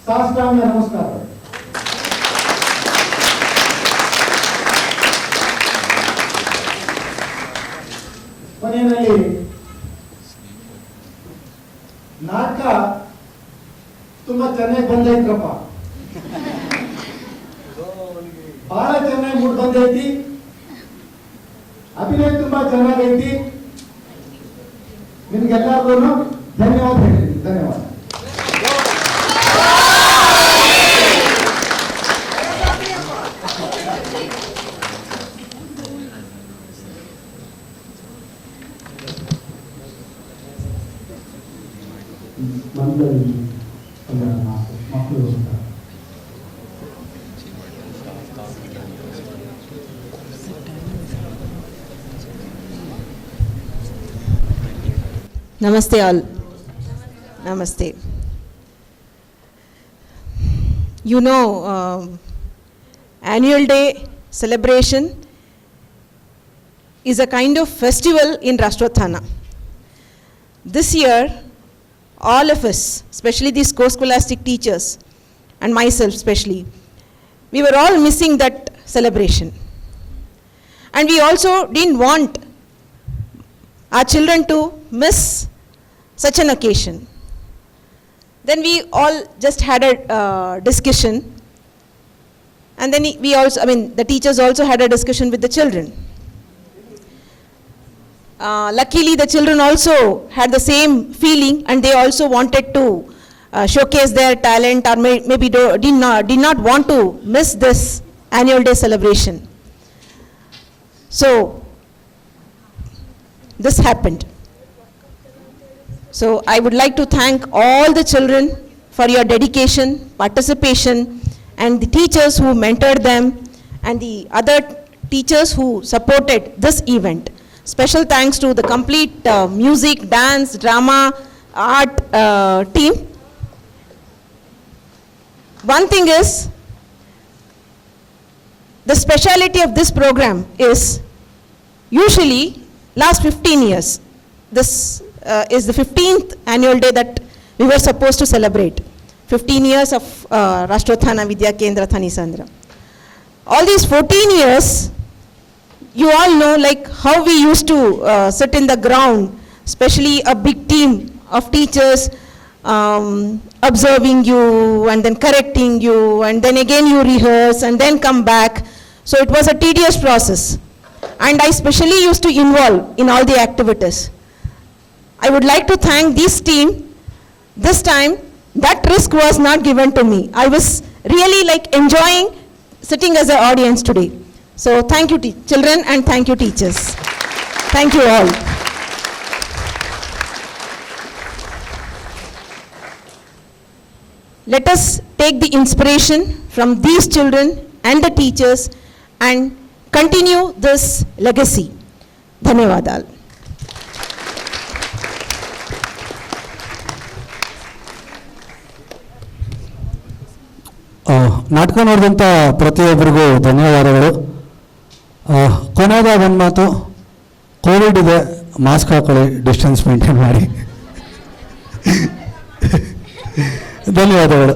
ಸಾಷ್ಟಾಂಗ ನಮಸ್ಕಾರ. ಕೊನೆಯಲ್ಲಿ ನಾಟಕ ತುಂಬಾ ಚೆನ್ನಾಗಿ ಬಂದೈತ್ರಪ್ಪ, ಬಹಳ ಚೆನ್ನಾಗಿ ಮೂಡ್ ಬಂದೈತಿ. ಅಭಿನಯ ತುಂಬಾ ಚೆನ್ನಾಗೈತಿ. ನಿಮ್ಗೆಲ್ಲರಿಗೂ ಧನ್ಯವಾದ ಹೇಳ್ತೀನಿ. ಧನ್ಯವಾದ. ಮಕ್ಕಳು Namaste all. Namaste. You know, annual day celebration is a kind of festival in Rashtrathana. This year, all of us, especially these co-scholastic teachers and myself especially, we were all missing that celebration. And we also didn't want our children to miss such an occasion. Then we all just had a discussion, and then we also, the teachers also had a discussion with the children. Luckily, the children also had the same feeling, and they also wanted to showcase their talent, or maybe did not want to miss this annual day celebration. So, this happened. So I would like to thank all the children for your dedication, participation, and the teachers who mentored them, and the other teachers who supported this event. Special thanks to the complete music, dance, drama, art team. one thing is, the speciality of this program is usually last 15 years. This is the 15th annual day that we were supposed to celebrate. 15 years of Rashtrothana Vidya Kendra Thanisandra. All these 14 years, you all know like how we used to sit in the ground, especially a big team of teachers observing you and then correcting you, and then again you rehearse and then come back. So it was a tedious process. And I especially used to involve in all the activities. I would like to thank this team. This time, that risk was not given to me. I was really like enjoying sitting as an audience today. So thank you children, and thank you teachers. Thank you all. Let us take the inspiration from these children and the teachers and continue this legacy. Dhanyavadalu. ನಾಟಕ ನೋಡಿದಂಥ ಪ್ರತಿಯೊಬ್ಬರಿಗೂ ಧನ್ಯವಾದಗಳು. ಕೊನೆಯದ ಒಂದು ಮಾತು, ಕೋವಿಡ್ ಇದೆ, ಮಾಸ್ಕ್ ಹಾಕೊಳ್ಳಿ, ಡಿಸ್ಟೆನ್ಸ್ ಮೇಂಟೈನ್ ಮಾಡಿ. ಧನ್ಯವಾದಗಳು.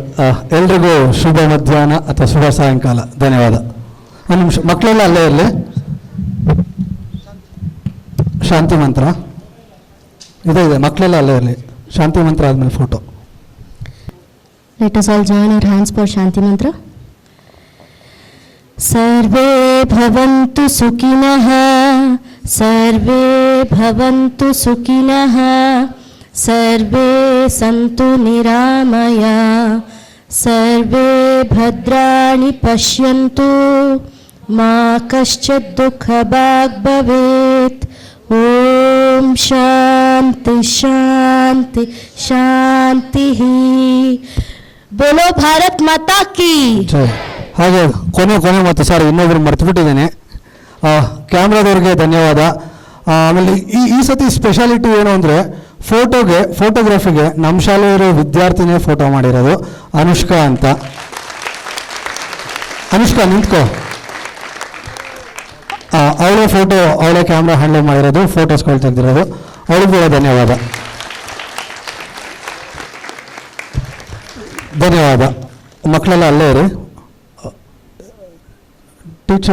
ಎಲ್ರಿಗೂ ಶುಭ ಮಧ್ಯಾಹ್ನ ಅಥವಾ ಶುಭ ಸಾಯಂಕಾಲ. ಧನ್ಯವಾದ. ಒಂದು ನಿಮಿಷ, ಮಕ್ಕಳೆಲ್ಲ ಅಲ್ಲೇ ಇರಲಿ. ಶಾಂತಿ ಮಂತ್ರ ಇದೆ, ಮಕ್ಕಳೆಲ್ಲ ಅಲ್ಲೇ ಇರಲಿ. ಶಾಂತಿ ಮಂತ್ರ ಆದಮೇಲೆ photo. Let us all join our hands for Shanti Mantra. Sarve bhavantu sukhinah, sarve bhavantu sukhinah, sarve santu niramaya, sarve bhadrani pashyantu, ma kaschid dukha bhag bhavet. Om Shanti Shanti Shanti. बोलो भारत माता की. ಹಾಗೆ ಕೊನೆ ಮತ್ತು ಸರ್ ಇನ್ನೊಬ್ರು ಮರ್ತುಬಿಟ್ಟಿದ್ದೇನೆ, ಕ್ಯಾಮ್ರಾದವ್ರಿಗೆ ಧನ್ಯವಾದ. ಆಮೇಲೆ ಈ ಸತಿ ಸ್ಪೆಷಾಲಿಟಿ ಏನು ಅಂದರೆ, ಫೋಟೋಗ್ರಫಿಗೆ ನಮ್ಮ ಶಾಲೆಯವರು ವಿದ್ಯಾರ್ಥಿನೇ ಫೋಟೋ ಮಾಡಿರೋದು, ಅನುಷ್ಕಾ ಅಂತ. ಅನುಷ್ಕಾ ನಿಂತ್ಕೋ. ಅವಳೇ ಫೋಟೋ, ಅವಳೇ ಕ್ಯಾಮ್ರಾ ಹ್ಯಾಂಡಲ್ ಮಾಡಿರೋದು, ಫೋಟೋಸ್ಗಳು ತೆಗೆದಿರೋದು. ಅವಳಿಗೂ ಧನ್ಯವಾದ. ಧನ್ಯವಾದ. ಮಕ್ಕಳೆಲ್ಲ ಅಲ್ಲೇ ಇರಿ. ಟೀಚರ್